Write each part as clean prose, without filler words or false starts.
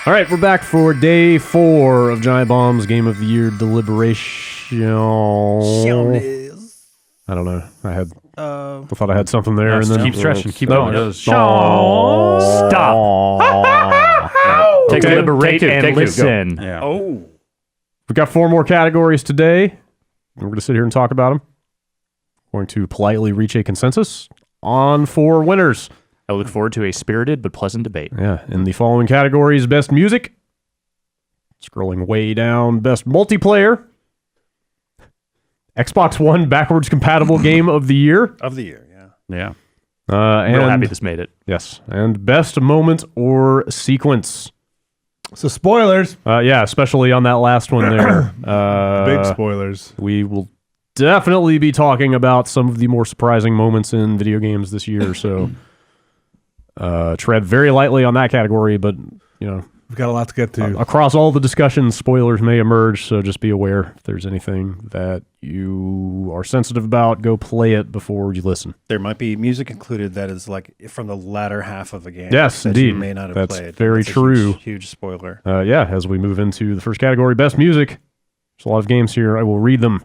All right, we're back for day 4 of Giant Bomb's Game of the Year Deliberations. I don't know. I thought I had something there, and then keep stretching, keep no, going. Stop. Take Okay. a liberate Take and two, listen. Yeah. Oh. we've got 4 more categories today. And we're going to sit here and talk about them. Going to politely reach a consensus on 4 winners. I look forward to a spirited but pleasant debate. Yeah, in the following categories: Best Music, scrolling way down, Best Multiplayer, Xbox One backwards compatible Game of the Year. Of the year, yeah. Yeah. And Real happy this made it. yes, and Best Moment or Sequence. So spoilers. Yeah, especially on that last one there. Big spoilers. We will definitely be talking about some of the more surprising moments in video games this year, so tread very lightly on that category, but, you know, We've got a lot to get to. across all the discussions, spoilers may emerge, so just be aware if there's anything that you are sensitive about, go play it before you listen. There might be music included that is like from the latter half of a game. Yes, that indeed. You may not have That's played. very That's a true. Huge spoiler. Yeah, as we move into the first category, Best Music. There's a lot of games here. I will read them.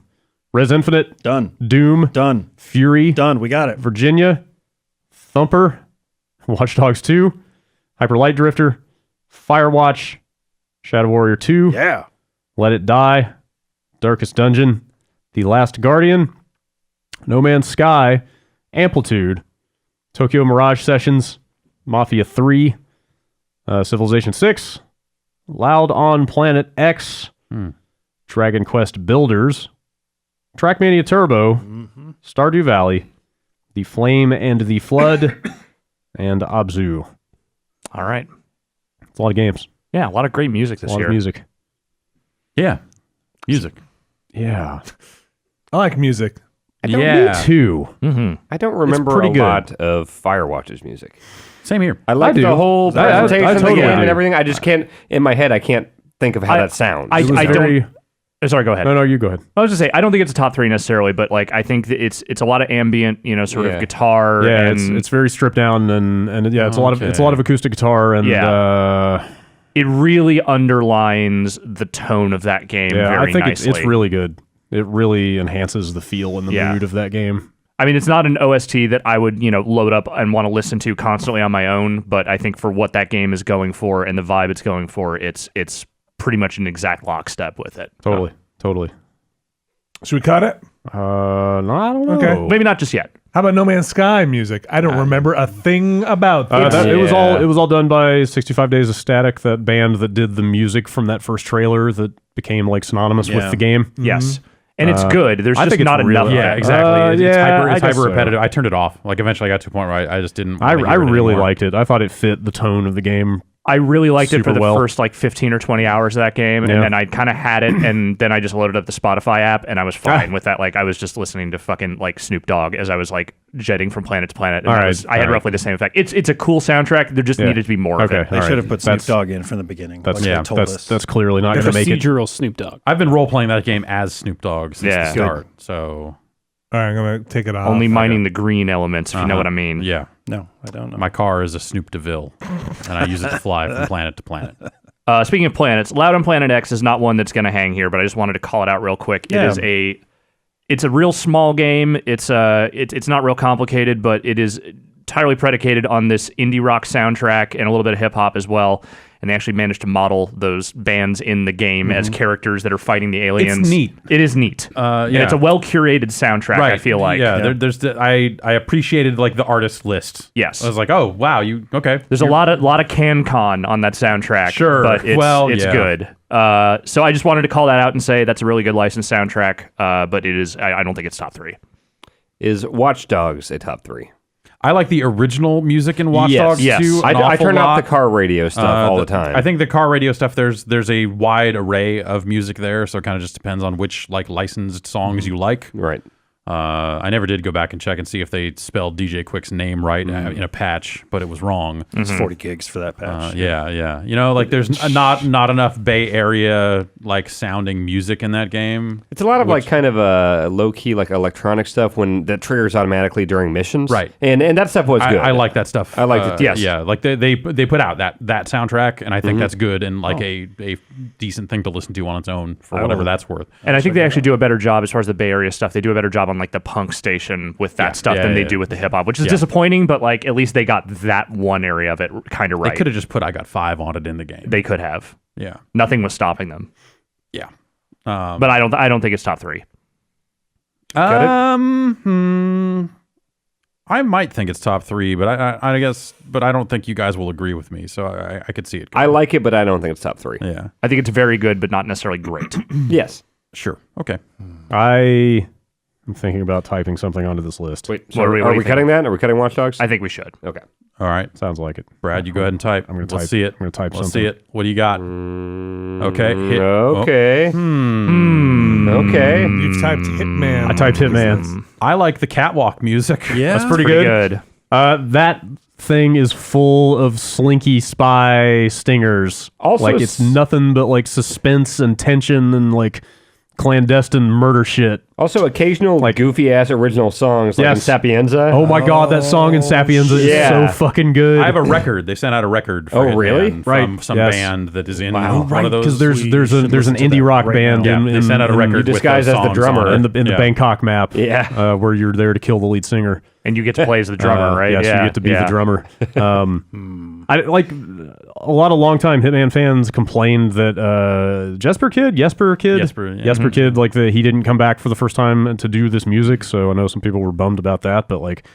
Res Infinite, Done. Doom, Done. Fury, Done. We got it. Virginia, Thumper, Watch Dogs 2, Hyper Light Drifter, Firewatch, Shadow Warrior 2, Yeah. Let It Die, Darkest Dungeon, The Last Guardian, No Man's Sky, Amplitude, Tokyo Mirage Sessions, Mafia 3, Civilization 6, Loud on Planet X, Dragon Quest Builders, Trackmania Turbo, Stardew Valley, The Flame and the Flood, and Abzu. All right. It's a lot of games. Yeah, a lot of great music A this lot year. of music. Yeah. Music. Yeah. I like music. Me too. Mm-hmm. I don't remember pretty a good. lot of Firewatch's music. Same here. I like do. the whole I presentation of the totally game do. and everything. I just can't, in my head, I can't think of how that sounds. I Very- don't. Sorry, go ahead. No, you go ahead. I was just say I don't think it's a top 3 necessarily, but like I think that it's a lot of ambient, sort of guitar. Yeah, and it's very stripped down and yeah, it's a lot of acoustic guitar and it really underlines the tone of that game. yeah, very I think nicely. it's really good. It really enhances the feel and the Yeah. mood of that game. I mean, it's not an OST that I would, load up and want to listen to constantly on my own, but I think for what that game is going for and the vibe it's going for, it's pretty much an exact lockstep with it. Totally. Should we cut it? No, I don't know. Okay. Maybe not just yet. How about No Man's Sky music? I don't remember a thing about this. It was all done by 65 Days of Static, that band that did the music from that first trailer that became like synonymous with Yeah. the game. Yes. And it's good. There's I just think it's not really- enough. Yeah, of it. exactly. It's I guess hyper so. repetitive. I turned it off. Like eventually, I got to a point where I just didn't. I wanna hear it really anymore. liked it. I thought it fit the tone of the game. I really liked it for Super the well. first like 15 or 20 hours of that game, Yeah. and then I kind of had it, and then I just loaded up the Spotify app, and I was fine with that. Like I was just listening to fucking like Snoop Dogg as I was like jetting from planet to planet. And All I right, was- I had all right. roughly the same effect. It's a cool soundtrack. There just Yeah. needed to be more Okay. of it. They All should right. have put Snoop That's- Dogg in from the beginning. That's like they told us. that's clearly not going to make it. Procedural Snoop Dogg. I've been role playing that game as Snoop Dogg since Yeah. the start. So All right, I'm going to take it off. Only mining the green elements, if you know what I mean. yeah, No, I don't know. my car is a Snoop DeVille, and I use it to fly from planet to planet. Speaking of planets, Loud on Planet X is not one that's going to hang here, but I just wanted to call it out real quick. Yeah. It's a real small game. It's not real complicated, but it is entirely predicated on this indie rock soundtrack and a little bit of hip hop as well. And they actually managed to model those bands in the game as characters that are fighting the aliens. It's neat. It is neat. And yeah. it's a well curated soundtrack. I feel like. yeah. There's I appreciated like the artist list. Yes. I was like, oh wow, you okay? There's a lot of CanCon on that soundtrack. Sure. But it's Yeah. good. So I just wanted to call that out and say that's a really good licensed soundtrack. But it is. I don't think it's top 3. Is Watch Dogs a top 3? I like the original music in Watch Yes. Dogs Yes. too. I turn off the car radio stuff all the time. I think the car radio stuff. There's a wide array of music there, so it kind of just depends on which like licensed songs you like. Right. I never did go back and check and see if they spelled DJ Quick's name right in a patch, but it was wrong. It's 40 gigs for that patch. Yeah. You know, like there's not enough Bay Area like sounding music in that game. It's a lot of like kind of low key like electronic stuff when that triggers automatically during missions. Right. And that stuff was good. I like that stuff. I liked it. Yes. Yeah. Like they put out that soundtrack, and I think that's good and like a decent thing to listen to on its own for whatever that's worth. And I think they actually do a better job as far as the Bay Area stuff. They do a better job on like the punk station with that stuff than they do with the hip hop, which is disappointing, but like at least they got that one area of it kind of right. They could have just put I Got 5 on it in the game. They could have. Yeah. Nothing was stopping them. Yeah. But I don't think it's top 3. I might think it's top 3, but I guess, but I don't think you guys will agree with me. So I could see it going. I like it, but I don't think it's top 3. Yeah. I think it's very good, but not necessarily great. Yes. Sure. Okay. I'm thinking about typing something onto this list. Wait, so What are we think? cutting that? Are we cutting Watch Dogs? I think we should. Okay. All right. Sounds like it. Brad, you go ahead and type. I'm going to Let's type. see it. I'm going to type Let's something. see it. What do you got? Okay. Hit. Okay. Okay. You've typed Hitman. I typed Hitman. I like the catwalk music. Yeah, that's pretty Pretty good. good. That thing is full of slinky spy stingers. Also like it's nothing but like suspense and tension and like clandestine murder shit. Also, occasional like goofy ass original songs like in Yes. Sapienza. Oh my god, that song in Sapienza is Yeah. so fucking good. I have a record. They sent out a record. For Oh, really? Hitman Right. From some Yes. band that is in Wow. one of those. because there's an listen to indie that rock right band now. in, Yeah, they sent out a record You with disguise those as the songs drummer. on it. in the Yeah. Bangkok map. Yeah. Where you're there to kill the lead singer. And you get to play as the drummer, right? Yes, yeah. you get to be the drummer. I like a lot of longtime Hitman fans complained that Jesper Kid, yeah. Kid, like he didn't come back for the first time to do this music. So I know some people were bummed about that, but like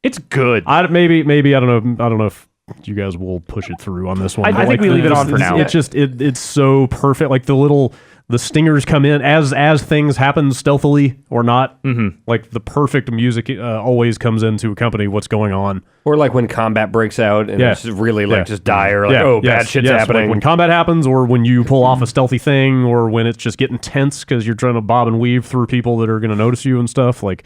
It's good. maybe I don't know if you guys will push it through on this one. I But, think we leave it on for now. It's just it's so perfect. Like the stingers come in as things happen stealthily or not. Mm-hmm. Like the perfect music always comes in to accompany what's going on. Or like when combat breaks out and it's really like just dire, like, bad shit's Like happening. when combat happens, or when you pull off a stealthy thing, or when it's just getting tense because you're trying to bob and weave through people that are going to notice you and stuff. Like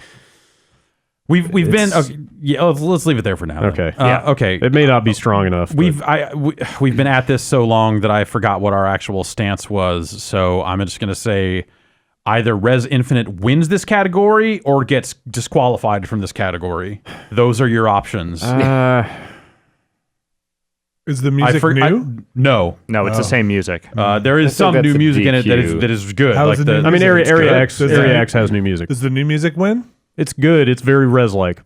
We've been let's leave it there for now. then. Okay. Okay. it may not be strong enough. but- We've been at this so long that I forgot what our actual stance was. So I'm just going to say either Res Infinite wins this category or gets disqualified from this category. Those are your options. Is the music new? No. No, it's the same music. There is some that's new a music in it DQ. that is good. How's the new I mean, music? It's Area good. X, Does Area that- X has new music. Does the new music win? It's good. It's very Res-like.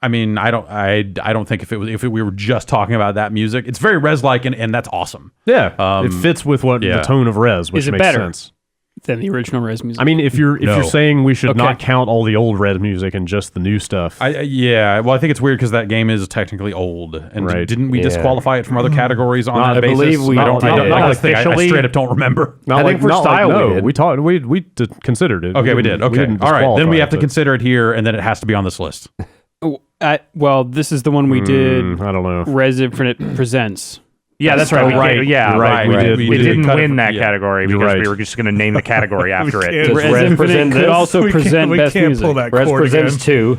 I mean, I don't think if we were just talking about that music, it's very Res-like and that's awesome. Yeah, it fits with what the tone of Res, which Is it makes better? sense. Than the original Res music. I mean, if you're No. saying we should Okay. not count all the old Res music and just the new stuff, Well, I think it's weird because that game is technically old, and Right. didn't we Yeah. disqualify it from other categories on Not- that I basis? believe we I don't. did. I think I Officially- straight up don't remember. not I think for not style we no, did. we talked. We considered it. Okay, we did. Okay, didn't all right. Then we disqualify have to it, consider it here, and then it has to be on this list. well, this is the one we did. I don't know. Res Infinite Presents. Yeah, that's right. We Right. can't- yeah, You're right. We We did. did- It we did didn't cut it win from- that yeah. category You're because right. we were just going to name the category after it. can't- Does Res Res Infinite present could this? also present we best can't music. pull that Res chord presents again. 2.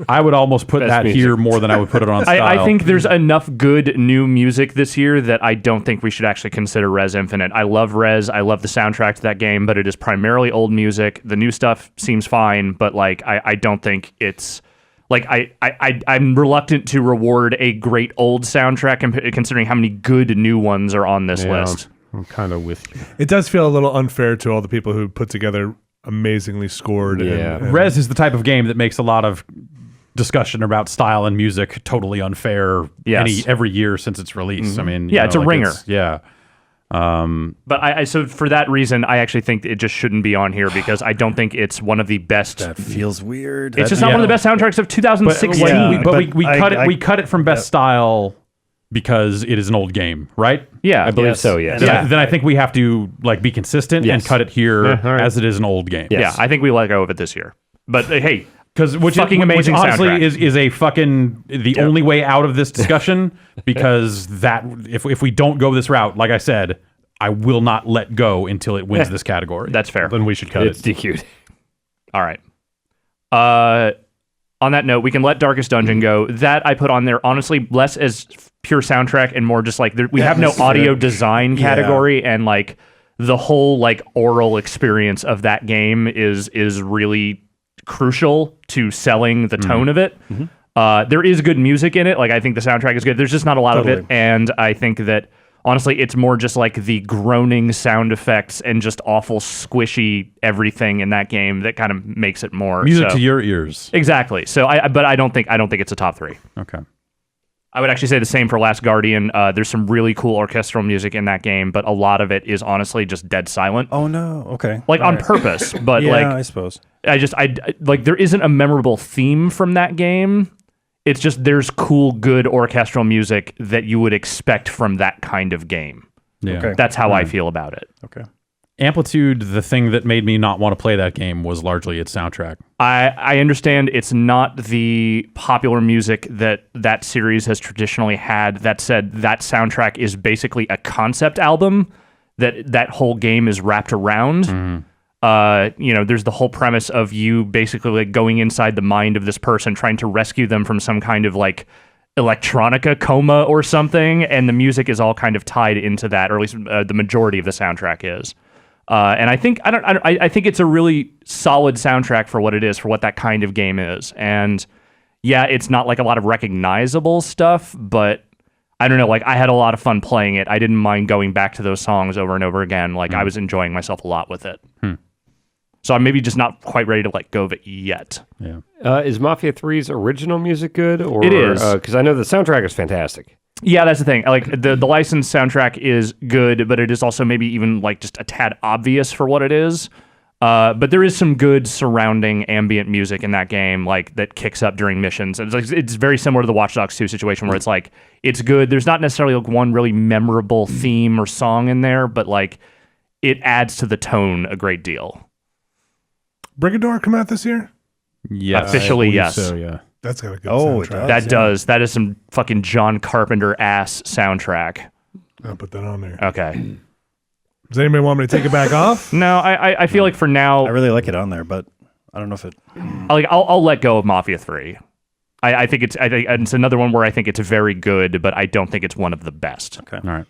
I would almost put Best that music. here more than I would put it on style. I think there's enough good new music this year that I don't think we should actually consider Res Infinite. I love Res. I love the soundtrack to that game, but it is primarily old music. The new stuff seems fine, but like I don't think it's like I'm reluctant to reward a great old soundtrack considering how many good new ones are on this Yeah, list. I'm kind of with you. It does feel a little unfair to all the people who put together amazingly scored. Yeah. and Res is the type of game that makes a lot of discussion about style and music totally unfair. Yes. Every year since its release. I mean, Yeah, it's a ringer. Yeah. But so for that reason, I actually think it just shouldn't be on here because I don't think it's one of the best. That feels weird. It's just not one of the best soundtracks of 2016. We cut it from best style because it is an old game, right? Yeah, I believe so, yes. Then I think we have to be consistent and Yes. cut it here all right. as it is an old game. Yeah. Yeah, I think we let go of it this year. But hey, Because which Fucking amazing which honestly soundtrack. is a fucking the only way out of this discussion because that if we don't go this route, like I said, I will not let go until it wins this category. that's fair. Then we should cut It's it. DQ'd. All right. On that note, we can let Darkest Dungeon go. That I put on there, honestly, less as pure soundtrack and more just like we have no audio design category, and like the whole like oral experience of that game is really crucial to selling the tone of it. There is good music in it. Like I think the soundtrack is good. There's just not a lot of it, and I think that honestly, it's more just like the groaning sound effects and just awful squishy everything in that game that kind of makes it more Music to your ears. Exactly. So but I don't think it's a top 3. Okay. I would actually say the same for Last Guardian. There's some really cool orchestral music in that game, but a lot of it is honestly just dead silent. Oh no. Okay. Like on purpose, but Yeah, like I suppose. I like there isn't a memorable theme from that game. It's just there's cool, good orchestral music that you would expect from that kind of game. Yeah. Okay. That's how I feel about it. Okay. Amplitude, the thing that made me not want to play that game was largely its soundtrack. I understand it's not the popular music that series has traditionally had. That said, that soundtrack is basically a concept album that whole game is wrapped around. There's the whole premise of you basically like going inside the mind of this person, trying to rescue them from some kind of like electronica coma or something, and the music is all kind of tied into that, or at least the majority of the soundtrack is. And I think I think it's a really solid soundtrack for what it is, for what that kind of game is. And yeah, it's not like a lot of recognizable stuff, but I don't know, like I had a lot of fun playing it. I didn't mind going back to those songs over and over again. Like I was enjoying myself a lot with it. So I'm maybe just not quite ready to let go of it yet. Yeah. Is Mafia 3's original music good? Or, It is. Because I know the soundtrack is fantastic. Yeah, that's the thing. Like the licensed soundtrack is good, but it is also maybe even like just a tad obvious for what it is. But there is some good surrounding ambient music in that game, like that kicks up during missions. And it's very similar to the Watch Dogs 2 situation, where it's like it's good. There's not necessarily like one really memorable theme or song in there, but like it adds to the tone a great deal. Brigador come out this year? Yes. Officially, yes. So yeah. That's got a good Oh, it soundtrack. does. That does. That is some fucking John Carpenter ass soundtrack. I'll put that on there. Okay. Does anybody want me to take it back off? No, I feel like for now, I really like it on there, but I don't know if it. I'll let go of Mafia 3. I think it's another one where I think it's very good, but I don't think it's one of the best. Okay. All right.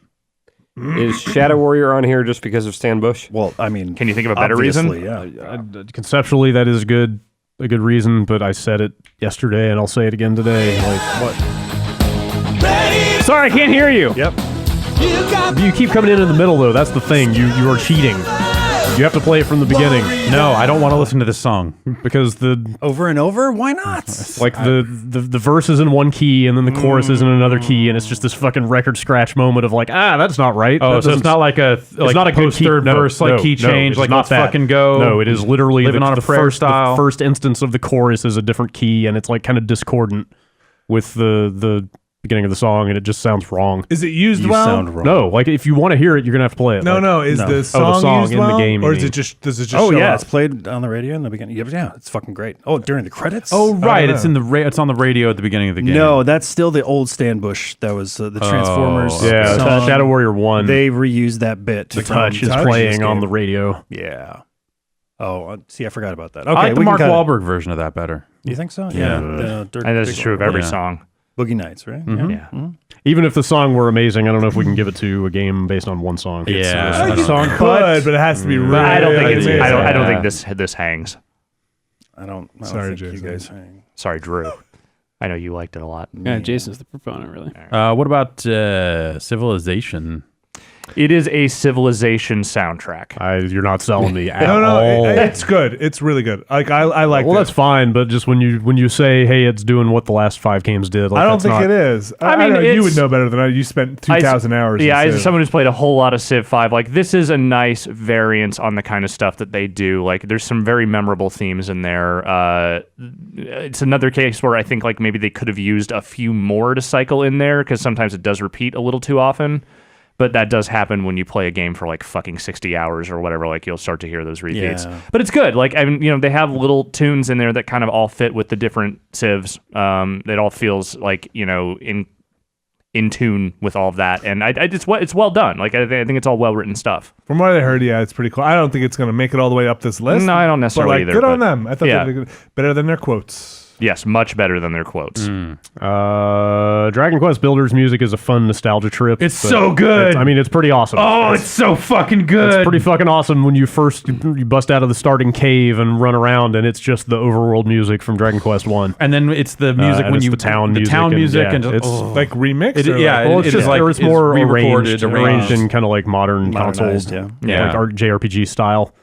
Is Shadow Warrior on here just because of Stan Bush? Well, I mean, Can you think of a better reason? obviously, Yeah. Conceptually, that is good, a good reason. But I said it yesterday, and I'll say it again today. Like what? Sorry, I can't hear you. Yep. You keep coming in the middle, though. That's the thing. You are cheating. You have to play it from the beginning. No, I don't want to listen to this song. Because the Over and over? Why not? the verse is in one key and then the chorus is in another key, and it's just this fucking record scratch moment of like, that's not right. Oh, That so it's doesn't- not like a not a good post key- third no, verse like no, key no, change, it's like not let's that. fucking go. No, it is literally living on a prayer style. The first instance of the chorus is a different key, and it's like kind of discordant with the beginning of the song, and it just sounds wrong. Is it used You well? sound wrong. No, like if you want to hear it, you're gonna have to play it. No, Like, no. Is no. the song, song used in the well? game, Or you is mean. it just does it just Oh, show yeah. up? It's played on the radio in the beginning. Yeah, it's fucking great. Oh, during the credits? Oh, right. know. It's in the it's on the radio at the beginning of the game. No, that's still the old Stan Bush. That was the Transformers. Oh, Yeah, song. Shadow Warrior 1. They reused that bit. the from touch is Touch playing this on game. the radio. Yeah. Oh, see, I forgot about that. I Okay, like the we Mark can cut it. Wahlberg version of that better. You think so? Yeah. And that's true of every Yeah. song. Boogie Nights, right? Yeah. Even if the song were amazing, I don't know if we can give it to a game based on one song. Yeah. I think don't you could, but it has to be really But I don't think it's. amazing. I don't Yeah. think this hangs. I don't Sorry, think Jason. you guys hang. Sorry, Drew. I know you liked it a lot. Yeah, Jason's the proponent, really. What about Civilization? It is a Civilization soundtrack. You're not selling me at No, all. it's good. It's really good. Like I like. Well, it. that's fine, but just when you say, "Hey, it's doing what the last 5 games did," like, I don't that's think not, it is. I I mean, know, you would it's- know better than I. You spent 2,000 hours. Yeah, in as Civ. someone who's played a whole lot of Civ 5, like this is a nice variance on the kind of stuff that they do. Like there's some very memorable themes in there. It's another case where I think like maybe they could have used a few more to cycle in there, because sometimes it does repeat a little too often. But that does happen when you play a game for like fucking 60 hours or whatever. Like you'll start to hear those repeats. Yeah. But it's good. Like, I mean, they have little tunes in there that kind of all fit with the different civs. It all feels like, in in tune with all of that, and it's well done. Like I think it's all well written stuff. From what I heard, yeah, it's pretty cool. I don't think it's going to make it all the way up this list. No, I don't necessarily but, like, either. Good on but them. I thought yeah. they did better than their quotes. Yes, much better than their quotes. Dragon Quest Builders music is a fun nostalgia trip. It's but so good. it's pretty awesome. Oh, it's so fucking good. It's pretty fucking awesome when you bust out of the starting cave and run around, and it's just the overworld music from Dragon Quest 1. And then it's the music and when it's you the town music and, and it's Like remixed? It- or yeah, like, well, it it's is just like- or it's is more re-recorded, arranged in arranged. kind of like modern console, Modernized, yeah. like JRPG style.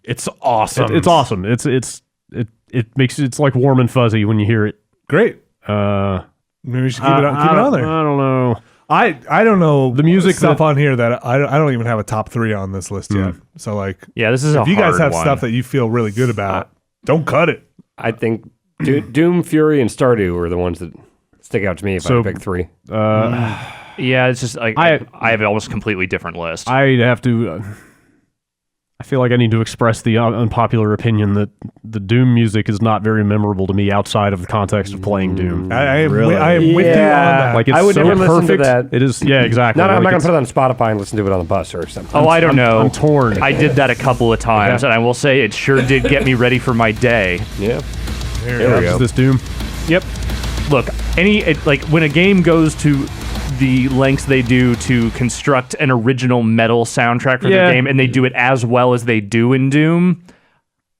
it's awesome. It's awesome. It's like warm and fuzzy when you hear it. Great. Uh, Maybe we should keep it on there. I don't know. I don't know The music stuff that- on here that I don't even have a top 3 on this list yet. So like, Yeah, this is if you guys have one. stuff that you feel really good about, don't cut it. I think Doom, Fury, and Stardew are the ones that stick out to me if I So- had to pick 3. Yeah, it's just like I have an almost completely different list. I'd have to. I feel like I need to express the unpopular opinion that the Doom music is not very memorable to me outside of the context of playing Doom. I am Really? I am with you on that. Like it's I would so never listen to perfect. that. It is, yeah, exactly. I'm not Like, going to it's- put it on Spotify and listen to it on the bus or something. I don't know. I'm torn. I did that a couple of times, and I will say it sure did get me ready for my day. Yeah. There There we Is go. this Doom? Yep. Look, like when a game goes to the lengths they do to construct an original metal soundtrack for Yeah. the game, and they do it as well as they do in Doom,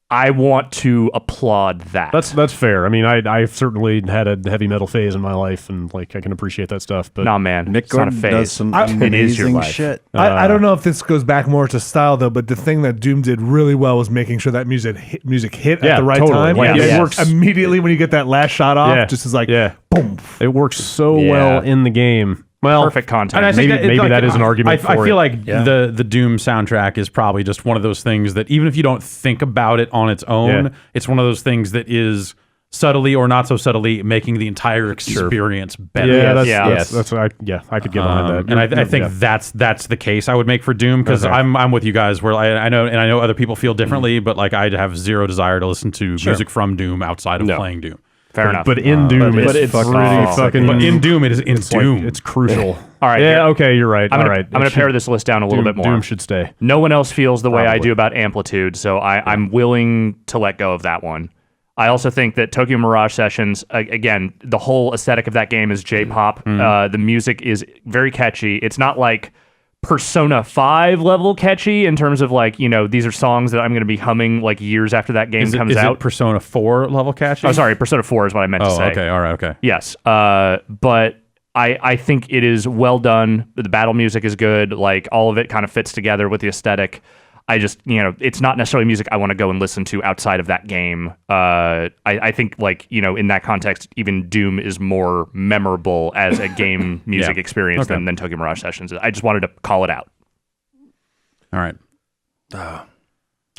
I want to applaud that. That's fair. I mean, I've certainly had a heavy metal phase in my life, and like I can appreciate that stuff. But nah, man. Nick it's not a Gordon phase. does some It is your amazing life. shit. I don't know if this goes back more to style though, but the thing that Doom did really well was making sure that music hit Yeah, at the right totally. time. Like, it works works- immediately when you get that last shot off. Yeah. Just as like yeah, boom. it works so Yeah. well in the game. Well, Perfect content. And I think maybe like, that is an argument I for feel it. like Yeah. the Doom soundtrack is probably just one of those things that even if you don't think about it on its own, Yeah. it's one of those things that is subtly or not so subtly making the entire experience better. Yeah, Yes. that's I could get behind that. And I think Yeah. that's the case I would make for Doom because Okay. I'm with you guys where I know other people feel differently, but like I have zero desire to listen to music from Doom outside of No. playing Doom. Fair enough. But in Doom, but it's it's pretty fucking. But in Doom, it is in it's like- Doom. it's crucial. All right, Yeah. here. Okay. You're right. I'm All gonna, right. I'm gonna pare this list down a little bit more. Doom should stay. No one else feels the way I Probably. do about Amplitude, so I'm willing to let go of that one. I also think that Tokyo Mirage Sessions, again, the whole aesthetic of that game is J-pop. The music is very catchy. It's not like Persona 5 level catchy in terms of like, these are songs that I'm going to be humming like years after that game comes is out. it Persona 4 level catchy? Oh, sorry, Persona 4 is what I meant to Oh, say. okay. All right. Okay. Yes, but I think it is well done. The battle music is good. Like all of it kind of fits together with the aesthetic. I just, it's not necessarily music I want to go and listen to outside of that game. I think like, in that context, even Doom is more memorable as a game music Yeah. experience Okay. than Tokyo Mirage Sessions. I just wanted to call it out. All right.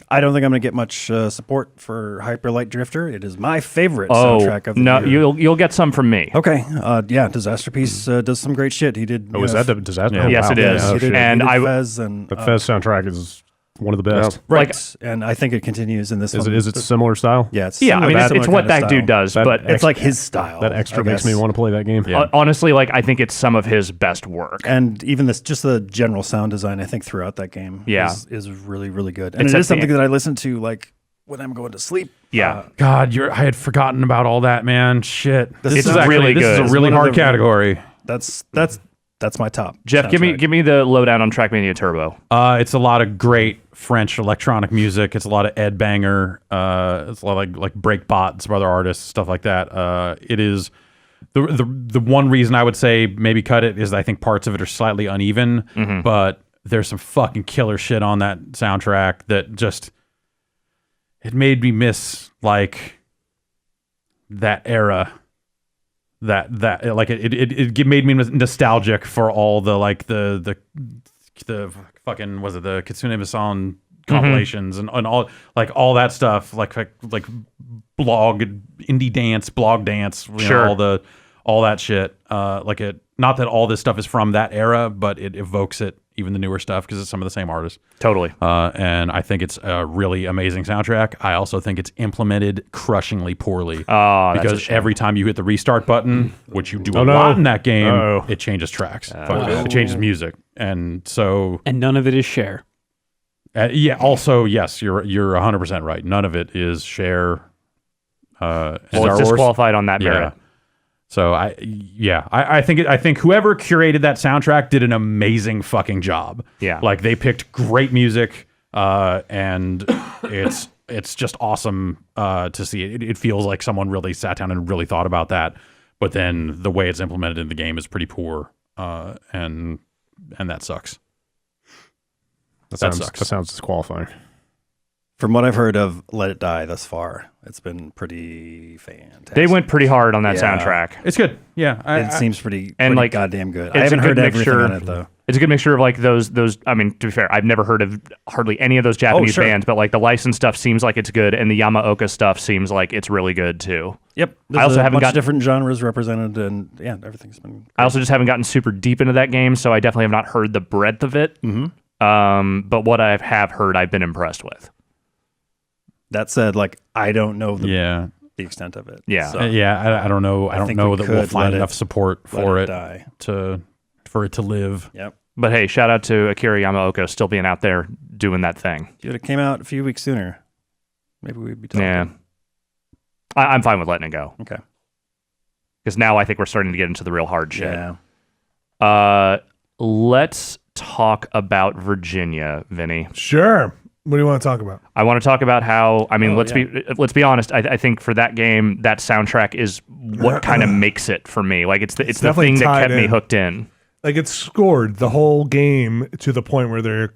I don't think I'm going to get much support for Hyper Light Drifter. It is my favorite soundtrack of the no, year. you'll get some from me. Okay, yeah, Disaster Piece does some great shit. He did. Oh, is that the disaster? Yeah. Oh, Yes, wow. it is. Yeah, he did, And he did I- Fez and The Fez soundtrack is one of the best. right, like- and I think it continues in this Is one. it similar style? Yeah, it's Yeah, I mean, it's similar what kind that of dude style. does, That but It's like his style. That extra I makes me guess. want to play that game. Yeah. honestly, like I think it's some of his best work. And even this, just the general sound design, I think throughout that game, Yeah. is really really good. And Except it is something the- that I listen to like when I'm going to sleep. Yeah. God, I had forgotten about all that, man. Shit. This It's is really This good. is a really One of hard the- category. That's my top. Jeff, give soundtrack. me the lowdown on Trackmania Turbo. It's a lot of great French electronic music. It's a lot of Ed Banger. It's a lot of like Breakbot and some other artists, stuff like that. It is the one reason I would say maybe cut it is I think parts of it are slightly uneven, but there's some fucking killer shit on that soundtrack that just it made me miss like that era. That like it made me nostalgic for all the like the fucking was it the Kitsune Misan compilations and all like all that stuff like blog indie dance blog dance you Sure. know, all that shit like it not that all this stuff is from that era but it evokes it even the newer stuff, because it's some of the same artists. Totally. And I think it's a really amazing soundtrack. I also think it's implemented crushingly poorly. Oh, that's a because shame. every time you hit the restart button, which you do a no. lot in that game, Uh-oh. it changes tracks. It changes music. And so, And none of it is share. yeah, also, yes, you're 100% right. None of it is share. Well, it's disqualified on that merit. So I think whoever curated that soundtrack did an amazing fucking job. Yeah. Like they picked great music, and it's just awesome to see it. It feels like someone really sat down and really thought about that. But then the way it's implemented in the game is pretty poor, and that sucks. That sucks. sounds disqualifying. From what I've heard of Let It Die thus far, it's been pretty fantastic. They went pretty hard on that Yeah. soundtrack. It's good. Yeah, It seems pretty like, goddamn good. it's I haven't a good heard everything mixture. on it though. It's a good mixture of like those. I mean, to be fair, I've never heard of hardly any of those Japanese sure. bands, but like the licensed stuff seems like it's good, and the Yamaoka stuff seems like it's really good too. Yep. I also haven't bunch got of different genres represented, and yeah, everything's been. I also just haven't gotten super deep into that game, so I definitely have not heard the breadth of it. Mm-hmm. But what I have heard, I've been impressed with. That said, like I don't know the extent of it. Yeah. So, I don't know. I don't think know we that we'll could find let enough it- support let for it it die. for it to live. Yep. But hey, shout out to Akira Yamaoka still being out there doing that thing. If it came out a few weeks sooner, maybe we'd be talking. Yeah. I'm fine with letting it go. Okay. Because now I think we're starting to get into the real hard shit. Yeah. Let's talk about Virginia, Vinny. Sure. What do you want to talk about? I want to talk about how. I mean, let's be honest. I think for that game, that soundtrack is what kind of makes it for me. Like it's the definitely thing that tied kept me in. hooked in. Like it's scored the whole game to the point where they're,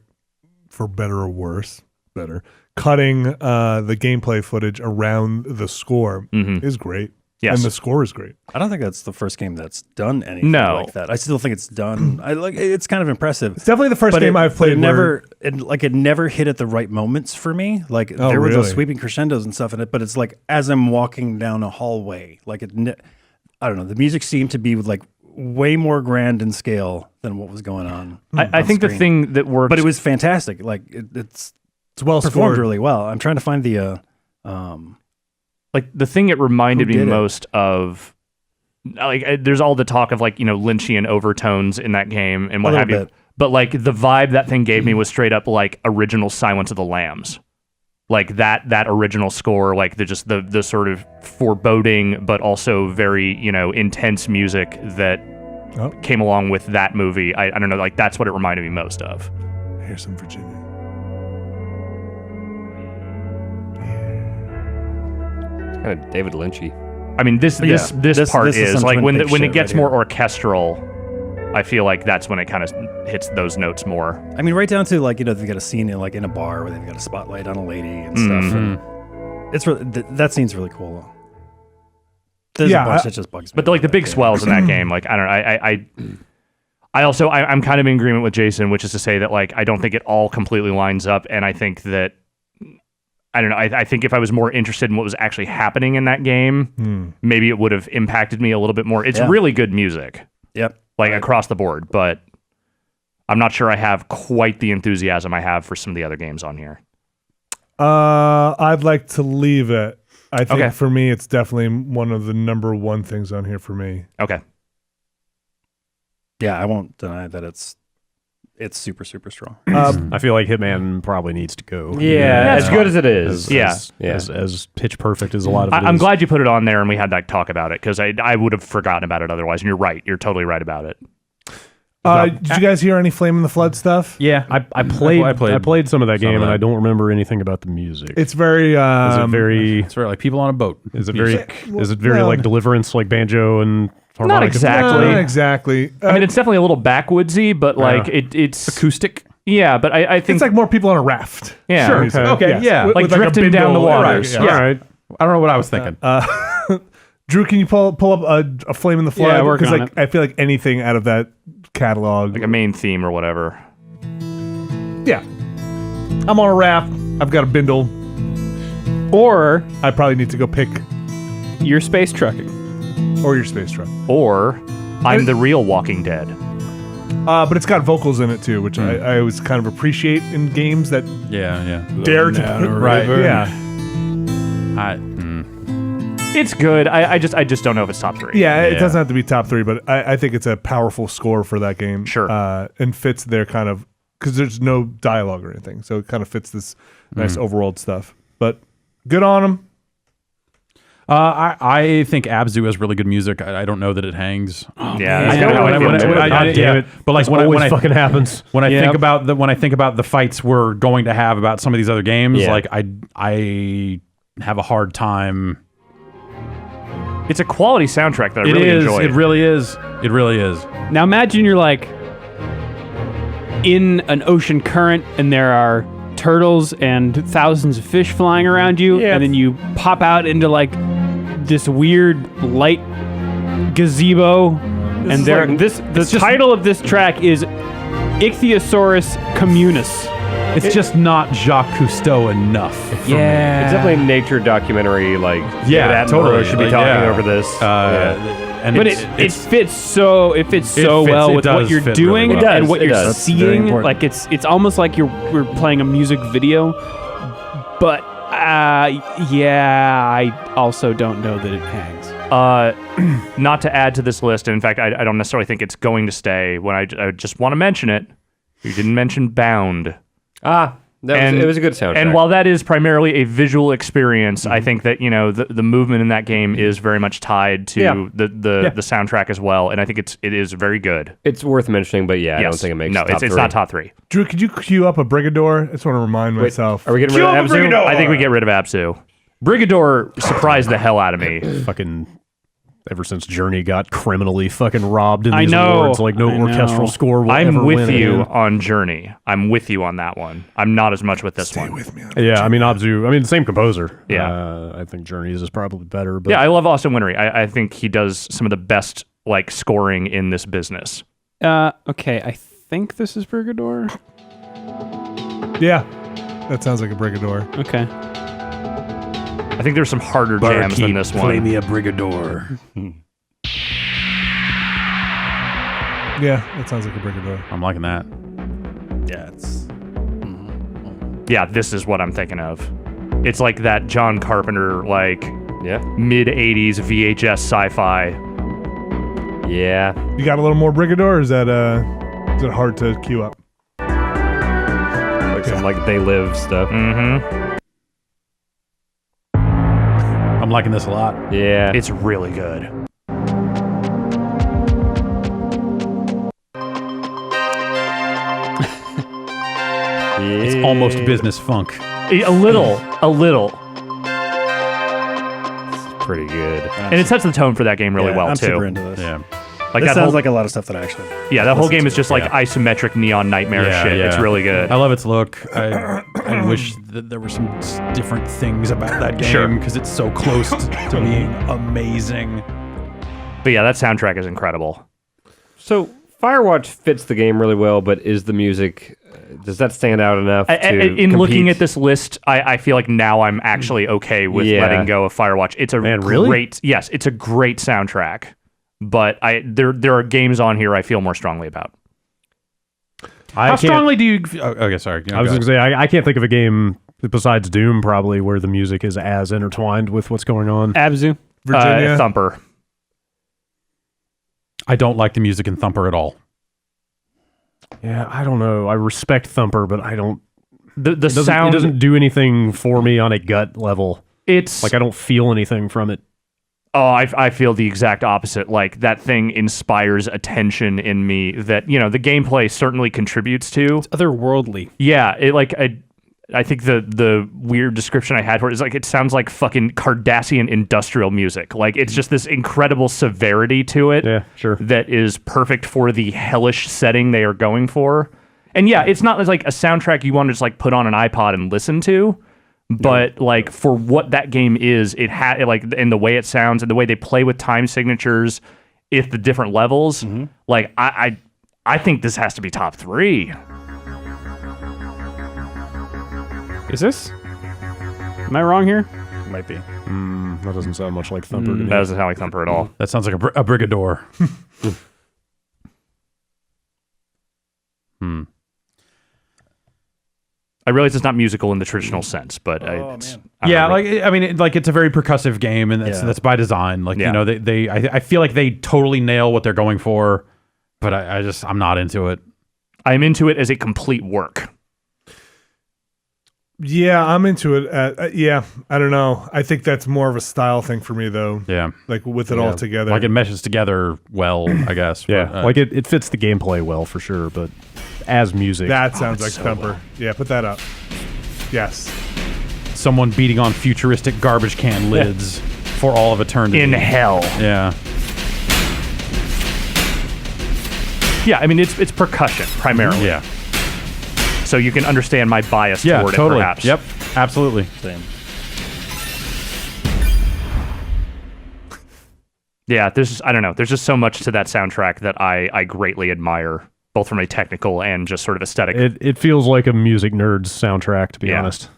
for better or worse, cutting the gameplay footage around the score is great. Yes. And the score is great. I don't think that's the first game that's done anything No. like that. I still think it's done. It's kind of impressive. It's definitely the first But game I've played. it never hit at the right moments for me. Like there were those really? sweeping crescendos and stuff in it, but it's like as I'm walking down a hallway, like I don't know. The music seemed to be like way more grand in scale than what was going on. I think the thing that works, but it was fantastic. Like it's well performed scored. really well. I'm trying to find the like the thing it reminded Who me did it? most of. Like there's all the talk of like Lynchian overtones in that game and what A have little you. bit. But like the vibe that thing gave me was straight up like original Silence of the Lambs. Like that original score, like the sort of foreboding but also very intense music that came along with that movie. I don't know, like that's what it reminded me most of. Here's some Virginia. Kind of David Lynchy. I mean, this part this is is some like Twin when Peaks it shit gets right more here. orchestral. I feel like that's when it kind of hits those notes more. I mean, right down to like they've got a scene in a bar where they've got a spotlight on a lady and stuff. And it's really, that scene's really cool. There's a bunch that just bugs me. But like the about big that game. swells in that game, like I don't know, I also I'm kind of in agreement with Jason, which is to say that like I don't think it all completely lines up, and I think that I don't know. I think if I was more interested in what was actually happening in that game, maybe it would have impacted me a little bit more. It's really good music. Yep. Like across the board, but I'm not sure I have quite the enthusiasm I have for some of the other games on here. I'd like to leave it. I think Okay. for me, it's definitely one of the number one things on here for me. Okay. Yeah, I won't deny that it's super, super strong. I feel like Hitman probably needs to go. Yeah, as good as it is. As pitch perfect as a lot of it I'm is. glad you put it on there and we had that talk about it because I would have forgotten about it otherwise. And you're right. You're totally right about it. Did you guys hear any Flame in the Flood stuff? Yeah, I played some of that game, of and that. I don't remember anything about the music. It's very. Is it very? it's very like people on a boat. Is it very like Deliverance, like banjo and harmonica? Not exactly. Not exactly. I mean, it's definitely a little backwoodsy, but like it's Acoustic. Yeah, but I think it's like more people on a raft. yeah, Sure. Okay, yeah. With like a drifting down the bindle, waters. right, Yeah. All right. I don't know what I was thinking. Drew, can you pull up a Flame in the Flood? Yeah, working on like I feel like anything out of that catalog, like a main theme or whatever. yeah. I'm on a raft. I've got a bindle. Or I probably need to go pick you're space trucking. or your space truck. Or I'm the real Walking Dead. But it's got vocals in it too, which I always kind of appreciate in games that Yeah. dare to Right. Yeah. It's good. I just don't know if it's top 3. Yeah, it Yeah. doesn't have to be top 3, but I think it's a powerful score for that game. Sure. And fits their kind of, because there's no dialogue or anything, so it kind of fits this nice overworld stuff. But good on them. I think Abzu has really good music. I don't know that it hangs. Yeah, that's Yeah, kinda how I feel when I- too. when I- God damn it. But like This when always I fucking happens. when I Yep. think about the fights we're going to have about some of these other games, Yeah. like I have a hard time. It's a quality soundtrack that I It really is. enjoy. It really is. It really is. Now imagine you're like in an ocean current and there are turtles and thousands of fish flying around you, and then you pop out into like this weird light gazebo, and there the title of this track is Ichthyosaurus communis. It's just not Jacques Cousteau enough. for me. Yeah, It's definitely a nature documentary. Like Yeah, David Attenborough totally. should be Like, talking yeah. over this. And But it's- it fits so well it with what does you're fit doing really well. and It what does, you're it does. That's very seeing. important. Like it's almost like we're playing a music video. But I also don't know that it hangs. Not to add to this list, and in fact, I don't necessarily think it's going to stay. When I just want to mention it, you didn't mention Bound. It was a good soundtrack. And while that is primarily a visual experience, I think that the movement in that game is very much tied to the soundtrack as well, and I think it is very good. it's worth mentioning, but I don't think it makes no. top It's 3. not top 3. Drew, could you queue up a Brigador? I just want to remind myself. Are we getting rid of Abzu? I think we get rid of Absu. Brigador surprised the hell out of me. Fucking ever since Journey got criminally fucking robbed in I these know. awards, like no I know. orchestral score will I'm ever with win you again. on Journey. I'm with you on that one. I'm not as much with this one. with me. Yeah, I mean Abzu. I mean the same composer. Yeah. I think Journey's is probably better. But Yeah, I love Austin Wintory. I think he does some of the best like scoring in this business. Okay, I think this is Brigador. Yeah, that sounds like a Brigador. Okay. I think there's some harder jams than this one. a Brigador. Yeah, that sounds like a Brigador. I'm liking that. Yeah, it's Yeah, this is what I'm thinking of. It's like that John Carpenter, like mid '80s VHS sci-fi. Yeah. You got a little more Brigador, or is it hard to queue up? Like some like They Live stuff. Mm-hmm. I'm liking this a lot. Yeah. It's really good. It's almost business funk. A little. pretty good. And it sets the tone for that game really well I'm too. super into this. Yeah. Like This that sounds whole, like a lot of stuff that I actually. that whole game is just like Yeah. isometric neon nightmare Yeah, shit. yeah. It's really good. I love its look. I wish that there were some different things about that Sure. game because it's so close to being amazing. But yeah, that soundtrack is incredible. So Firewatch fits the game really well, but is the music, does that stand out enough to In looking compete? at this list, I feel like now I'm actually okay with Yeah. letting go of Firewatch. It's a really? great, yes, it's a great soundtrack. But there are games on here I feel more strongly about. How strongly do you? Oh, okay, sorry. I was going to say I can't think of a game besides Doom probably where the music is as intertwined with what's going on. Abzu. Virginia. Thumper. I don't like the music in Thumper at all. Yeah, I don't know. I respect Thumper, but I don't. The It doesn't, sound it doesn't do anything for me on a gut level. It's Like I don't feel anything from it. Oh, I feel the exact opposite. Like that thing inspires attention in me that, the gameplay certainly contributes to. It's otherworldly. Yeah, I think the weird description I had for it is like it sounds like fucking Cardassian industrial music. Like it's just this incredible severity to it. Yeah, sure. That is perfect for the hellish setting they are going for. And yeah, it's not like a soundtrack you want to just like put on an iPod and listen to. But like for what that game is, it had like and the way it sounds and the way they play with time signatures, the different levels. Like I think this has to be top 3. Is this? Am I wrong here? Might be. That doesn't sound much like Thumper to me. That doesn't sound like Thumper at all. That sounds like a Brigador. I realize it's not musical in the traditional sense, but it's it's a very percussive game, and that's by design. Like you know, I feel like they totally nail what they're going for, but I'm not into it. I'm into it as a complete work. Yeah, I'm into it. I don't know. I think that's more of a style thing for me, though. Yeah. Like with it all together. Like it meshes together well, I guess. Yeah. But, like it fits the gameplay well for sure, but as music. That sounds like so Thumper. well. Yeah, put that up. Yes. someone beating on futuristic garbage can lids for all of eternity. In hell. Yeah. Yeah, I mean, it's percussion, primarily. Yeah. So you can understand my bias toward totally. it, perhaps. Yep, absolutely. Same. Yeah, I don't know. There's just so much to that soundtrack that I greatly admire, both from a technical and just sort of aesthetic. It feels like a music nerd's soundtrack, to be honest.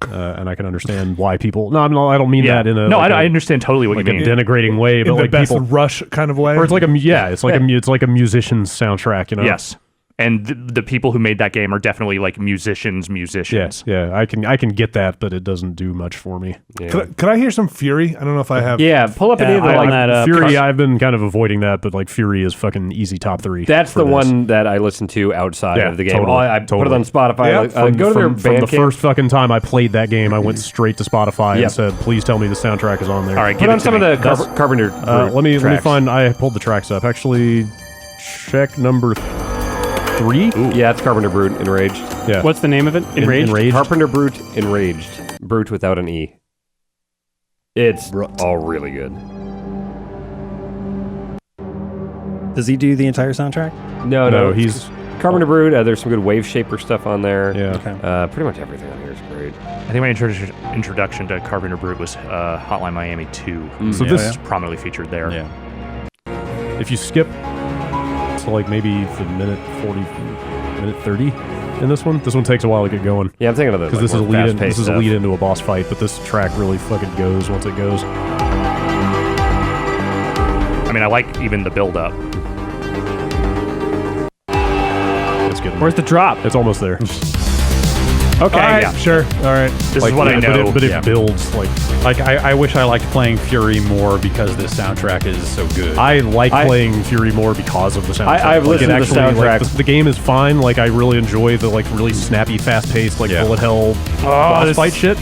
And I can understand why people. No, I don't mean that in a. No, I understand totally what you mean. A denigrating way, in but the like best people, Rush kind of way. or it's like it's like a musician's soundtrack, you know. Yes. And the people who made that game are definitely like musicians. Yeah, I can get that, but it doesn't do much for me. Yeah. Could I hear some Fury? I don't know if I have. Yeah, pull up any of the I- like that, Fury, I've been kind of avoiding that, but like Fury is fucking easy top 3. That's for the this. one that I listened to outside Yeah, of the game. totally, I put it totally. on Spotify. Yeah, Go to their from the Bandcamp. first fucking time I played that game, I went straight to Spotify Yep. and said, "Please tell me the soundtrack is on there." All right, Put give on it to some of me. the Carpenter. let me tracks. find. I pulled the tracks up. Actually, check number 3. Yeah, it's Carpenter Brute Enraged. Yeah. What's the name of it? Enraged? Enraged? Carpenter Brute Enraged. Brute without an E. It's all really good. Does he do the entire soundtrack? No, he's Carpenter Brute. There's some good Wave Shaper stuff on there. yeah. Okay. Pretty much everything on here is great. I think my introduction to Carpenter Brute was Hotline Miami 2. So Which this is prominently featured there. Yeah. if you skip to like maybe the minute 40, minute 30 in this one takes a while to get going. Yeah, I'm thinking of the Because this is a lead into a boss fight, but this track really fucking goes once it goes. I mean, I like even the build-up. It's getting Where's the drop? It's almost there. Okay, All right, yeah. sure. All right. This is what I know. But it builds like I wish I liked playing Fury more because this soundtrack is so good. I like playing Fury more because of the soundtrack. I've listened to the soundtrack. Like, the game is fine. Like I really enjoy the like really snappy, fast-paced like bullet hell boss fight shit.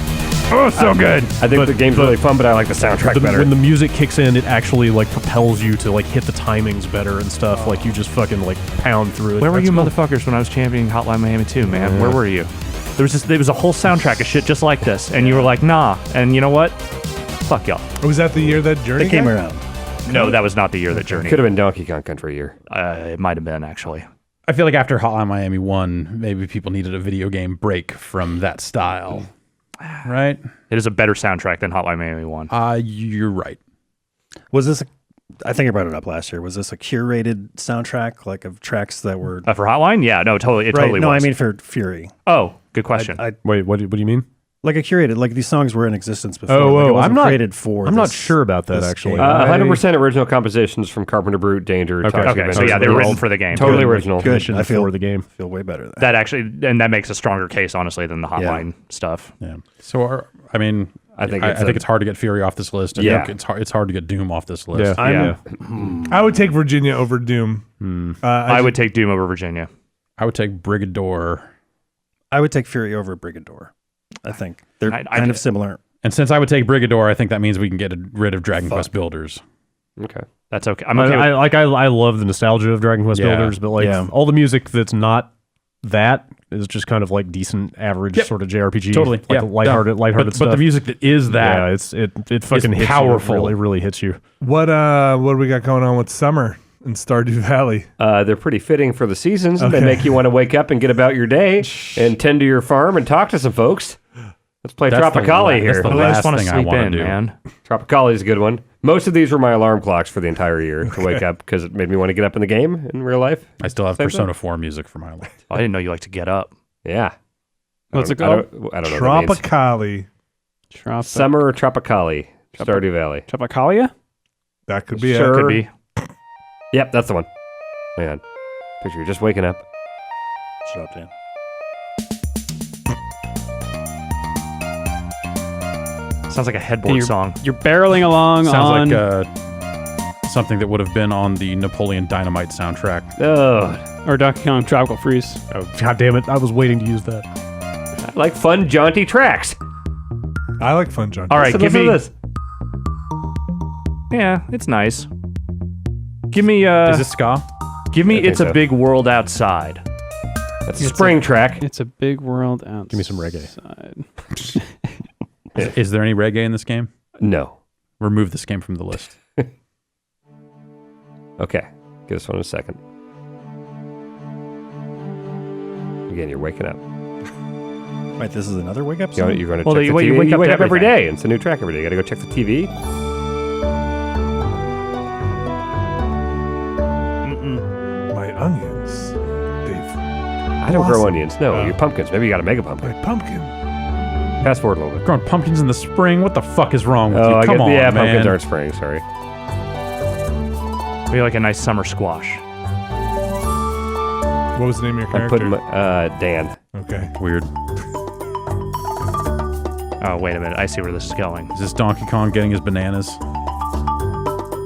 Oh, so good. I think the game's really fun, but I like the soundtrack better. When the music kicks in, it actually like propels you to like hit the timings better and stuff. Like you just fucking like pound through it. Where were That's you cool. motherfuckers when I was championing Hotline Miami 2, man? Where were you? There was a whole soundtrack of shit just like this, and you were like, nah. And you know what? Fuck y'all. Was that the year that Journey They came came around. No, that was not the year that Journey. Could have been Donkey Kong Country year. It might have been, actually. I feel like after Hotline Miami 1, maybe people needed a video game break from that style. Right? It is a better soundtrack than Hotline Miami 1. You're right. Was this? I think I brought it up last year. Was this a curated soundtrack, like of tracks that were? For Hotline? Yeah, no, totally. It Right. totally No, was. I mean for Fury. Oh, good question. I Wait, what do you mean? like a curated, like these songs were in existence before. Oh, like it oh, wasn't I'm not created for. I'm not this- sure about that this actually. game. 100% original compositions from Carpenter Brute, Danger, Toxic okay, so Avenger. yeah, they were They're written all for the game. totally Good. original. Good. Mission I feel for the game. Feel way better. Then. That actually, and that makes a stronger case, honestly, than the Hotline stuff. Yeah. So, I mean, I think I think it's hard to get Fury off this list. I Yeah. think it's hard to get Doom off this list. Yeah. I would take Virginia over Doom. I would take Doom over Virginia. I would take Brigador. I would take Fury over Brigador. I think they're I kind of similar. And since I would take Brigador, I think that means we can get rid of Dragon Quest Builders. Okay. That's okay. I'm okay. I love the nostalgia of Dragon Quest Yeah. Builders, but like all the music that's not that is just kind of like decent, average sort of JRPG. Totally. like lighthearted but stuff. the music that is that. Yeah, it fucking hits powerful. You. It really hits you. What do we got going on with summer in Stardew Valley? They're pretty fitting for the seasons. Okay. They make you want to wake up and get about your day and tend to your farm and talk to some folks. Let's play That's the Tropicali la- here. that's the I last just want to thing I sleep wanna in, do. man. Tropicali is a good one. Most of these were my alarm clocks for the entire year to wake up because it made me want to get up in the game in real life. I still have Same Persona 4 music for my life. I didn't know you like to get up. Yeah. What's it I called? don't know what that means. Tropicali. Summer Tropicali. Stardew Valley. Tropicalia? That could be Sure. it. Could be. Yep, that's the one. Hang on. Picture you just waking up. Shut up, Dan. Sounds like a headboard song. You're barreling along Sounds like something that would have been on the Napoleon Dynamite soundtrack. or Donkey Kong Tropical Freeze. Oh, God damn it. I was waiting to use that. I like fun, jaunty tracks. I like fun, John. All right, give me this. Yeah, it's nice. Give me Is this ska? give me think It's a so. Big World Outside. That's a spring track. It's a big world outside. Give me some reggae. Is there any reggae in this game? No. Remove this game from the list. Okay. Give us one in a second. Again, you're waking up. Wait, this is another wake up You're song? going to Well, check you the wake- TV. you wake up to every everything. day. It's a new track every day. You got to go check the TV. My onions. They've I don't grow onions. No, you're pumpkins. Maybe you got to make a pumpkin. my pumpkin. Fast forward a little bit. Growing pumpkins in the spring? What the fuck is wrong with you? I Come get, on, yeah, man. pumpkins aren't spring. Sorry. Maybe like a nice summer squash. What was the name of your I'm character? putting my, Dan. Okay. Weird. Oh, wait a minute. I see where this is going. Is this Donkey Kong getting his bananas?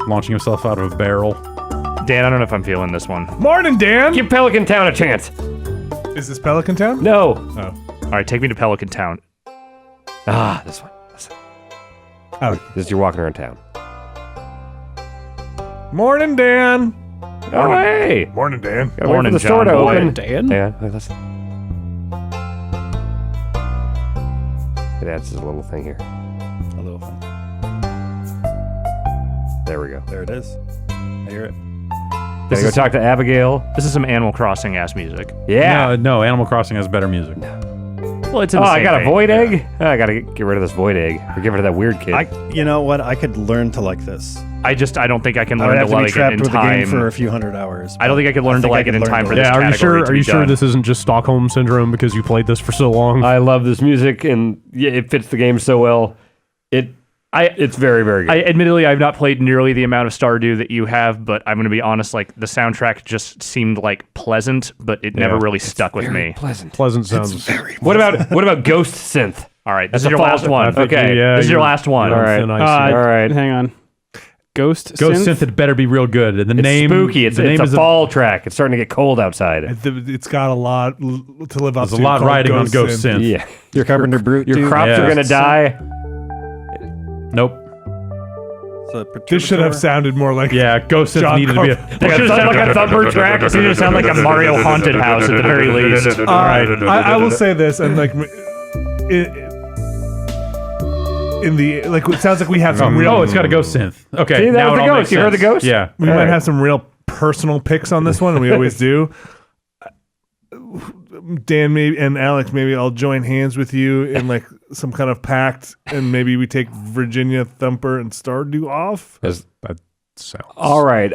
Launching himself out of a barrel? Dan, I don't know if I'm feeling this one. Morning, Dan. Give Pelican Town a chance. Is this Pelican Town? No. Oh. All right, take me to Pelican Town. Ah, this one. Oh. This is you're walking around town. Morning, Dan. Oh, hey. Morning, Dan. Gotta wait for Morning, the store John to Boy. open. Dan? Yeah, listen. That's just a little thing here. A little thing. There we go. There it is. I hear it. Gotta go talk to Abigail. This is some Animal Crossing ass music. Yeah. No, Animal Crossing has better music. Well, it's in Oh, the I same got a vein. void egg? Oh, I gotta get rid of this void egg. Or give it to that weird kid. You know what? I could learn to like this. I don't think I can I would learn have to to be like it trapped in with the game time. for a few hundred hours. I don't think I could learn to think I like it could in learn time to for like this Yeah, are you category sure? to Are be you sure done. this isn't just Stockholm syndrome because you played this for so long? I love this music, and yeah, it fits the game so well. It's very, very good. Admittedly, I've not played nearly the amount of Stardew that you have, but I'm going to be honest. Like the soundtrack just seemed like pleasant, but it never really stuck with me. Pleasant. Pleasant sounds. What about Ghost Synth? All right, this That's is your a last false- one. I think Okay, yeah, this is your you're- last one. All right. Thin ice. All right. Hang on. Ghost Synth, it better be real good. And the It's name, spooky. It's the name a is fall track. It's starting to get cold outside. It's got a lot to live up There's to. a lot called riding on Ghost Synth. Yeah. Your Carpenter Brute. Your dude. crops Yeah. are gonna die. Nope. So This should have sounded more like Yeah, Ghost Synth John needed to be a. It should sound like a Thumper track. It should sound like a Mario haunted house at the very least. All right, I will say this, and like, in the like, it sounds like we have some real. Oh, it's got a Ghost Synth. Okay, See, that now was it the all ghost. makes You heard the sense. ghost? Yeah. we might have some real personal picks on this one, and we always do. Dan, maybe, and Alex, maybe I'll join hands with you in like some kind of pact, and maybe we take Virginia Thumper and Stardew off. That sounds. All right.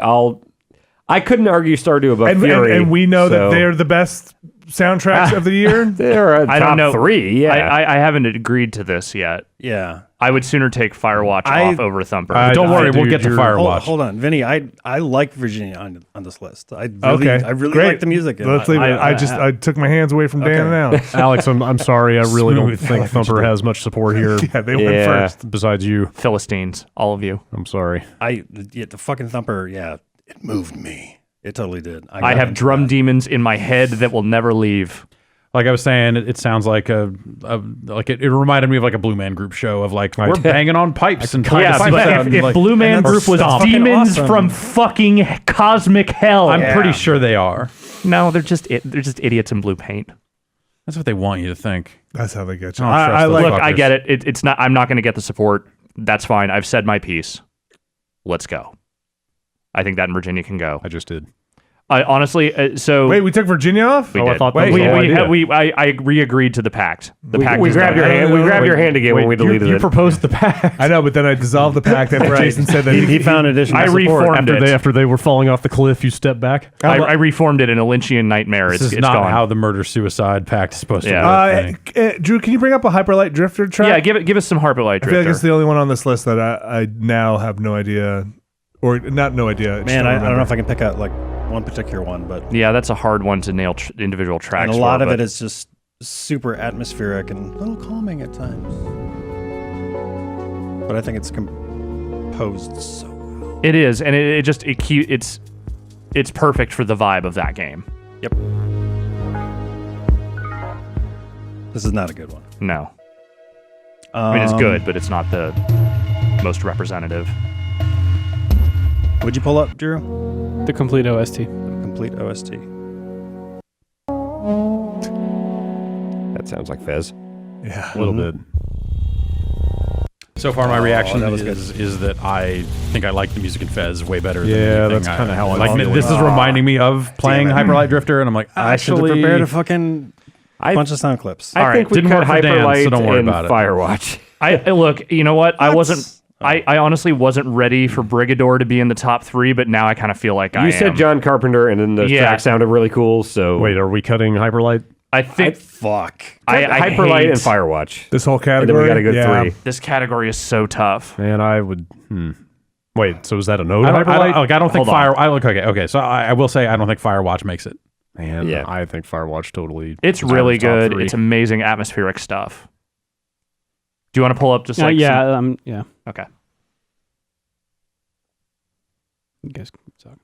I couldn't argue Stardew above And Fury. and we know so- that they're the best soundtracks of the year. They're I top don't know. 3. Yeah. I haven't agreed to this yet. Yeah. I would sooner take Firewatch off over Thumper. Don't worry, we'll get to you're- Firewatch. Hold on, Vinny. I like Virginia on this list. I really great. like the music. in Let's it. leave it. I took my hands away from Dan and Alex. Alex, I'm sorry. I really don't Smooth. I think like what you Thumper did. has much support here. Yeah, they went Yeah. first. Besides you, Philistines, all of you. I'm sorry. The fucking Thumper. Yeah, it moved me. It totally did. I got have into drum that. demons in my head that will never leave. Like I was saying, it sounds like it reminded me of like a Blue Man Group show of like we're banging on pipes and trying Yeah, to find but sound, if like- Blue Man and then Group was stomp. demons Fucking from awesome. fucking cosmic hell. I'm pretty sure they are. No, they're just idiots in blue paint. That's what they want you to think. That's how they get you. I don't trust I those like. Look, I fuckers. get it. It's not. I'm not going to get the support. That's fine. I've said my piece. Let's go. I think that in Virginia can go. I just did. Honestly, so Wait, we took Virginia off. we I did. thought that was we, the whole idea. I re-agreed to the pact. The pact. we is grabbed done. your hand. We grabbed your hand again when we deleted you it. proposed the pact I know, but then I dissolved the pact after Jason said that He found additional I support. reformed it. after they were falling off the cliff. You stepped back. I reformed it in a Lynchian nightmare. This is It's not gone. how the murder-suicide pact is supposed to Yeah. work. Drew, can you bring up a Hyperlight Drifter track? Yeah, give us some Harpelite I feel like Drifter. it's the only one on this list that I now have no idea, or not no idea. just Man, I don't know remember. if I can pick out like one particular one, but Yeah, that's a hard one to nail individual tracks. and a lot for, of but it is just super atmospheric and a little calming at times. but I think it's composed so well. It is, and it's perfect for the vibe of that game. Yep. This is not a good one. No. I mean, it's good, but it's not the most representative. Would you pull up, Drew? The complete OST. Complete OST. That sounds like Fez. Yeah. A little bit. So far, my reaction that was is that I think I like the music in Fez way better. Yeah, than that's kinda how I like. feel. This is reminding me of playing damn it. Hyper Light Drifter, and I'm like, I should have actually, prepared a fucking bunch of sound clips. I think we didn't cut work for Dan, Hyperlight so don't worry and about it. Firewatch. I look, you know what? I wasn't. I honestly wasn't ready for Brigador to be in the top 3, but now I kind of feel like I am. You said John Carpenter, and then the track sounded really cool. So Wait, are we cutting Hyperlight? I think Fuck. I Hyperlight hate and Firewatch. This whole And category. then we got a good 3. this category is so tough. Man, I would. Wait, so is that a no to I don't Hyperlight? think Hold on. Okay. So I will say I don't think Firewatch makes it. Man, Yeah. I think Firewatch totally. It's deserves really top good. 3. It's amazing atmospheric stuff. Do you want to pull up just like yeah. Okay. You guys can talk.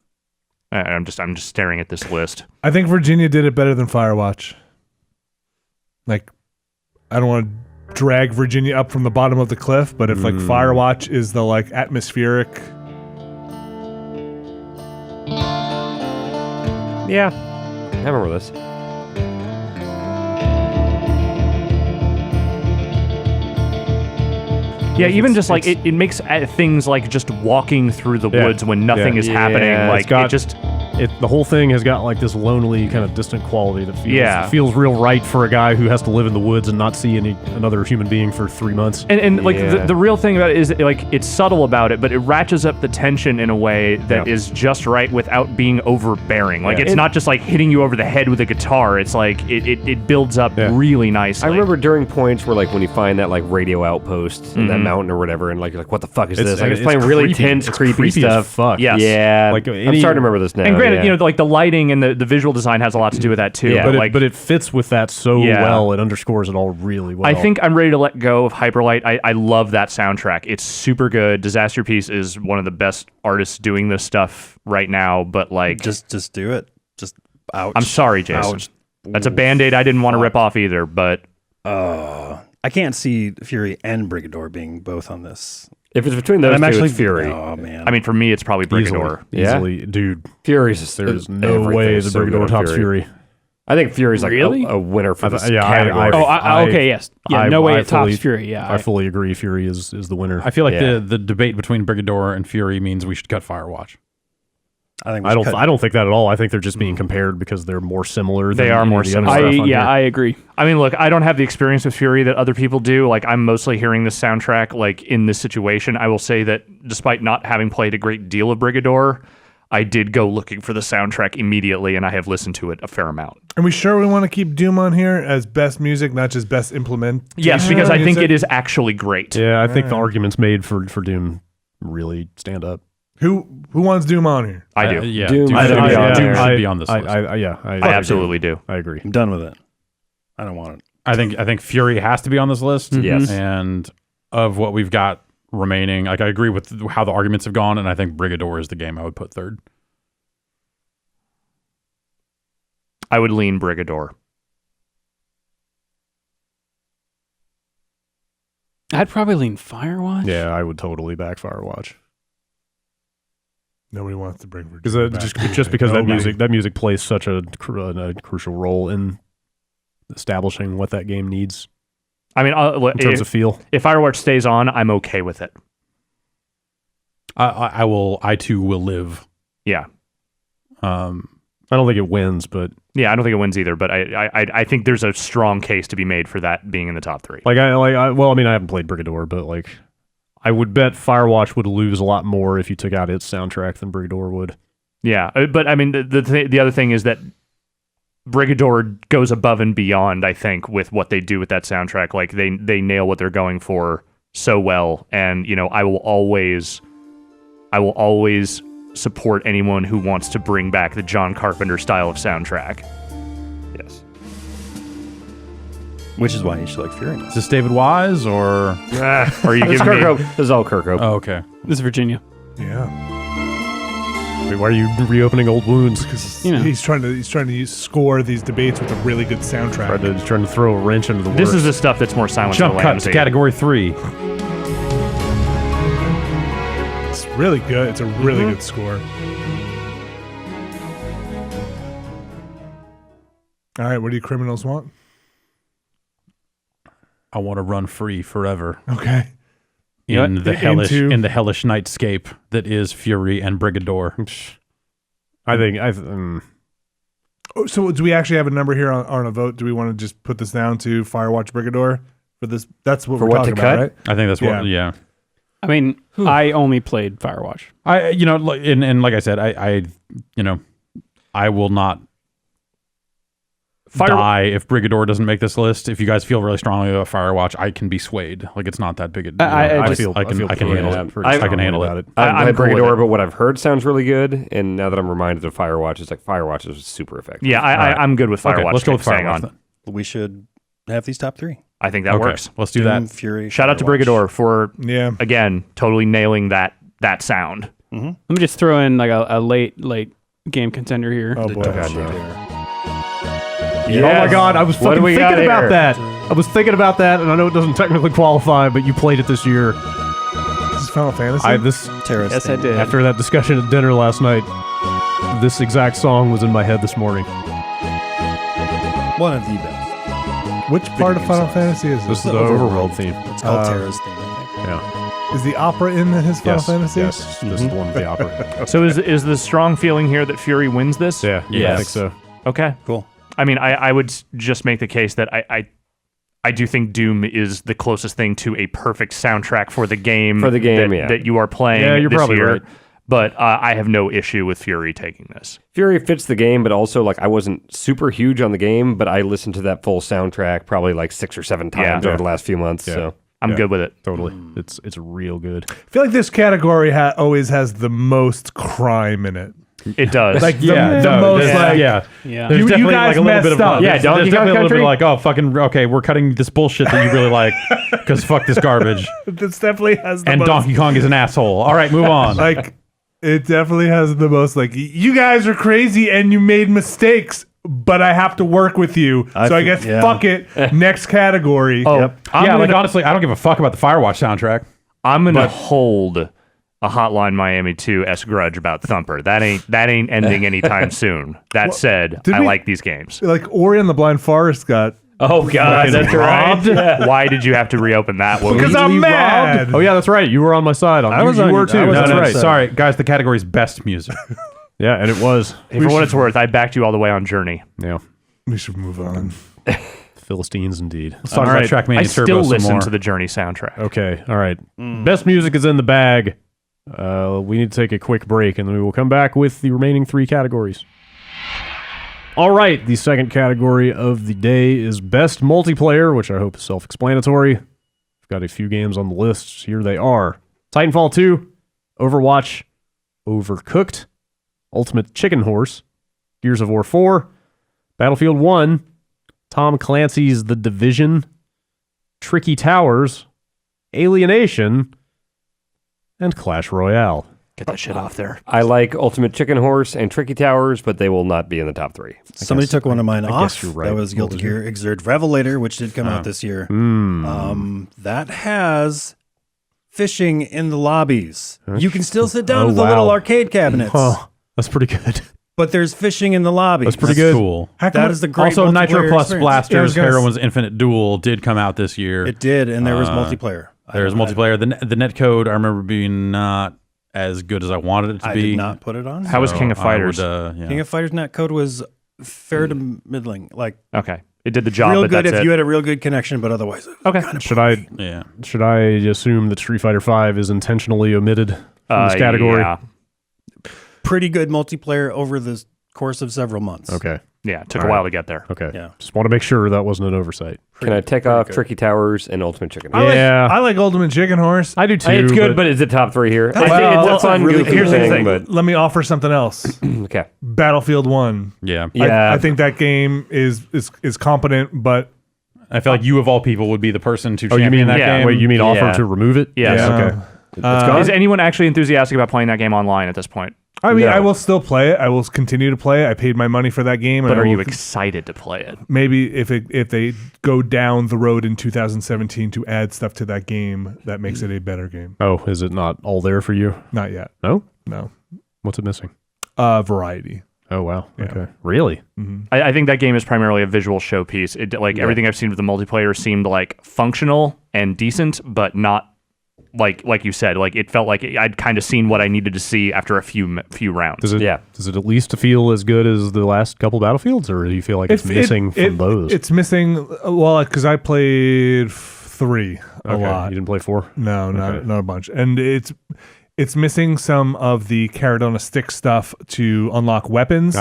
I'm just staring at this list. I think Virginia did it better than Firewatch. Like, I don't want to drag Virginia up from the bottom of the cliff, but if like Firewatch is the like atmospheric. Yeah. I remember this. Yeah, even just like it makes things like just walking through the woods when nothing is happening. Yeah, Like it's got- it just The whole thing has got like this lonely kind of distant quality that feels Yeah. feels real right for a guy who has to live in the woods and not see another human being for 3 months. and like Yeah. the real thing about it is like it's subtle about it, but it ratchets up the tension in a way that is just right without being overbearing. Like it's not just like hitting you over the head with a guitar. It's like it builds up really nicely. I remember during points where like when you find that like radio outpost in that mountain or whatever, and like you're like, what the fuck is this? Like it's playing really creepy. tense, It's creepy creepy as stuff. fuck. Yes. Yeah. Like I'm any- starting to remember this now. And granted, yeah. you know, like the lighting and the visual design has a lot to do with that too. Yeah. But it fits with that so Yeah. well. It underscores it all really well. I think I'm ready to let go of Hyperlight. I love that soundtrack. It's super good. Disaster Piece is one of the best artists doing this stuff right now. But like, Just do it. Just ouch. I'm sorry, Jason. Ouch. That's a Band-Aid I didn't want to rip off either. But I can't see Fury and Brigador being both on this. if it's between those I'm two, actually it's Fury. Oh man. I mean, for me, it's probably Brigador. easily, dude. Fury's There's no way the Brigador tops Fury. I think Fury's like Really? a winner for this yeah, category. Okay, yes. Yeah, no way it tops Fury. Yeah. I fully agree. Fury is the winner. I feel like Yeah. the debate between Brigador and Fury means we should cut Firewatch. I think we I should cut- don't think that at all. I think they're just being compared because they're more similar. They than are any more of the other similar. stuff on here. I agree. I mean, look, I don't have the experience with Fury that other people do. Like, I'm mostly hearing this soundtrack like in this situation. I will say that despite not having played a great deal of Brigador, I did go looking for the soundtrack immediately, and I have listened to it a fair amount. Are we sure we want to keep Doom on here as best music, not just best implement? Yes, because I think it is actually great. Yeah, I think the arguments made for Doom really stand up. Who wants Doom on here? I do. Yeah, Doom Doom should should be be on on, there. should be on this list. I absolutely do. I agree. I'm done with it. I don't want it. I think Fury has to be on this list. Yes. And of what we've got remaining, like I agree with how the arguments have gone, and I think Brigador is the game I would put third. I would lean Brigador. I'd probably lean Firewatch. Yeah, I would totally back Firewatch Nobody wants to bring Virginia because back. just because Nobody. that music plays such a crucial role in establishing what that game needs I mean, in terms of feel. if Firewatch stays on, I'm okay with it. I too will live. Yeah. I don't think it wins, but Yeah, I don't think it wins either, but I think there's a strong case to be made for that being in the top 3. I haven't played Brigador, but like I would bet Firewatch would lose a lot more if you took out its soundtrack than Brigador would. Yeah, but I mean, the other thing is that Brigador goes above and beyond, I think, with what they do with that soundtrack. Like they nail what they're going for so well, and you know, I will always support anyone who wants to bring back the John Carpenter style of soundtrack. Yes. Which is why you should like Fury. Is this David Wise or? Are you This is giving me? Kirkhope. This is all Kirkhope. Oh, okay. This is Virginia. Yeah. Wait, why are you reopening old wounds? Because You know. he's trying to score these debates with a really good soundtrack. Trying to throw a wrench into the works. This is the stuff that's more Silence of Jump the cut Lambs. to category 3. It's really good. It's a really good score. All right, what do you criminals want? I want to run free forever Okay. in the hellish Into- in the hellish nightscape that is Fury and Brigador. I think Oh, so do we actually have a number here on a vote? Do we want to just put this down to Firewatch Brigador for this? That's what For we're what talking to about, cut? right? I think that's what. Yeah. I mean, I only played Firewatch. And like I said, I will not die if Brigador doesn't make this list. If you guys feel really strongly about Firewatch, I can be swayed. Like it's not that big a deal. I can handle it. I can handle it. I'm I'm cool with Brigador, it. but what I've heard sounds really good. And now that I'm reminded of Firewatch, it's like Firewatch is super effective. Yeah, I'm good with Firewatch. Okay, let's go with staying Firewatch. on. Then. We should have these top 3. I think that Okay, works. let's do Doom, that. Fury. Shout out to Firewatch. Brigador for Yeah. again totally nailing that sound. Let me just throw in like a late game contender here. Oh boy. Oh my God! I was What do fucking we got thinking about here? that. I was thinking about that, and I know it doesn't technically qualify, but you played it this year. This is Final Fantasy. This Terrorist. Yes, I did. after that discussion at dinner last night. This exact song was in my head this morning. One of the best. Which part of game Final songs. Fantasy is This this? is the overworld theme. It's called Terra's theme, I think. Yeah. Is the opera in his Final Fantasy? Yes. This is the one with the opera. So is the strong feeling here that Fury wins this? Yeah. I Yes. think so. Okay. Cool. I mean, I would just make the case that I do think Doom is the closest thing to a perfect soundtrack for the game. For the game, that, yeah. that you are playing. Yeah, you're this probably year. right. But I have no issue with Fury taking this. Fury fits the game, but also like I wasn't super huge on the game, but I listened to that full soundtrack probably like 6 or 7 times Yeah. over the last few months. Yeah. So I'm good with it. Totally. It's real good. I feel like this category always has the most crime in it. It does. Like the most like Yeah. There's You definitely guys like a little bit of messed up. Yeah, there's Donkey Kong definitely a little bit Country? like, oh fucking okay, we're cutting this bullshit that you really like because fuck this garbage. this definitely has the And most Donkey Kong is an asshole. All right, move on. like it definitely has the most like you guys are crazy and you made mistakes, but I have to work with you. So I guess fuck it. Next category. I'm yeah, like gonna, honestly, I don't give a fuck about the Firewatch soundtrack. I'm gonna hold a Hotline Miami 2 Grudge about Thumper. That ain't ending anytime soon. That said, did I we- like these games. Like Ori and the Blind Forest got oh god, that's Robbed? right. Why did you have to reopen that one? because I'm mad. Oh yeah, that's right. You were on my side. I was you on were your- too. I was That's on your right. side. Sorry, guys, the category is best music. Yeah, and it was. Hey, for what it's worth, I backed you all the way on Journey. Yeah. We should move on. Philistines indeed. Let's talk about Trackmania I Turbo still some listen more. to the Journey soundtrack. Okay. All right. Best music is in the bag. We need to take a quick break, and then we will come back with the remaining 3 categories. All right. The second category of the day is best multiplayer, which I hope is self-explanatory. I've got a few games on the list. Here they are: Titanfall 2, Overwatch, Overcooked, Ultimate Chicken Horse, Gears of War 4, Battlefield 1, Tom Clancy's The Division, Tricky Towers, Alienation, and Clash Royale. Get that shit off there. I like Ultimate Chicken Horse and Tricky Towers, but they will not be in the top 3. Somebody took one of mine I off. guess you're right. That was What Guilty was Gear Xrd Revelator, which did come out this year. That has fishing in the lobbies. You can still sit down Oh, with the wow. little arcade cabinets, Oh, that's pretty good. but there's fishing in the lobbies. That's pretty That's good. cool. That is the great Also, Nitro multiplayer Plus experience. Blasters, gonna Heroines Infinite Duel did come out this year. It did, and there was multiplayer. There's multiplayer. The netcode I remember being not as good as I wanted it to I be. did not put it on. How was King of I Fighters? would, yeah. King of Fighters netcode was fair to middling, like Okay, it did the job, real but good that's if it. you had a real good connection, but otherwise, it was Okay. kind of Yeah. Should I assume that Street Fighter V is intentionally omitted from this category? Yeah, pretty good multiplayer over the course of several months. Okay. yeah. It took All a right. while to get there. Okay. Yeah. Just want to make sure that wasn't an oversight. Can I take off Tricky Towers and Ultimate Chicken I Horse? Yeah. like Ultimate Chicken Horse. I do too. It's good, but it's the top 3 here. I think well, it's a fun, really goofy cool. Here's the thing, thing. but Let me offer something else. okay. Battlefield 1. Yeah. Yeah. I think that game is competent, but I feel like you of all people would be the person to Oh, you champion mean that game. Wait, you mean offer Yeah. to remove it? Yes. Okay. It's gone? Is anyone actually enthusiastic about playing that game online at this point? I mean, No. I will still play it. I will continue to play it. I paid my money for that game. And But I are you will excited to play it? maybe if they go down the road in 2017 to add stuff to that game, that makes it a better game. Oh, is it not all there for you? Not yet. No? No. What's it missing? Variety. Oh, wow. Yeah. Okay. Really? I think that game is primarily a visual showpiece. It everything I've seen with the multiplayer seemed like functional and decent, but not like you said. Like it felt like I'd kind of seen what I needed to see after a few rounds. Does it Yeah. Does it at least feel as good as the last couple Battlefields, or do you feel like it's missing from those? It's missing. Well, because I played 3 a okay. lot. You didn't play 4? No, not a bunch. And it's missing some of the carrot on a stick stuff to unlock weapons,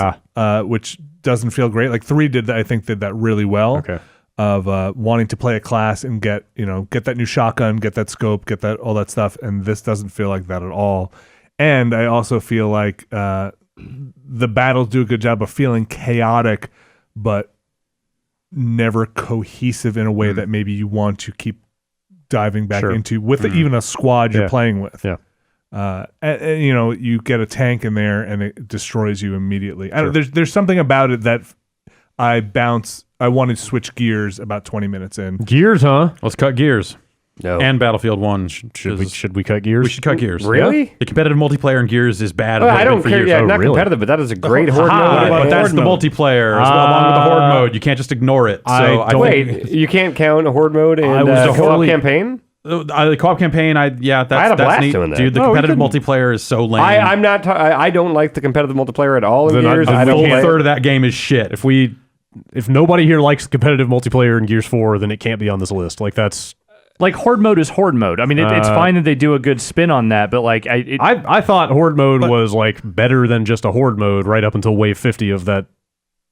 which doesn't feel great. Like 3 did that. I think did that really well. Okay. Of wanting to play a class and get that new shotgun, get that scope, get that all that stuff, and this doesn't feel like that at all. And I also feel like the battles do a good job of feeling chaotic, but never cohesive in a way that maybe you want to keep diving back Sure. into with even a squad you're Yeah. playing with. Yeah. And, you get a tank in there and it destroys you immediately. I don't, there's something about it that I wanted to switch gears about 20 minutes in. Gears, huh? Let's cut gears. No. And Battlefield 1. Should we cut gears? We should cut gears. Really? The competitive multiplayer in Gears is bad. I don't for care. years. Yeah, Oh, not really? competitive, but that is a great horde Ah, mode. but that's horde the mode? multiplayer along with the horde mode. You can't just ignore it. So I I don't- think Wait, you can't count a horde mode and was co-op totally- campaign? the co-op campaign. That's had a blast neat. doing that. Dude, the Oh, we competitive could- multiplayer is so lame. I'm not. I don't like the competitive multiplayer at all in Then Gears. I I the don't full play. third of that game is shit. If nobody here likes competitive multiplayer in Gears 4, then it can't be on this list. Like that's. Like horde mode is horde mode. I mean, it's fine that they do a good spin on that, but like I thought horde mode was like better than just a horde mode right up until wave 50 of that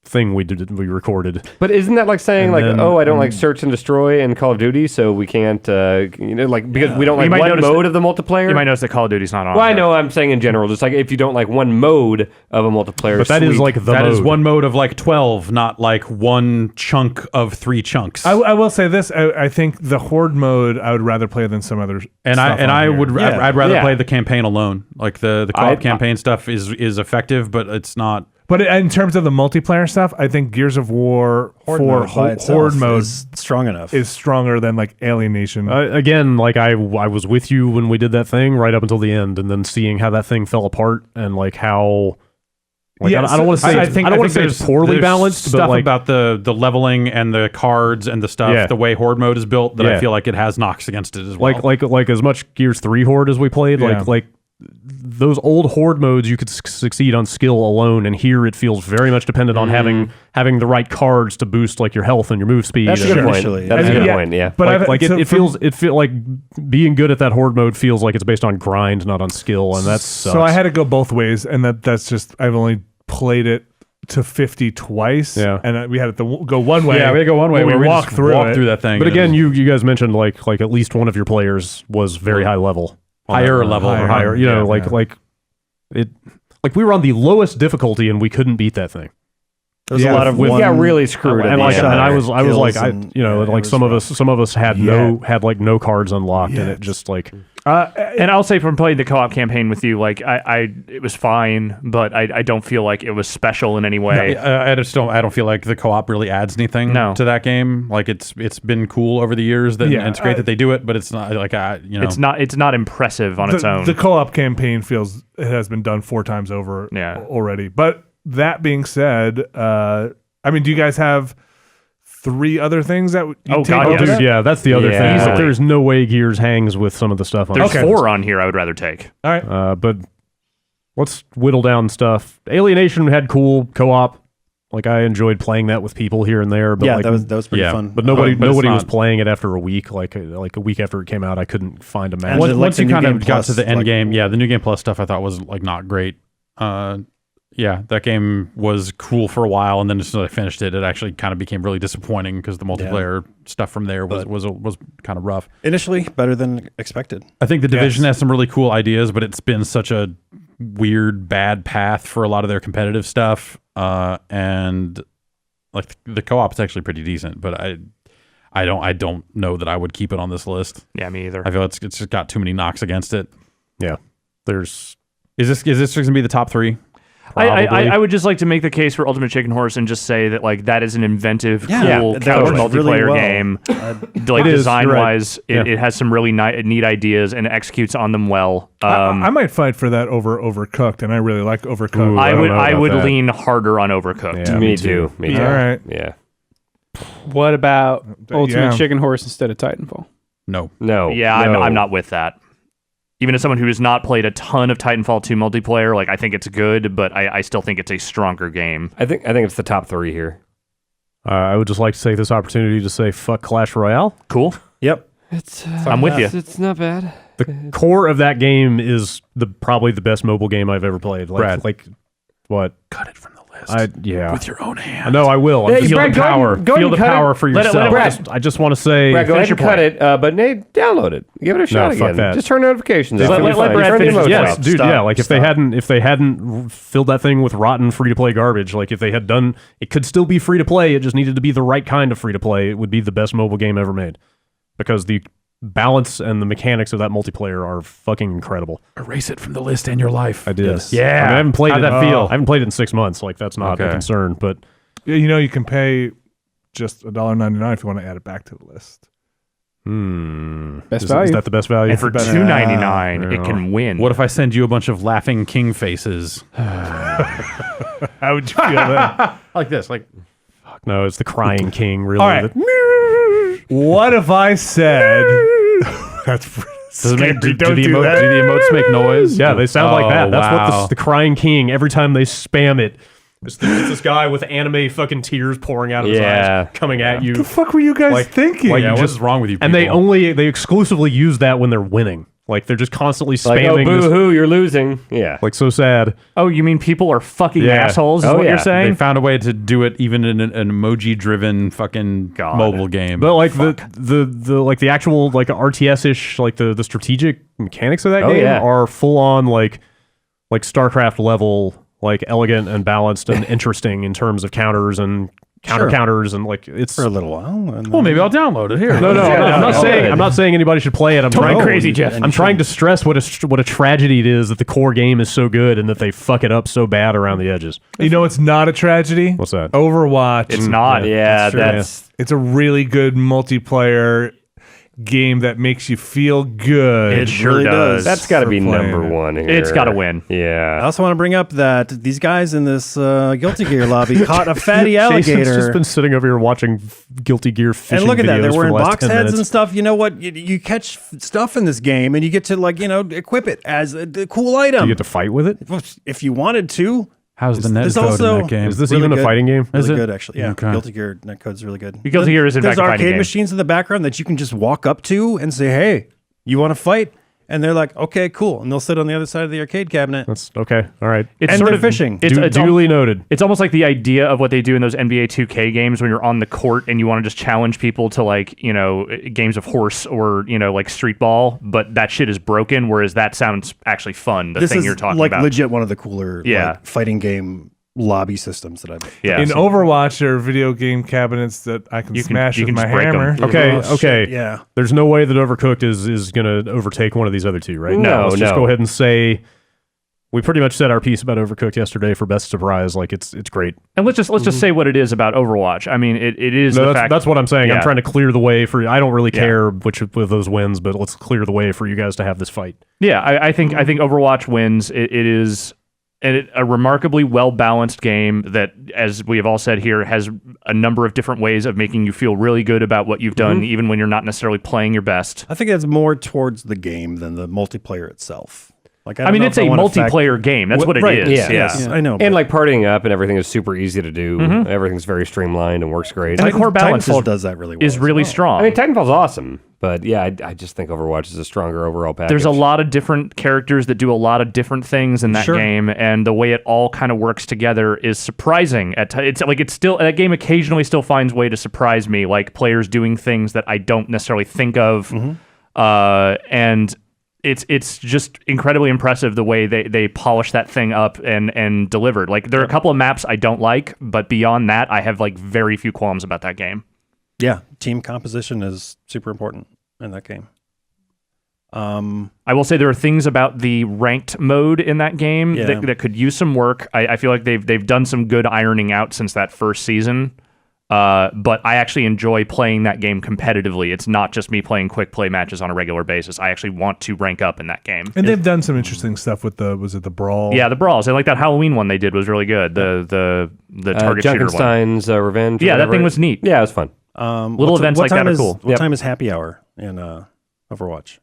thing we recorded. But isn't that like saying And like, then- oh, I don't like search and destroy in Call of Duty, so we can't, because we don't like might one notice mode of the multiplayer. you might notice that Call of Duty's not on. Well, I there. know. I'm saying in general, just like if you don't like one mode of a multiplayer, But that is sweet. like the That mode. is one mode of like 12, not like one chunk of 3 chunks. I will say this: I think the horde mode I would rather play than some other. And stuff on I here. would Yeah. I'd rather Yeah. play the campaign alone. Like the co-op campaign stuff is effective, but it's not. But in terms of the multiplayer stuff, I think Gears of War Horde for mode by itself horde mode is strong enough. is stronger than like Alienation. Again, like I was with you when we did that thing right up until the end, and then seeing how that thing fell apart and like how. Like, Yeah, I don't want to say I it's, think I don't want to say there's- it's poorly there's balanced, stuff but like about the leveling and the cards and the stuff, Yeah. the way horde mode is built, that Yeah. I feel like it has knocks against it as well. like as much Gears 3 horde as we played, Yeah. like those old horde modes you could succeed on skill alone, and here it feels very much dependent on having the right cards to boost like your health and your move speed. That's a and- good point. Initially. That's a And good yeah, point. Yeah. But like, I've, like so it from- feels like being good at that horde mode feels like it's based on grind, not on skill, and that's So I had to go both ways, and that's just I've only played it to 50 twice. Yeah. And we had to go one way. yeah, we had to go one way when where we walk just walk through that thing. But and again, it you guys mentioned like at least one of your players was very high level, on Higher that- level. or higher. You know, Yeah. like we were on the lowest difficulty and we couldn't beat that thing. There's a lot of We one, got really screwed. at And the like, end and I there. was kills like, and- like it some was of us had Yeah. no cards unlocked, and it just like And I'll say from playing the co-op campaign with you, like it was fine, but I don't feel like it was special in any way. I don't feel like the co-op really adds anything No. to that game. Like it's been cool over the years that Yeah, and it's great that they do it, but it's not like It's not impressive on its own. The co-op campaign feels it has been done 4 times over Yeah. already. But that being said, I mean, do you guys have 3 other things that you Oh, take God, oh, over yes. dude, that? yeah, that's the other Yeah. thing. Is that Easily. there's no way Gears hangs with some of the stuff on There's this. 4 on here I would rather take. All right. But let's whittle down stuff. Alienation had cool co-op. Like I enjoyed playing that with people here and there. But yeah, like, that was pretty yeah, fun. But nobody But it's was not- playing it after a week. Like a week after it came out, I couldn't find a match. And the- once the you New kind Game of got Plus, to the end like- game, yeah, the new game plus stuff I thought was like not great. Yeah, that game was cool for a while, and then as soon as I finished it, it actually kind of became really disappointing because the multiplayer stuff from there was kind of rough. Initially, better than expected. I think the Division has some really cool ideas, but it's been such a weird, bad path for a lot of their competitive stuff. And like the co-op is actually pretty decent, but I don't know that I would keep it on this list. Yeah, me either. I feel it's just got too many knocks against it. Yeah. There's Is this going to be the top 3? I would just like to make the case for Ultimate Chicken Horse and just say that like that is an inventive, cool that couch works multiplayer really well. game. It Like is, design you're right. wise, it has some really neat ideas and executes on them well. I might fight for that over Overcooked, and I really like Overcooked. Ooh, I don't would know about that. lean harder on Overcooked. Yeah, Me too. Me too. All right. Yeah. What about Ultimate Yeah. Chicken Horse instead of Titanfall? No. No. Yeah, no. I'm not with that. Even as someone who has not played a ton of Titanfall 2 multiplayer, like I think it's good, but I still think it's a stronger game. I think it's the top 3 here. I would just like to take this opportunity to say fuck Clash Royale. Cool. Yep. It's I'm with you. It's not bad. The core of that game is probably the best mobile game I've ever played. Brad. What? Cut it from the list. Yeah. with your own I hand. know I will. Hey, Feel Brad, the go ahead power. and- go ahead Feel and the cut power it. for Let it- yourself. Brad. I just want to say. Brad, go finish ahead and your cut it, but Nate, download it. Give it a shot fuck again. that. Just turn notifications off. Let You'll be Brad fine. Turn the finish his emotes Yes, off. dude. Stop, Yeah, like if stop. they hadn't filled that thing with rotten free to play garbage, like if they had done, it could still be free to play. It just needed to be the right kind of free to play. It would be the best mobile game ever made because the balance and the mechanics of that multiplayer are fucking incredible. Erase it from the list and your life. I did. Yes. Yeah. I haven't played How'd it. that feel? I haven't played it in 6 months. Like that's not a Okay. concern. But You know, you can pay just $1.99 if you want to add it back to the list. Best is value. that the best value? And for $2.99, it can win. What if I send you a bunch of laughing king faces? How would you feel then? Like this, like No, it's the Crying King. Really. All right. What if I said that's does it make, do the that. emotes make noise? Yeah, they sound like that. That's wow. what the Crying King. Every time they spam it, it's this guy with anime fucking tears pouring out of his eyes, coming at you. the fuck were you guys Like- thinking? like Yeah, you what just- is wrong with you? And they people? they exclusively use that when they're winning. Like they're just constantly Like, oh, spamming. this, boo-hoo, you're losing. Yeah. like so sad. Oh, you mean people are fucking Yeah. assholes? Is Oh, what yeah. you're They saying? found a way to do it even in an emoji-driven fucking God. mobile game. But like the like the actual like RTS ish like the strategic mechanics of that Oh, game yeah. are full on like StarCraft level, like elegant and balanced and interesting in terms of counters and counters and like it's For a little while. And well, maybe I'll download it here. no, I'm not saying anybody should play it. I'm trying crazy, Jeff. I'm trying to stress what a tragedy it is that the core game is so good and that they fuck it up so bad around the edges. You know, it's not a tragedy. What's that? Overwatch. It's not. Yeah, true, that's It's a really good multiplayer game that makes you feel good. It sure really does. that's got to for be playing number it. one here. It's gotta win. I Yeah. also want to bring up that these guys in this Guilty Gear lobby caught a fatty Jason's just alligator. been sitting over here watching Guilty Gear fishing And look at that. videos They're for wearing the last box 10 heads minutes. and stuff. You know what? You catch stuff in this game and you get to, like, equip it as a cool item. You get to fight with it? If you wanted to. How's the net There's code also- in that game? Is this Really even a good. fighting game? Really Is it? good, actually. Yeah, Okay. Guilty Gear netcode's really good. Guilty Gear is in There's fact a fighting arcade game. machines in the background that you can just walk up to and say, "Hey, you want to fight?" And they're like, "Okay, cool." And they'll sit on the other side of the arcade cabinet. That's okay. All right. It's And sort they're of fishing. It's, it's al- Duly noted. It's almost like the idea of what they do in those NBA 2K games when you're on the court and you want to just challenge people to games of horse or like street ball, but that shit is broken. Whereas that sounds actually fun. The This thing is you're talking like about. legit one of the cooler Yeah. fighting game lobby systems that I've. Yeah. In Overwatch, there are video game cabinets that I can You can- smash you with can my just break 'em. hammer. Okay, Oh, okay. shit, yeah. There's no way that Overcooked is going to overtake one of these other two, right? No, Let's just no. go ahead and say we pretty much said our piece about Overcooked yesterday for best surprise. Like it's great. And let's just say what it is about Overwatch. I mean, it is No, the that's, fact that's what I'm saying. Yeah. I'm trying to clear the way for. I don't really Yeah. care which of those wins, but let's clear the way for you guys to have this fight. Yeah, I think Overwatch wins. It is a remarkably well balanced game that, as we have all said here, has a number of different ways of making you feel really good about what you've done, even when you're not necessarily playing your best. I think that's more towards the game than the multiplayer itself. Like, I mean, it's a multiplayer game. That's what it right, is. yeah. Yes, I know. And like partying up and everything is super easy to do. Everything's very streamlined and works great. And the core balance Titanfall does that really well. is as really well. strong. I mean, Titanfall's awesome, but yeah, I just think Overwatch is a stronger overall package. There's a lot of different characters that do a lot of different things in that Sure. game, and the way it all kind of works together is surprising. It's still that game occasionally still finds way to surprise me, like players doing things that I don't necessarily think of, and it's just incredibly impressive the way they polish that thing up and delivered. Like there are a couple of maps I don't like, but beyond that, I have like very few qualms about that game. Yeah, team composition is super important in that game. I will say there are things about the ranked mode in that game that could use some work. I feel like they've done some good ironing out since that first season. But I actually enjoy playing that game competitively. It's not just me playing quick play matches on a regular basis. I actually want to rank up in that game. And they've done some interesting stuff with the Brawl? Yeah, the Brawls. I like that Halloween one they did was really good. The target shooter one. Junkenstein's Revenge. Yeah, that thing was neat. Yeah, it was fun. Little events like that are cool. What time is happy hour in Overwatch?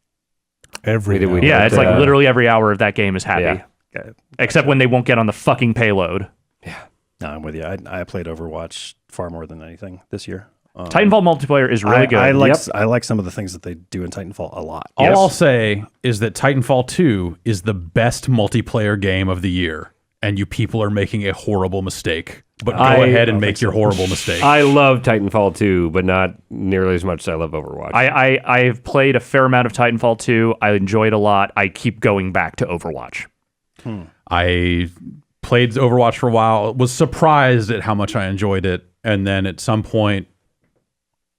Every hour. Yeah, it's like literally every hour of that game is happy. Yeah. Except when they won't get on the fucking payload. Yeah. No, I'm with you. I played Overwatch far more than anything this year. Titanfall multiplayer is really good. I like some of the things that they do in Titanfall a lot. All I'll say is that Titanfall 2 is the best multiplayer game of the year, and you people are making a horrible mistake. But go ahead and make your horrible mistake. I love Titanfall 2, but not nearly as much as I love Overwatch. I've played a fair amount of Titanfall 2. I enjoy it a lot. I keep going back to Overwatch. I played Overwatch for a while, was surprised at how much I enjoyed it, and then at some point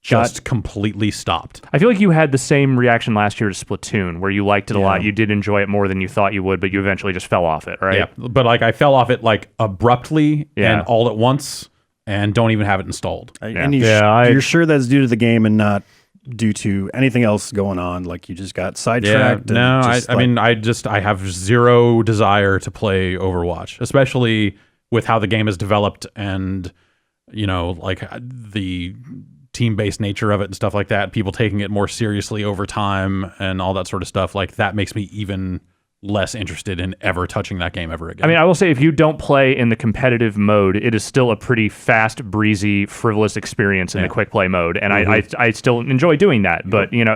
just completely stopped. I feel like you had the same reaction last year to Splatoon, where you liked it a lot. You did enjoy it more than you thought you would, but you eventually just fell off it, right? Yeah, but like I fell off it like abruptly and all at once, and don't even have it installed. And you're sure that's due to the game and not due to anything else going on? Like you just got sidetracked? No, I have zero desire to play Overwatch, especially with how the game is developed and, you know, like the team-based nature of it and stuff like that, people taking it more seriously over time and all that sort of stuff. Like that makes me even less interested in ever touching that game ever again. I mean, I will say if you don't play in the competitive mode, it is still a pretty fast, breezy, frivolous experience in the quick play mode. And I still enjoy doing that. But, you know,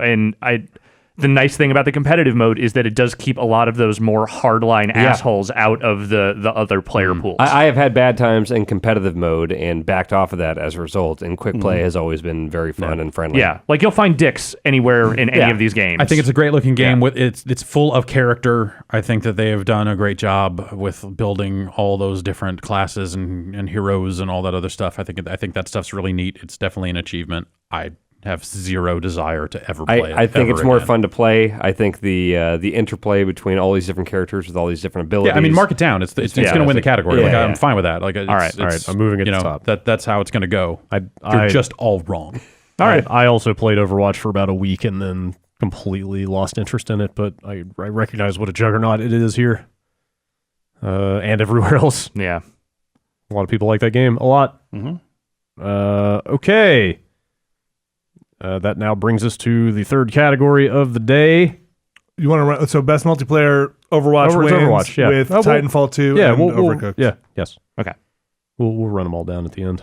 the nice thing about the competitive mode is that it does keep a lot of those more hardline assholes out of the other player pools. I have had bad times in competitive mode and backed off of that as a result. And quick play has always been very fun and friendly. Yeah, like you'll find dicks anywhere in any of these games. I think it's a great looking game. With it's full of character. I think that they have done a great job with building all those different classes and heroes and all that other stuff. I think that stuff's really neat. It's definitely an achievement. I have zero desire to ever play it. I think it's more fun to play. I think the interplay between all these different characters with all these different abilities. Yeah, I mean, mark it down. It's going to win the category. Yeah, I'm fine with that. Like, all right. I'm moving it to the top. That's how it's going to go. You're just all wrong. All right. I also played Overwatch for about a week and then completely lost interest in it, but I recognize what a juggernaut it is here and everywhere else. Yeah. A lot of people like that game a lot. Okay. That now brings us to the third category of the day. You want to run? So best multiplayer Overwatch wins Overwatch, with Titanfall 2 and Overcooked. Yes. Okay. We'll run them all down at the end.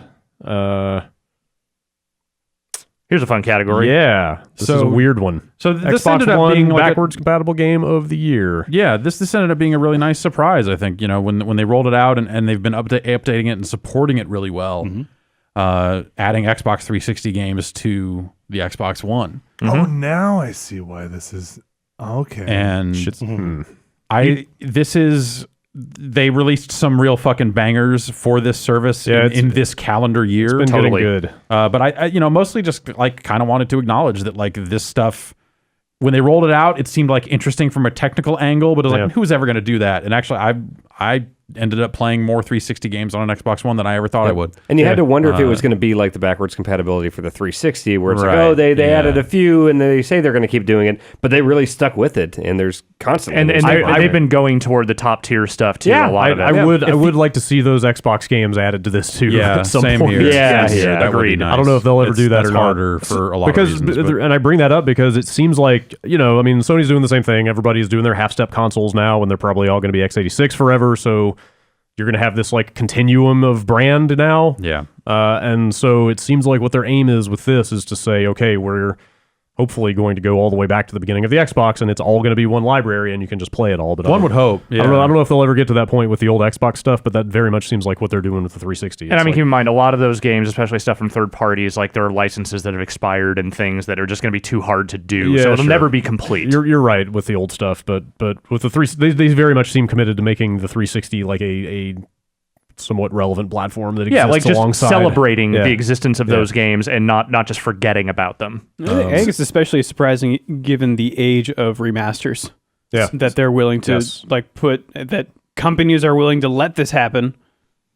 Here's a fun category. Yeah. This is a weird one. So this Xbox ended up One being like backwards compatible game of the year. Yeah, this ended up being a really nice surprise, I think, you know, when they rolled it out and they've been updating it and supporting it really well. Adding Xbox 360 games to the Xbox One. Oh, now I see why this is okay. And they released some real fucking bangers for this service in this calendar year. It's been getting good. But I mostly just like kind of wanted to acknowledge that like this stuff, when they rolled it out, it seemed like interesting from a technical angle, but it was like, who's ever going to do that? And actually, I ended up playing more 360 games on an Xbox One than I ever thought I would. And you had to wonder if it was going to be like the backwards compatibility for the 360, where it's like, oh, they added a few, and they say they're going to keep doing it, but they really stuck with it, and there's constantly... And they've been going toward the top tier stuff, too, a lot of it. I would like to see those Xbox games added to this, too, at some same point. here. Yeah, that would be nice. I don't know if they'll ever do that or not. Harder for a lot of reasons. And I bring that up because it seems like, you know, I mean, Sony's doing the same thing. Everybody's doing their half-step consoles now, and they're probably all going to be x86 forever, so you're going to have this like continuum of brand now. Yeah. And so it seems like what their aim is with this is to say, okay, we're hopefully going to go all the way back to the beginning of the Xbox, and it's all going to be one library, and you can just play it all. But one would hope. Yeah. I don't know if they'll ever get to that point with the old Xbox stuff, but that very much seems like what they're doing with the 360. And I mean, keep in mind, a lot of those games, especially stuff from third parties, like there are licenses that have expired and things that are just going to be too hard to do. So it'll never be complete. You're right with the old stuff, but with the they very much seem committed to making the 360 like a somewhat relevant platform that exists Yeah, like just alongside. celebrating Yeah. the existence of those games and not just forgetting about them. I think it's especially surprising given the age of remasters. Yeah. That they're willing to put that companies are willing to let this happen.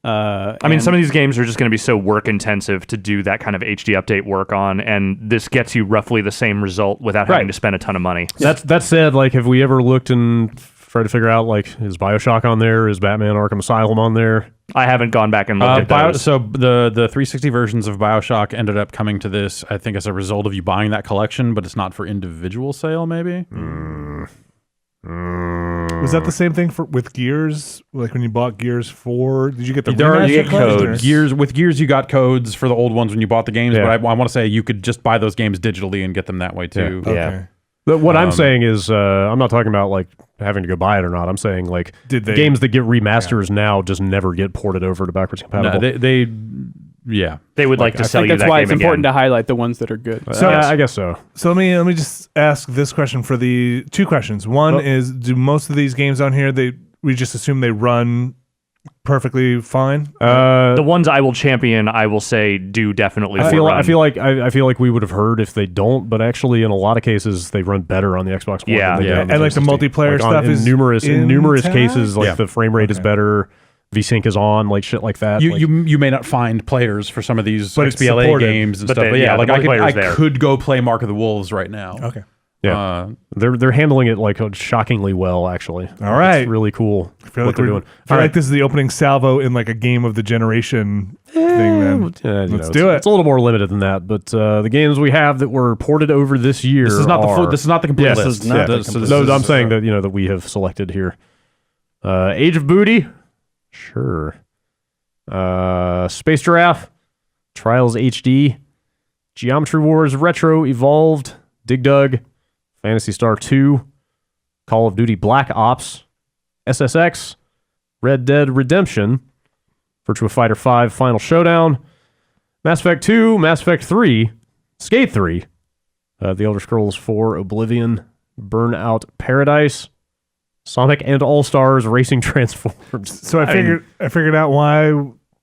I mean, some of these games are just going to be so work intensive to do that kind of HD update work on, and this gets you roughly the same result without having to spend a ton of money. That said, like, have we ever looked and tried to figure out, like, is BioShock on there? Is Batman Arkham Asylum on there? I haven't gone back and looked at those. So the 360 versions of BioShock ended up coming to this, I think, as a result of you buying that collection, but it's not for individual sale, maybe? Was that the same thing with Gears? Like when you bought Gears 4, did you get the There are remaster collection, or- codes. With Gears, you got codes for the old ones when you bought the games, Yeah. but I want to say you could just buy those games digitally and get them that way too. Yeah. Okay. But what I'm saying is, I'm not talking about, like, having to go buy it or not. I'm saying, like, Did they- games that get remasters now just never get ported over to backwards compatible. No, yeah. They would like to I sell think you that's that why game it's important again. to highlight the ones that are good. So- I guess so. So let me just ask this question for the two questions. One is, do most of these games on here we just assume they run perfectly fine? The ones I will champion, I will say, do definitely. I feel run. like we would have heard if they don't, but actually in a lot of cases they run better on the Xbox One. Yeah. than they do Yeah. on the And, like, the 360. multiplayer Like, stuff is in numerous intact? cases, like Yeah. the frame rate is Okay. better, VSync is on, like shit like that. You, like, you may not find players for some of these But it's XBLA supported. games and But stuff, they- but yeah, yeah, like the I multiplayer's there. could go play Mark of the Wolves right now. Okay. yeah, they're handling it like shockingly well, actually. All right. It's really cool I feel what like, they're doing. I feel like this is the opening salvo in like a game of the generation thing. Then Let's do it. It's a little more limited than that, but the games we have that were ported over this year. This is not this is not the complete Yes, list. this is not the This- complete this No, is- I'm saying that that we have selected here. Age of Booty, sure. Space Giraffe, Trials HD, Geometry Wars Retro Evolved, Dig Dug, Phantasy Star 2, Call of Duty Black Ops, SSX, Red Dead Redemption, Virtua Fighter 5 Final Showdown, Mass Effect 2, Mass Effect 3, Skate 3, The Elder Scrolls 4 Oblivion, Burnout Paradise, Sonic and All-Stars Racing Transforms. So I figured out why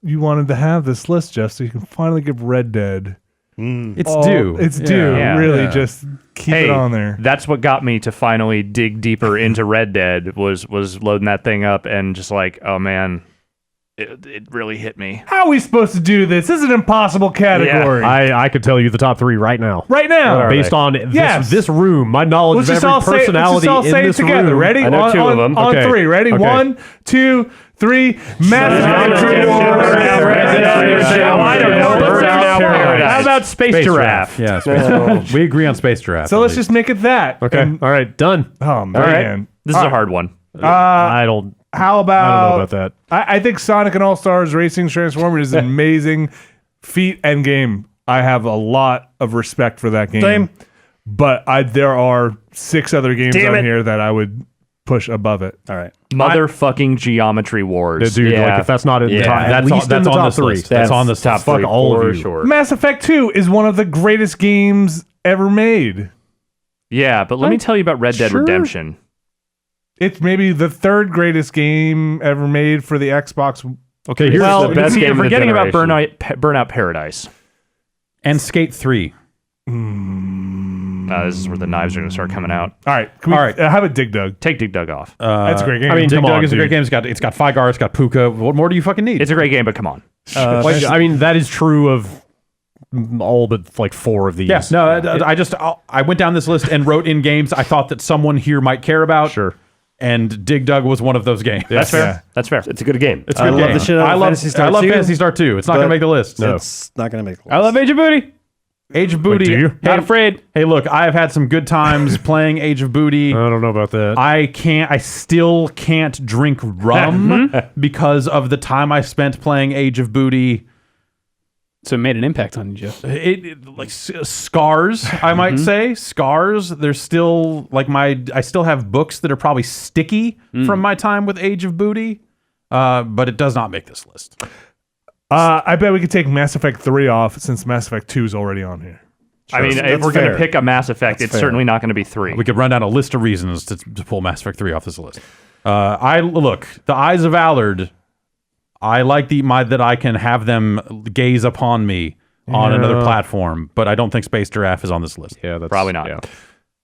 you wanted to have this list, Jeff, so you can finally give Red Dead. It's all- due. It's due. Yeah. Really, Yeah. just keep it on there. That's what got me to finally dig deeper into Red Dead was loading that thing up and just like, oh man, it really hit me. How are we supposed to do this? This is an impossible category. I could tell you the top 3 right now. Right now. Based on Yes. this room, my knowledge Let's of just every all say, let's personality just all in say it this together. room. Ready? I know two of them. On Okay. 3. Ready? Okay. 1, 2, 3. Mass Effect. I don't know. Burnout Paradise. How about Space Giraffe? Yeah, Space we agree on Space Giraffe. So at let's least. just make it that. Okay. And- All right. Done. oh man. This is a hard one. I don't How know about about that. I think Sonic and All Stars Racing Transformers is an amazing feat and game. I have a lot of respect for that game. Same. But there are 6 other games Damn on it. here that I would push above it. All right. Motherfucking Geometry Wars. Dude, Yeah. like if that's not in the Yeah. top, at That's least on, in the top this 3. list. That's on this top Fuck three all for of you. sure. Mass Effect 2 is one of the greatest games ever made. Yeah, but let me tell you about Red Dead Sure. Redemption. It's maybe the 3rd greatest game ever made for the Xbox. Okay, here's Well, the best see, game you're of the forgetting about generation. Burnout Paradise. And Skate 3. This is where the knives are going to start coming out. All right. Can we, All right. How about Dig Dug? Take Dig Dug off. That's a great game. I mean, Dig come Dug on, is a great dude. game. It's got Fygar, it's got Puka. What more do you fucking need? It's a great game, but come on. like, I mean, that is true of all but like 4 of these. Yeah, no, I went down this list and wrote in games I thought that someone here might care about. Sure. And Dig Dug was one of those games. That's fair. Yeah. That's fair. It's a good game. It's a I good love game. the shit out of I love Phantasy Star I love 2, Phantasy Star 2. It's not going to but make the list. No. It's not going to make the list. I love Age of Booty. Age of Booty. do you? Not afraid. Hey, look, I have had some good times playing Age of Booty. I don't know about that. I still can't drink rum because of the time I spent playing Age of Booty. So it made an impact on you, Jeff. Scars, I might say. Scars. There's still I still have books that are probably sticky from my time with Age of Booty. But it does not make this list. I bet we could take Mass Effect 3 off since Mass Effect 2 is already on here. I mean, if That's we're going to fair. pick a Mass Effect, it's fair. certainly not going to be 3. We could run down a list of reasons to pull Mass Effect 3 off this list. The Eyes of Allard. I like that I can have them gaze upon me on another platform, but I don't think Space Giraffe is on this list. Yeah, that's Probably not. Yeah.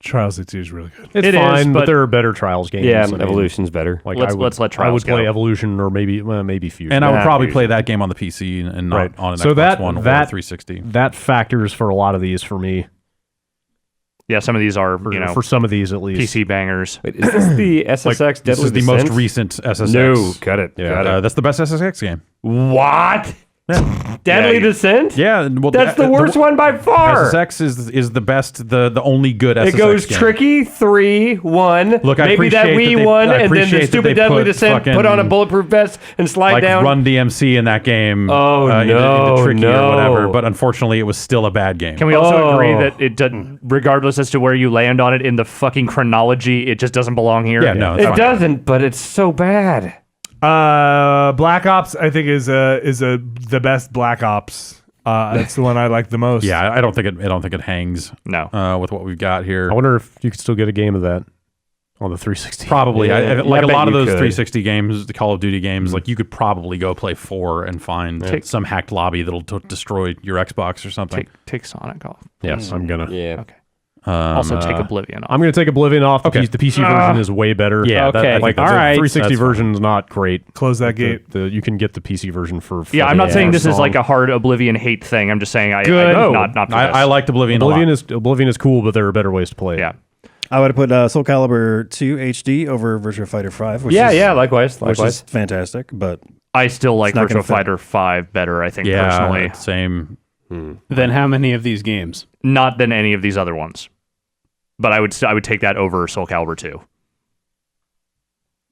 Trials at 2 is really good. It's It is, fine, but but- there are better Trials games. Yeah, I mean, Evolution's better. Like Let's let I Trials would play go. Evolution or maybe Fusion. And I would Yeah, probably usually. play that game on the PC and not Right. on an So Xbox One or that 360. that factors for a lot of these for me. Yeah, some of these are, For some of these at least. PC bangers. Wait, is this the SSX This Deadly is the most Descent? recent SSX. No, cut it. Yeah. Cut it. That's the best SSX game. What? Deadly Yeah, Descent? Yeah, well, That's the worst one by far. SSX is the best, the only good SSX It goes game. tricky, 3, 1. Look, I maybe that appreciate that Wii they- one, I and then appreciate the that stupid they Deadly put Descent. fucking, Put on a bulletproof vest and slide like down. Run DMC in that game. Oh, into no, tricky no. or whatever. But unfortunately, it was still a bad game. Can we also Oh. agree that it doesn't, regardless as to where you land on it in the fucking chronology, it just doesn't belong here? Yeah, no, it's It fine. doesn't, but it's so bad. Black Ops, I think is the best Black Ops. That's the one I like the most. Yeah, I don't think it hangs No. with what we've got here. I wonder if you could still get a game of that on the 360. Probably. Yeah, I, like I a bet lot of you those could. 360 games, the Call of Duty games, like you could probably go play 4 and find some hacked lobby that'll destroy your Xbox or something. Take Sonic off. Yes, I'm gonna. Yeah. Okay. Also take Oblivion off. I'm gonna take Oblivion off. Okay. The PC version is way better. Yeah, that- I Okay. think Like All the right. 360 That's fine. version is not great. Close that gate. You can get the PC version for. Yeah, I'm not saying this is song. like a hard Oblivion hate thing. I'm just saying not for I this. liked Oblivion a lot. Oblivion is cool, but there are better ways to play. it. Yeah. I would have put Soul Calibur 2 HD over Virtua Fighter 5. Which Yeah, is, likewise. which is fantastic. But I still like It's not gonna Virtua fit. Fighter 5 better, I think, Yeah, personally. same. Then how many of these games? Not than any of these other ones. But I would take that over Soul Calibur 2.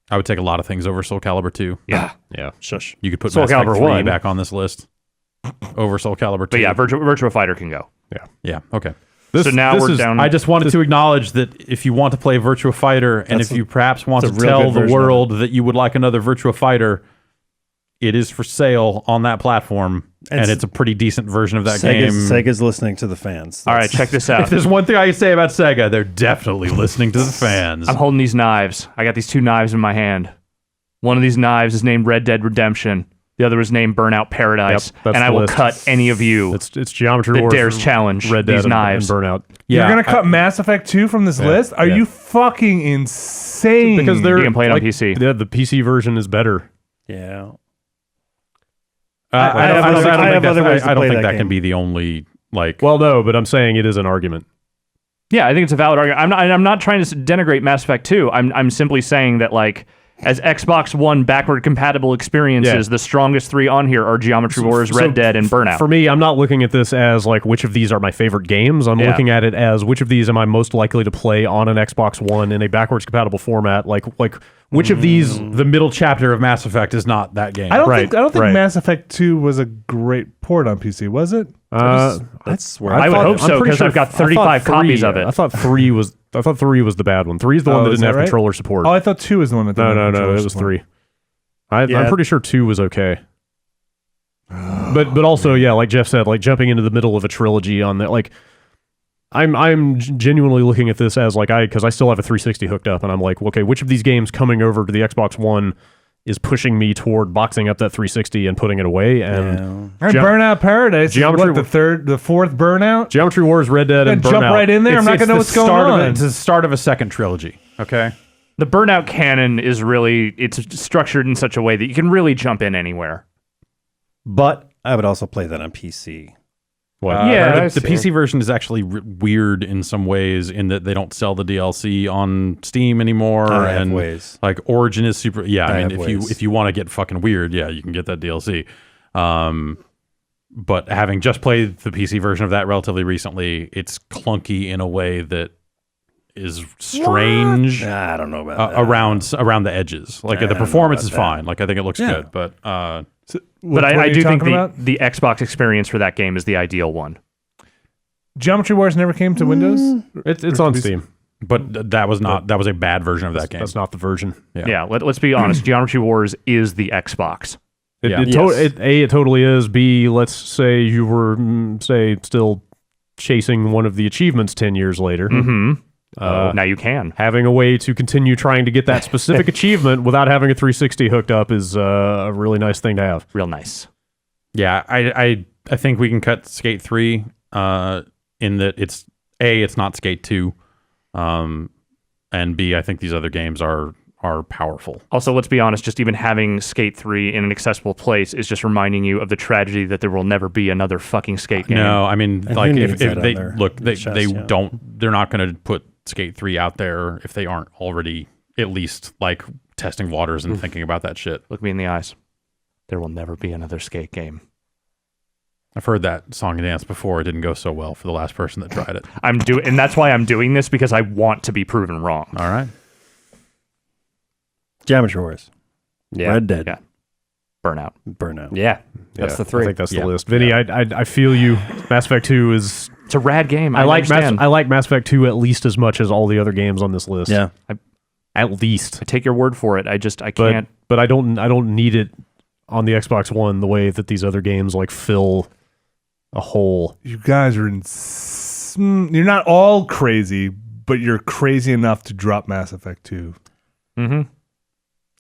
I would take a lot of things over Soul Calibur 2. Yeah. Yeah. shush. You could put Soul Mass Effect Calibur 3 1. back on this list over Soul Calibur 2. But yeah, Virtua Fighter can go. Yeah, okay. So now we're down- I just wanted to acknowledge that if you want to play Virtua Fighter, and That's if you perhaps want to that's a real tell good the version of world that you would like another Virtua Fighter, it is for sale on that platform, and it's a pretty decent version of that game. Sega's listening to the fans. All right, check this out. If there's one thing I can say about Sega, they're definitely listening to the fans. I'm holding these knives. I got these two knives in my hand. One of these knives is named Red Dead Redemption. The other is named Burnout Paradise. Yep, that's and I the will list. cut any of you It's Geometry that Wars. dares challenge Red Dead these and knives. Burnout. You're Yeah, gonna cut Mass Effect 2 from this list? Are yeah. you fucking insane? Because they're You can play it on like, PC. The PC version is better. Yeah. I have other- I have other ways to I don't play think that that can game. be the only like. Well, no, but I'm saying it is an argument. Yeah, I think it's a valid argument. I'm not trying to denigrate Mass Effect 2. I'm simply saying that like as Xbox One backward compatible experiences, Yeah. the strongest three on here are Geometry Wars, Red Dead, and Burnout. For me, I'm not looking at this as like which of these are my favorite games. I'm Yeah. looking at it as which of these am I most likely to play on an Xbox One in a backwards compatible format. Like which of these? the middle chapter of Mass Effect is not that game. I don't Right, think right. Mass Effect 2 was a great port on PC, was it? That's where I would thought- hope so, I'm pretty 'cause I've got I thought 35 copies of it. I thought three was the bad one. 3 is the one that is didn't have right? controller support. Oh, I thought 2 was the one that didn't No, have it controller was support. 3. I'm Yeah. pretty sure 2 was okay. But also, yeah, like Jeff said, like jumping into the middle of a trilogy on that, like I'm genuinely looking at this as like because I still have a 360 hooked up, and I'm like, okay, which of these games coming over to the Xbox One is pushing me toward boxing up that 360 and putting it away? And And Ge- Burnout Paradise. Geometry- What, the fourth Burnout? Geometry Wars, Red Dead, and Jump Burnout. right in there. I'm not gonna know what's going on. It's the start of a second trilogy. Okay. The Burnout canon is really it's structured in such a way that you can really jump in anywhere. But I would also play that on PC. What? Yeah, the PC version is actually weird in some ways in that they don't sell the DLC on Steam anymore, I have and ways. like Origin is super. Yeah, I I mean, have if ways. you want to get fucking weird, yeah, you can get that DLC. But having just played the PC version of that relatively recently, it's clunky in a way that is strange. I don't know about that. Around the edges, like I the don't know performance about is that. fine. Like I think it looks Yeah. good, but But What are I you do think talking about? the Xbox experience for that game is the ideal one. Geometry Wars never came to Windows? It's on Steam. that was a bad version of that game. That's not the version. Yeah, let's be honest. Geometry Wars is the Xbox. It, Yeah. it, Yes. it totally is. B, let's say you were, say, still chasing one of the achievements 10 years later. Mm-hmm. Now you can. Having a way to continue trying to get that specific achievement without having a 360 hooked up is a really nice thing to have. Real nice. Yeah, I think we can cut Skate 3 in that it's not Skate 2, and B, I think these other games are powerful. Also, let's be honest, just even having Skate 3 in an accessible place is just reminding you of the tragedy that there will never be another fucking Skate game. No, I mean, And like who if needs that they on look, their they chest, yeah. they're not going to put Skate 3 out there if they aren't already at least like testing waters and thinking about that shit. Look me in the eyes. There will never be another Skate game. I've heard that song and dance before. It didn't go so well for the last person that tried it. And that's why I'm doing this, because I want to be proven wrong. All right. Geometry Wars. Yeah. Red Dead. Yeah. Burnout. Burnout. Yeah, that's the three. I think that's Yeah. the list. Vinny, I feel you. Mass Effect 2 is... It's a rad game. I like understand. Mass Effect 2 at least as much as all the other games on this list. Yeah. At least. I take your word for it. I But can't. but I don't need it on the Xbox One the way that these other games like fill a hole. You guys are you're not all crazy, but you're crazy enough to drop Mass Effect 2. Mm-hmm.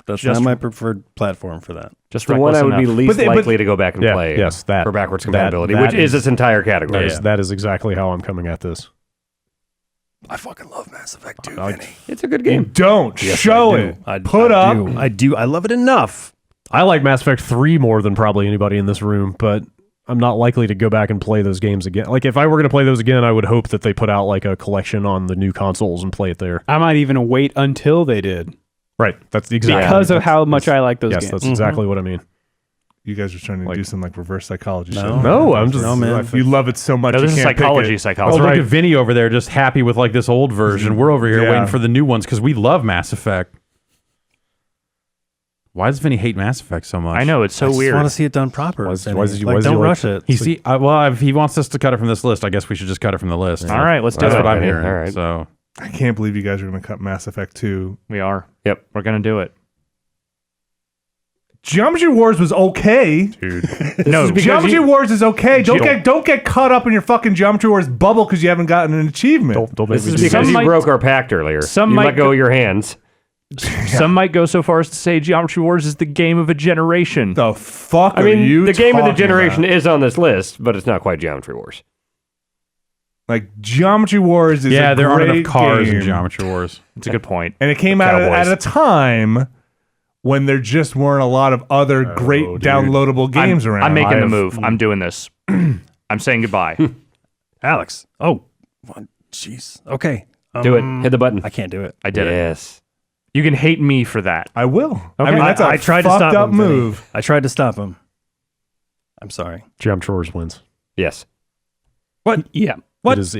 That's Just- not my preferred platform for that. Just The one reckless I would be enough. least But likely to go back and Yeah, play. yes, that- for backwards that- compatibility, that which is is- its entire category. That is exactly how I'm coming at this. I fucking love Mass Effect 2, I- Vinny. It's a good game. Don't show it. Put I up. do. I do. I love it enough. I like Mass Effect 3 more than probably anybody in this room, but I'm not likely to go back and play those games again. Like, if I were going to play those again, I would hope that they put out, like, a collection on the new consoles and play it there. I might even wait until they did Right. That's exactly... because of how much I like those Yes, games. that's exactly what I mean. You guys are trying to do some like reverse psychology shit. No, I'm just... No, man. You love it so much. No, this you is can't pick psychology. it. Oh, Psychology. look at Vinny over there, just happy with like this old version. We're over here Yeah. waiting for the new ones because we love Mass Effect. Why does Vinny hate Mass Effect so much? I know, it's so I just weird. want to see it done proper. Why is he- Vinny. why is he- Like, why is he don't like- rush it. If he wants us to cut it from this list, I guess we should just cut it from the list. All right, let's do That's it. what I'm Vinny. hearing. All right. So I can't believe you guys are going to cut Mass Effect 2. We are. Yep. We're going to do it. Geometry Wars was okay. No, Geometry Wars is okay. Don't get caught up in your fucking Geometry Wars bubble because you haven't gotten an achievement. Don't make This me is do because that. you might- broke our pact earlier. some you might let go go- of your hands. some might go so far as to say Geometry Wars is the game of a generation. The fuck I are mean, you the game of the talking generation about? is on this list, but it's not quite Geometry Wars. Like Geometry Wars is yeah, a there aren't great enough cars in game. Geometry Wars. It's a good point. And it came out Cowboys. at a time when there just weren't a lot of other great downloadable games around. I'm making the move. I'm doing this. I'm saying goodbye. Alex. Oh, jeez. Okay. Do it. Hit the button. I can't do it. I did it. Yes. You can hate me for that. I will. I Okay. mean, that's a I tried to fucked stop up him, Vinny. move. I tried to stop him. I'm sorry. Geometry Wars wins. Yes. Yeah. It is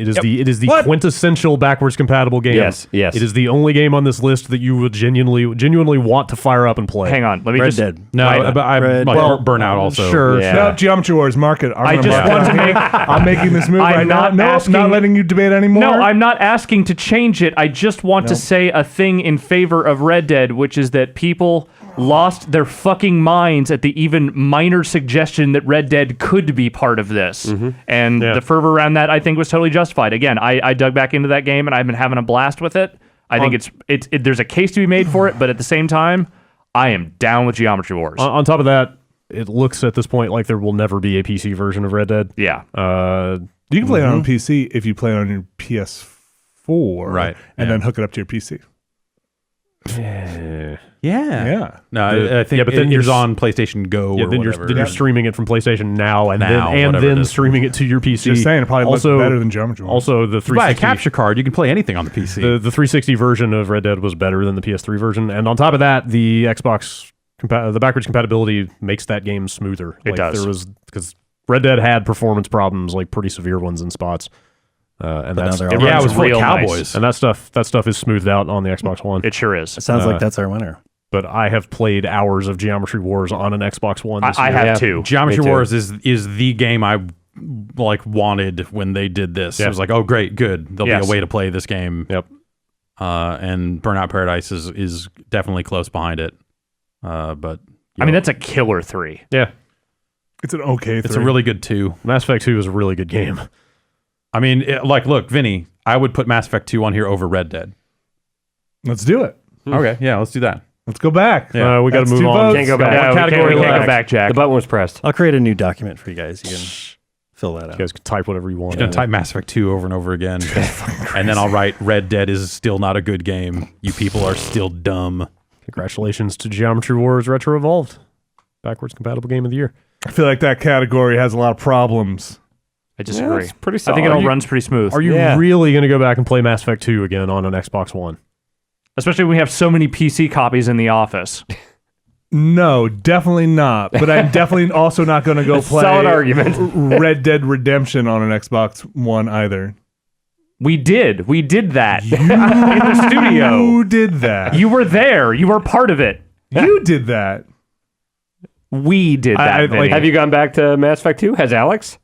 the quintessential backwards compatible game. Yes, yes. It is the only game on this list that you would genuinely want to fire up and play. Hang on. Let me Red just. Dead. No, Right. but Red- Burnout also. Sure. Yeah. No, Geometry Wars, mark it. I just want to make. I'm making this move I'm right not now. asking- Not letting you debate anymore. No, I'm not asking to change it. I just want to say a thing in favor of Red Dead, which is that people lost their fucking minds at the even minor suggestion that Red Dead could be part of this. And Yeah. the fervor around that, I think, was totally justified. Again, I dug back into that game, and I've been having a blast with it. I think there's a case to be made for it, but at the same time, I am down with Geometry Wars. On top of that, it looks at this point like there will never be a PC version of Red Dead. Yeah. You can play it on PC if you play it on your PS4, Right, And yeah. then hook it up to your PC. Yeah. Yeah. No, I think but then it is you're- on PlayStation Go Yeah, or then whatever. you're streaming it from PlayStation Now and whatever it then is. streaming it to your PC. Just saying, it probably also, looks better than Geometry Wars. Also, the If you buy a 360 capture card, you can play anything on the PC. the 360 version of Red Dead was better than the PS3 version, and on top of that, the Xbox the backwards compatibility makes that game smoother. It does. There was because Red Dead had performance problems, like pretty severe ones in spots, and But now that's they're all yeah, it was full of real nice. cowboys. and that stuff is smoothed out on the Xbox One. It sure is. It sounds like that's our winner. But I have played hours of Geometry Wars on an Xbox One. This I year. have Yeah. too. Geometry Me too. Wars is the game I like wanted when they did this. Yeah. It was like, oh great, good. There'll Yes. be a way to play this game. Yep. And Burnout Paradise is definitely close behind it. But I mean, that's a killer 3. Yeah. It's an okay it's a three. really good 2. Mass Effect 2 is a really good game. I mean, look, Vinny, I would put Mass Effect 2 on here over Red Dead. Let's do it. Okay, yeah, let's do that. Let's go back. Yeah. We got to That's move 2 on. votes. Can't go back. Yeah, Category we can't left. go back, Jack. The button was pressed. I'll create a new document for you guys. You can fill that out. You guys can type whatever you want. I'm going to type Mass Effect 2 over and over again. And then I'll write Red Dead is still not a good game. You people are still dumb. Congratulations to Geometry Wars Retro Evolved. Backwards compatible game of the year. I feel like that category has a lot of problems. I disagree. it's pretty I solid. think it all runs pretty smooth. Are you Yeah. really going to go back and play Mass Effect 2 again on an Xbox One? Especially when we have so many PC copies in the office. No, definitely not. But I'm definitely also not going to go play Solid argument. Red Dead Redemption on an Xbox One either. We did that in the studio. You did that. You were there. You were part of it. You did that. We did that. Vinny. Have you gone back to Mass Effect 2? Has Alex?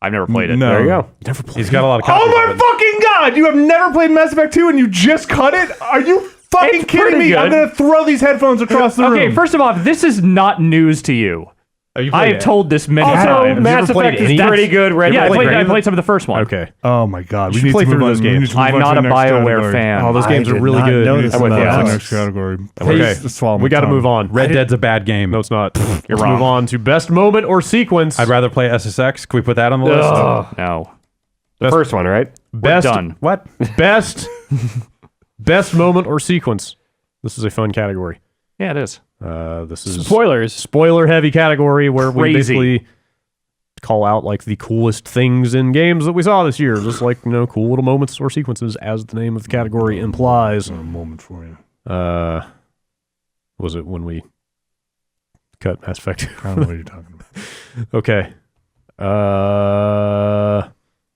I've never played it. No. There you go. Never played. He's got a lot of copies. Oh my of it. fucking god! You have never played Mass Effect 2 and you just cut it? Are you fucking It's kidding pretty me? I'm good. gonna throw these headphones across the room. Okay, first of all, this is not news to you. Oh, you I played have it. told this many Also, times. Mass ever played Effect is any? pretty good. Red Yeah, Dead I is played some of the first one. Okay. Oh my god, we should need play to move through on. those We need games. to move I'm on not to a the next BioWare category. fan. Oh, those I games are did really not good. know this I'm with about you, That's the Alex. next category. Okay. Please swallow my We got to tongue. move on. Red Dead's a bad game. No, it's not. Let's move on to best moment or sequence. I'd rather play SSX. Can we put that on the list? No. The first one, right? best done. What? Best best moment or sequence. This is a fun category. Yeah, it is. This is Spoilers. spoiler heavy category where we Crazy. basically call out like the coolest things in games that we saw this year. Just like, cool little moments or sequences as the name of the category implies. A moment for you. Was it when we cut Mass Effect? I don't know what you're talking about. Okay.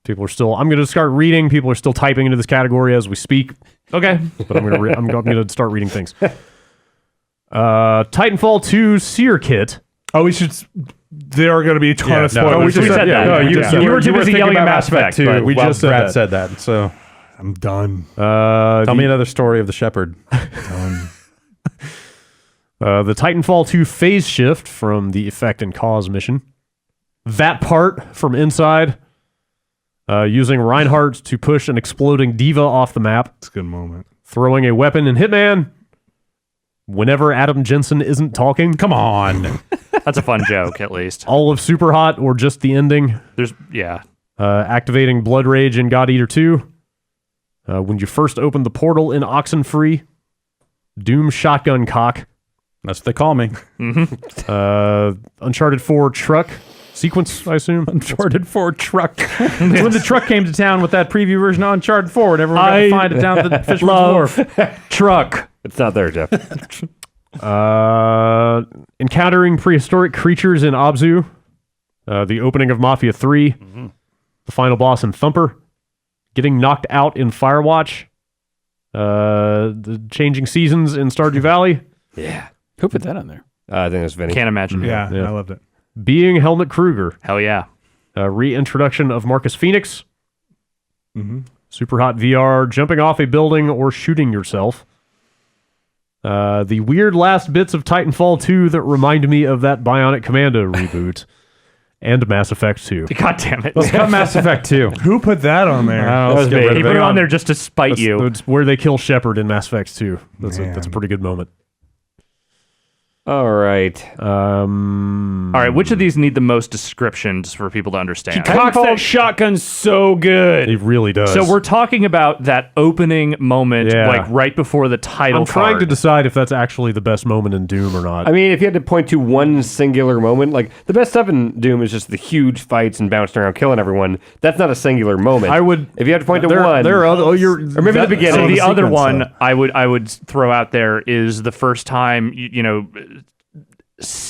People are still. I'm going to start reading. People are still typing into this category as we speak. Okay. But I'm going to start reading things. Titanfall 2 Seer Kit. Oh, we should. There are going to be a ton of spoilers. no, we just said that. No, You were too busy thinking yelling at about Mass Effect. too. but we Well, just said Brad that. said that. So I'm done. tell me another story of the shepherd. Done. The Titanfall 2 phase shift from the Effect and Cause mission. That part from Inside. Using Reinhardt to push an exploding diva off the map. It's a good moment. Throwing a weapon in Hitman. Whenever Adam Jensen isn't talking. Come on. That's a fun joke, at least. All of Super Hot or just the ending. Yeah. Activating Blood Rage in God Eater 2. When you first open the portal in Oxenfree. Doom Shotgun Cock. That's what they call me. Uncharted 4 Truck sequence, I assume. Uncharted 4 truck. When the truck came to town with that preview version of Uncharted 4 and everyone got to find it down at the Fisherman's Wharf. Truck. It's not there, Jeff. Encountering prehistoric creatures in Abzu. The opening of Mafia 3. The final boss in Thumper. Getting knocked out in Firewatch. The changing seasons in Stardew Valley. Yeah. Who put that on there? I think it's Vinny. Can't imagine. Yeah, Yeah. I loved it. Being Helmut Kruger. Hell yeah. Reintroduction of Marcus Phoenix. Mm-hmm. Super Hot VR. Jumping off a building or shooting yourself. The weird last bits of Titanfall 2 that remind me of that Bionic Commando reboot. And Mass Effect 2. God damn it. Let's cut Mass Effect 2. Who put that on there? Let's get rid He of put it. it on there just to spite you. That's where they kill Shepard in Mass Effect 2. That's a pretty good moment. All right. All right, which of these need the most descriptions for people to understand? Cocks that shotgun so good. It really does. So we're talking about that opening moment, Yeah. like right before the title I'm trying to card. decide if that's actually the best moment in Doom or not. I mean, if you had to point to one singular moment, like the best stuff in Doom is just the huge fights and bouncing around killing everyone. That's not a singular moment. I would. If you had to point to there, one, there are other. Oh, you're. or maybe the beginning. So of the other sequence, one though. I would throw out there is the first time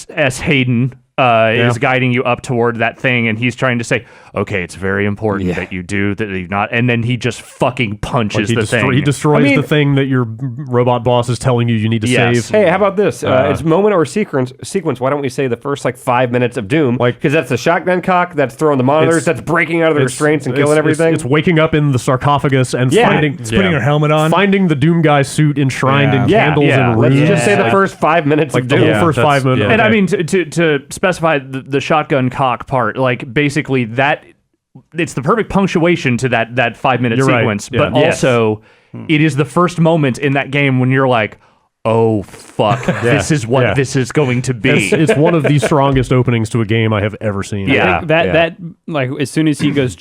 S. Hayden is guiding you up toward that thing, and he's trying to say, "Okay, it's very important that you do that. You not," and then he just fucking punches He, the thing. he destroys I mean- the thing that your robot boss is telling you need to Yes. save. Hey, how about this? It's moment or sequence. Why don't we say the first 5 minutes of Doom? Because that's the shotgun cock, that's throwing the monitors, It's- that's breaking out of the restraints and killing everything. It's waking up in the sarcophagus and finding Putting her helmet on. finding the Doom guy suit enshrined in Yeah, candles yeah. and Let's runes. just say the first 5 minutes like of the Doom. whole first 5 minutes. And okay. I mean, to specify the shotgun cock part, like basically that it's the perfect punctuation to that 5-minute You're right. sequence, Yeah. but also it is the first moment in that game when you're like, oh fuck, this is what this is going to be. It's one of the strongest openings to a game I have ever seen. Yeah. I think that like as soon as he goes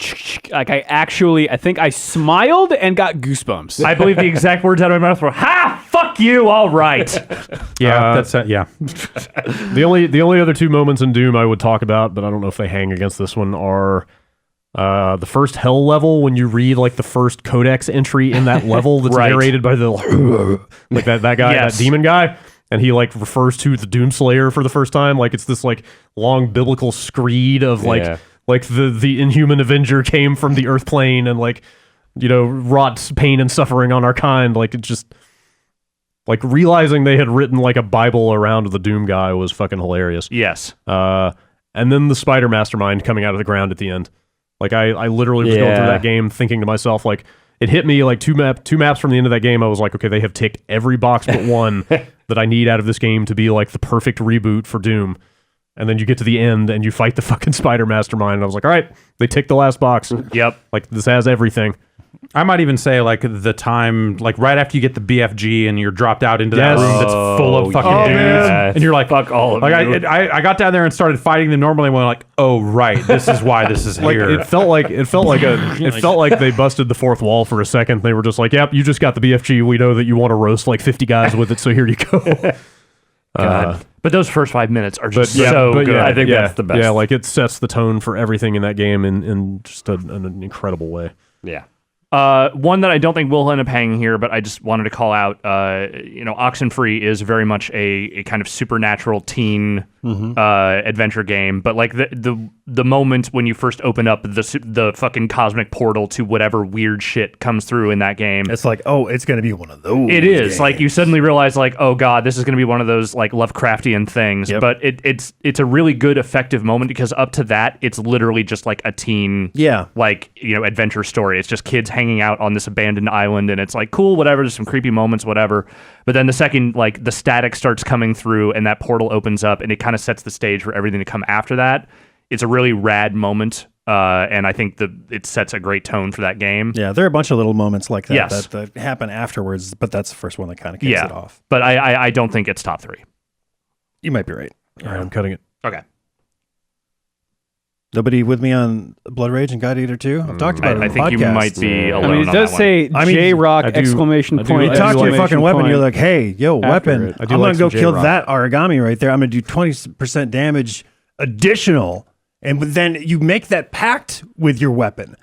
like I think I smiled and got goosebumps. I believe the exact words out of my mouth were, "Ha, fuck you, all right." Yeah, that's yeah. The only other two moments in Doom I would talk about, but I don't know if they hang against this one, are the first hell level when you read like the first codex entry in that level that's Right. narrated by the like that guy, Yes. that demon guy, and he like refers to the Doomslayer for the first time, like it's this like long biblical screed of like the inhuman Avenger came from the Earth plane and like, you know, wrought pain and suffering on our kind. Like it just like realizing they had written like a Bible around the Doom guy was fucking hilarious. Yes. And then the Spider Mastermind coming out of the ground at the end. Like I literally was going through that game thinking to myself, like, it hit me like two maps from the end of that game. I was like, okay, they have ticked every box but one that I need out of this game to be like the perfect reboot for Doom. And then you get to the end and you fight the fucking Spider Mastermind. And I was like, all right, they ticked the last box. Yep. Like this has everything. I might even say like the time, like right after you get the BFG and you're dropped out into that room that's full of fucking dudes, man. and you're like, Fuck all of like you. I got down there and started fighting them normally. When like, oh right, this is why this is Like here. it felt like they busted the fourth wall for a second. They were just like, "Yep, you just got the BFG. We know that you want to roast like 50 guys with it, so here you go." God. But those first 5 minutes are just so good. I think that's the best. Yeah, like it sets the tone for everything in that game in just an incredible way. Yeah. One that I don't think will end up hanging here, but I just wanted to call out. Oxenfree is very much a kind of supernatural teen adventure game. But like the moment when you first open up the fucking cosmic portal to whatever weird shit comes through in that game, It's like, oh, it's going to be one of those. it is games. like you suddenly realize like, oh god, this is going to be one of those like Lovecraftian things. Yep. But it's a really good effective moment because up to that it's literally just like a teen like adventure story. It's just kids hanging out on this abandoned island and it's like cool, whatever, there's some creepy moments, whatever. But then the second like the static starts coming through and that portal opens up and it kind of sets the stage for everything to come after that. It's a really rad moment. And I think it sets a great tone for that game. Yeah, there are a bunch of little moments like that Yes. that happen afterwards, but that's the first one that kind of kicks it off. But I don't think it's top 3. You might be right. All right, I'm cutting it. Okay. Nobody with me on Blood Rage and God Eater 2? I've talked about it I on the think you podcast. might be alone I mean, it on does that say I mean, J-Rock I do- exclamation I do point. like- You talk to your exclamation fucking weapon, point. you're like, hey, yo, weapon, it. I do I'm like going to go some kill J-Rock. that origami right there. I'm going to do 20% damage additional. And then you make that pact with your weapon.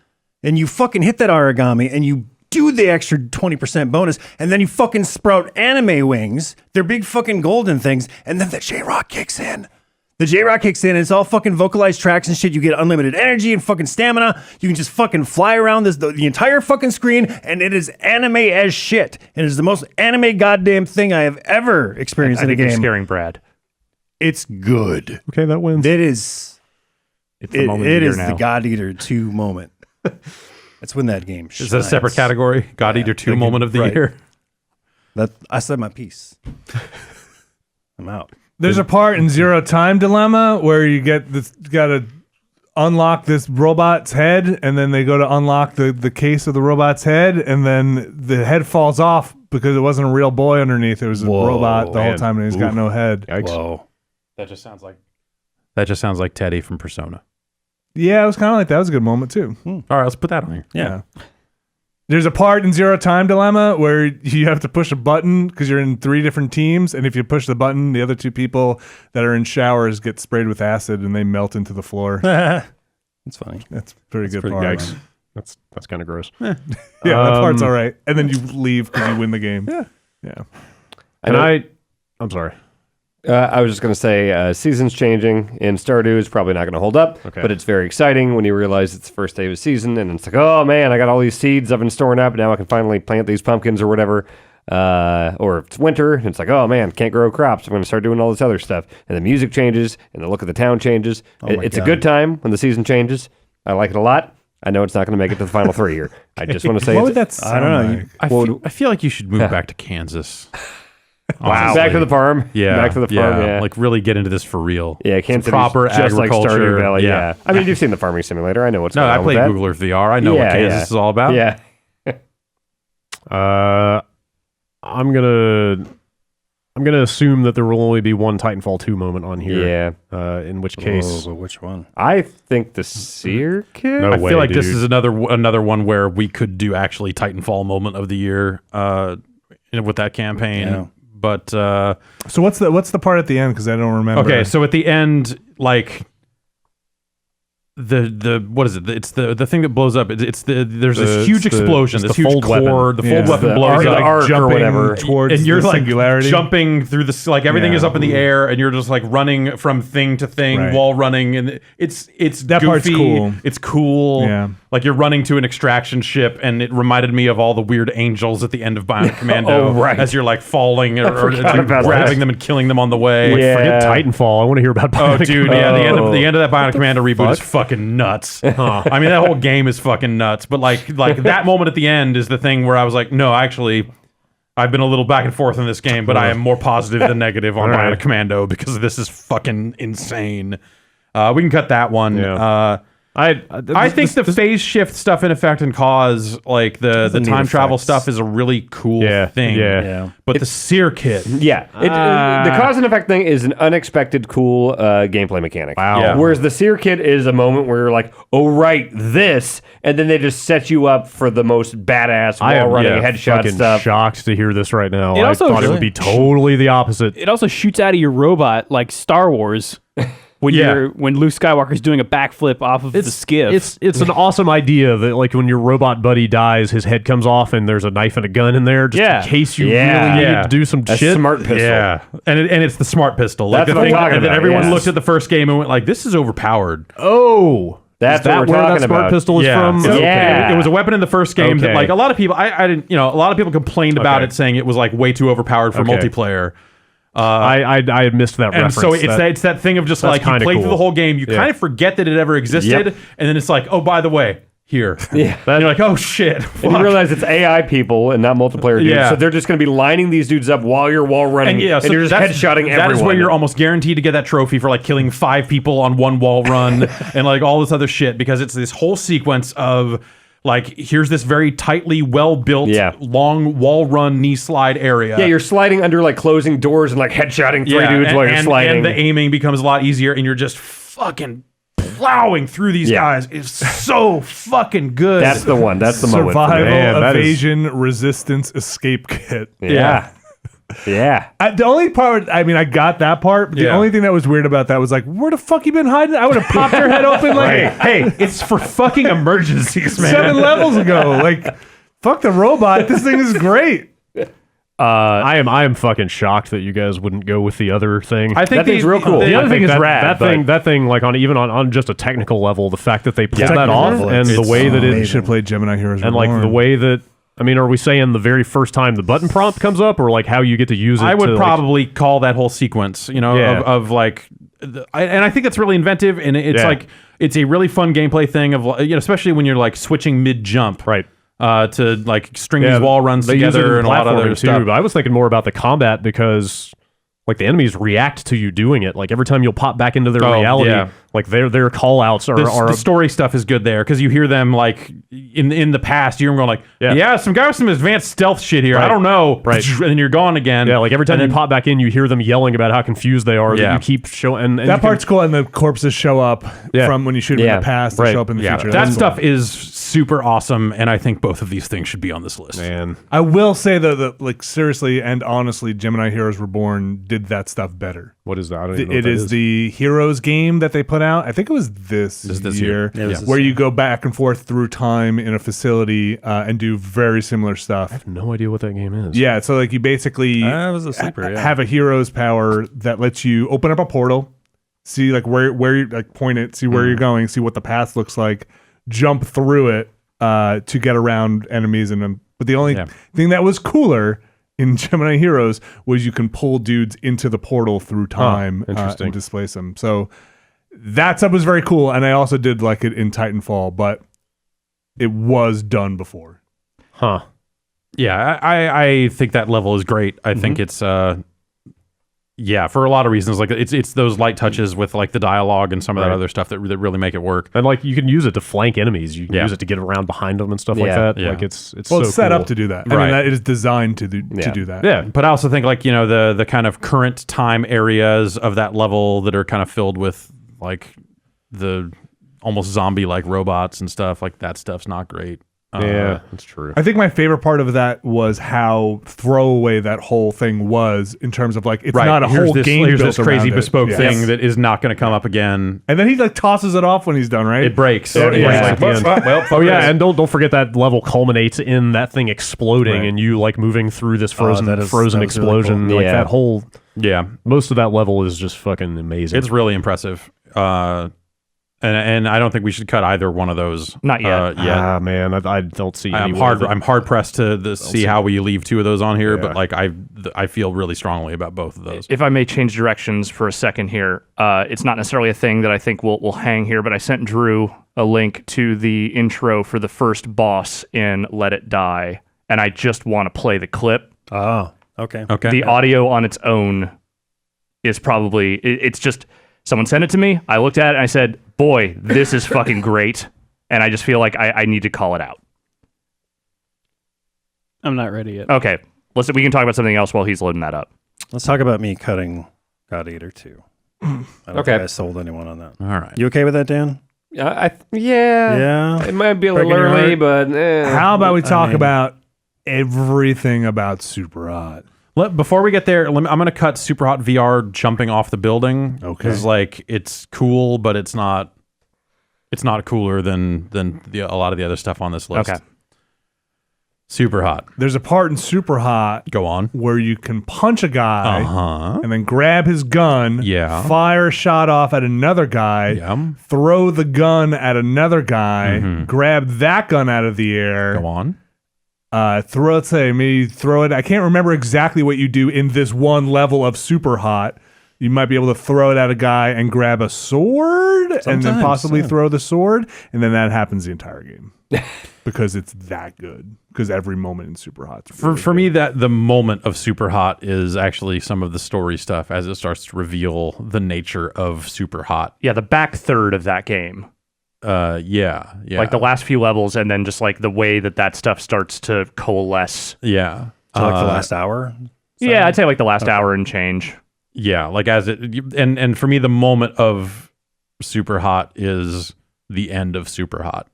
And you fucking hit that origami and you do the extra 20% bonus. And then you fucking sprout anime wings. They're big fucking golden things. And then the J-Rock kicks in. The J-Rock kicks in and it's all fucking vocalized tracks and shit. You get unlimited energy and fucking stamina. You can just fucking fly around the entire fucking screen and it is anime as shit. And it is the most anime goddamn thing I have ever experienced I in a think you're game. scaring Brad. It's good. Okay, that wins. It is. It's the moment of It the year is now. the God Eater 2 moment. That's when that game Is that a separate shines. category? God Eater 2 moment of the right. year. That I said my piece. I'm out. There's a part in Zero Time Dilemma where you got to unlock this robot's head, and then they go to unlock the case of the robot's head, and then the head falls off because it wasn't a real boy underneath. It was a robot the whole man. time, and he's got no head. Yikes. Whoa. That just sounds like Teddy from Persona. Yeah, it was kind of like that. It was a good moment too. All right, let's put that on here. Yeah. There's a part in Zero Time Dilemma where you have to push a button because you're in 3 different teams, and if you push the button, the other 2 people that are in showers get sprayed with acid and they melt into the floor. That's funny. That's a pretty good Pretty part. yikes. That's kind of gross. Yeah, that part's all right. And then you leave because you win the game. Yeah. I'm sorry. I was just going to say, season's changing, and Stardew is probably not going to hold up, Okay. but it's very exciting when you realize it's the first day of the season, and it's like, oh man, I got all these seeds I've been storing up, now I can finally plant these pumpkins or whatever. Or if it's winter, and it's like, oh man, can't grow crops, I'm going to start doing all this other stuff. And the music changes, and the look of the town changes. my It's a God. good time when the season changes. I like it a lot. I know it's not going to make it to the final 3 here. I just want to say What would it's- that sound I don't know. like? I feel like you should move back to Kansas. Wow. Back to the farm. Yeah. Back to the farm. Yeah. Like really get into this for real. Yeah, Kansas City's proper just like agriculture. Stardew Valley. Yeah. I mean, you've seen the farming simulator. I know what's No, going I on played with that. Google Earth VR. I know what Kansas is all about. Yeah. I'm gonna assume that there will only be one Titanfall 2 moment on here. Yeah. In which case, but which one? I think the Seer Kid. No I way, feel like this dude. is another one where we could do actually Titanfall moment of the year with that campaign. Yeah. But So what's the part at the end? Because I don't remember. okay, so at the end, like the what is it? It's the thing that blows up. There's this huge explosion, it's this the huge fold core. weapon. The fold weapon The blows arc- up. the arc or jumping whatever. towards And you're the like singularity. jumping through this, like everything Yeah. is up in the air, and you're just like running from thing to thing, Right. wall running, and it's That goofy. part's cool. It's cool. Yeah. Like you're running to an extraction ship, and it reminded me of all the weird angels at the end of Bionic Commando. Oh, right. As you're like falling or as forgot you're about grabbing that. them and killing them on the way. Yeah. forget Titanfall. I want to hear about. Oh, Bionic dude, yeah, Commando. the end of that Bionic Commando reboot is fucking nuts. I mean, that whole game is fucking nuts. But like that moment at the end is the thing where I was like, no, actually, I've been a little back and forth in this game, but I am more positive than negative on Bionic Commando because this is fucking insane. We can cut that one. Yeah. I think the phase shift stuff in Effect and Cause, like the Doesn't need time travel effects. stuff, is a really cool thing. Yeah. But the Seer Kit, Yeah, the cause and effect thing is an unexpected, cool gameplay mechanic. Wow. Yeah. Whereas the Seer Kit is a moment where you're like, "Oh right, this," and then they just set you up for the most badass I am wall-running headshot fucking stuff. shocked to hear this right now. It I also thought it would be totally the opposite. It also shoots out of your robot like Star Wars when Yeah. when Luke Skywalker's doing a backflip off of the skiff. It's an awesome idea that like when your robot buddy dies, his head comes off and there's a knife and a gun in there just Yeah. in case you Yeah. really Yeah. need to do some A shit. smart pistol. yeah, and it's the smart pistol. Like That's the what I'm thing, talking and then about, everyone yes. looked at the first game and went like, "This is overpowered." Oh, That's is that what we're where talking that smart about. pistol is Yeah. from? So, Yeah. it was a weapon in the first game that Okay. like a lot of people I didn't, a lot of people complained about Okay. it, saying it was like way too overpowered for Okay. multiplayer. I had missed that And reference. so it's that thing of just that's like you kinda play cool. through the whole game, you Yeah. kind of forget that it ever existed, Yep. and then it's like, oh, by the way, here. Yeah. And you're like, oh shit. And you fuck. realize it's AI people and not multiplayer dudes, Yeah. so they're just going to be lining these dudes up while you're wall running, And yeah, so you're just headshotting everyone. That is where you're almost guaranteed to get that trophy for like killing 5 people on one wall run and like all this other shit, because it's this whole sequence of like, here's this very tightly well-built, Yeah. long wall run knee slide area. Yeah, you're sliding under like closing doors and like headshotting three dudes while you're sliding. And the aiming becomes a lot easier, and you're just fucking plowing through these Yeah. guys. It's so fucking good. That's the one. That's the moment. for me. Survival, Man, that is- evasion, resistance, escape kit. Yeah. Yeah. The only part, I mean, I got that part, but the Yeah. only thing that was weird about that was like, where the fuck you been hiding? I would have popped your head open like hey, it's for fucking emergencies, man. 7 levels ago. Like, fuck the robot. This thing is great. I am fucking shocked that you guys wouldn't go with the other thing. I think That thing's real cool. The The other I thing think is rad. That thing, like on just a technical level, the fact that they pulled that Technical off level, and the it's way that amazing. it should have played Gemini Heroes and like Reborn. the way that I mean, are we saying the very first time the button prompt comes up, or like how you get to use it? I would to, like, probably call that whole sequence, Yeah. of like, and I think it's really inventive, and it's Yeah. like it's a really fun gameplay thing of especially when you're like switching mid jump, right. to like string these wall runs they use it in together and a lot of other platforming, too, stuff. But I was thinking more about the combat because like the enemies react to you doing it. Like every time you'll pop back into their Oh, reality, yeah. like their call outs are The story stuff is good there because you hear them like in the past. You're going like, Yeah. some guy with some advanced stealth shit here. I Right. don't know, Right. And then you're gone again. yeah, like every time And you then- pop back in, you hear them yelling about how confused they are. Yeah. That you keep showing. And that part's cool, and the corpses show up Yeah. from when you shoot them in Yeah. the past. They Right. show up in the Yeah, future. that That's stuff cool. is super awesome, and I think both of these things should be on this list. man. I will say though that like seriously and honestly, Gemini Heroes Reborn did that stuff better. What is that? I don't even know It what that is the Heroes game that they put out. I think it was this year, Yeah, it was this where year. you go back and forth through time in a facility and do very similar stuff. I have no idea what that game is. Yeah, so like you basically It was a sleeper, yeah. have a hero's power that lets you open up a portal, see like where you like point it, see where you're going, see what the path looks like, jump through it to get around enemies but the only thing that was cooler in Gemini Heroes was you can pull dudes into the portal through time interesting. and displace them. So that stuff was very cool, and I also did like it in Titanfall, but it was done before. Huh. Yeah, I think that level is great. I think it's yeah, for a lot of reasons. Like it's those light touches with like the dialogue and some of that other stuff that really make it work. And like you can use it to flank enemies. You can use it to get around behind them and stuff like that. Yeah. Like it's Well, so it's set cool. up to do that. I Right. mean, that it is designed to do that. Yeah, but I also think like the kind of current time areas of that level that are kind of filled with like the almost zombie like robots and stuff, like that stuff's not great. Yeah, that's true. I think my favorite part of that was how throwaway that whole thing was in terms of like it's not a whole game Here's built this crazy around it. bespoke Yeah. thing that is not going to come up again. And then he like tosses it off when he's done, right? It breaks. Yeah, It yeah. breaks Yeah. at the end. Oh yeah, and don't forget that level culminates in that thing exploding and you like moving through this frozen that is really explosion. cool. Like Yeah. that whole Yeah, most of that level is just fucking amazing. it's really impressive. And I don't think we should cut either one of those. Not yet. Ah man, I don't see. I'm any hard. way that- I'm hard pressed to see how we leave two of those on here, but like I feel really strongly about both of those. If I may change directions for a second here, it's not necessarily a thing that I think will hang here, but I sent Drew a link to the intro for the first boss in Let It Die, and I just want to play the clip. Oh, okay. Okay. The audio on its own is probably, it's just, someone sent it to me, I looked at it, and I said, boy, this is fucking great, and I just feel like I need to call it out. I'm not ready yet. Okay, we can talk about something else while he's loading that up. Let's talk about me cutting God Eater 2. I don't Okay. think I sold anyone on that. All right. You okay with that, Dan? Yeah. Yeah. It might be a Breaking little your early, heart? but How about we talk mean- about everything about Super Hot? Before we get there, I'm going to cut Super Hot VR jumping off the building. Okay. Because like it's cool, but it's not cooler than a lot of the other stuff on this list. Okay. Super Hot. There's a part in Super Hot Go on. where you can punch a guy Uh-huh. and then grab his gun, Yeah. fire a shot off at another guy, Yeah. throw the gun at another guy, grab that gun out of the air, Go on. throw it. I can't remember exactly what you do in this one level of Super Hot. You might be able to throw it at a guy and grab a sword and then Sometimes, possibly yeah. throw the sword. And then that happens the entire game because it's that good. Because every moment in Super Hot. For me, that the moment of Super Hot is actually some of the story stuff as it starts to reveal the nature of Super Hot. Yeah, the back third of that game. Yeah. Like the last few levels, and then just like the way that stuff starts to coalesce. Yeah. So like the last hour? Yeah, I'd say like the last hour and change. Yeah, like as it and for me the moment of Super Hot is the end of Super Hot.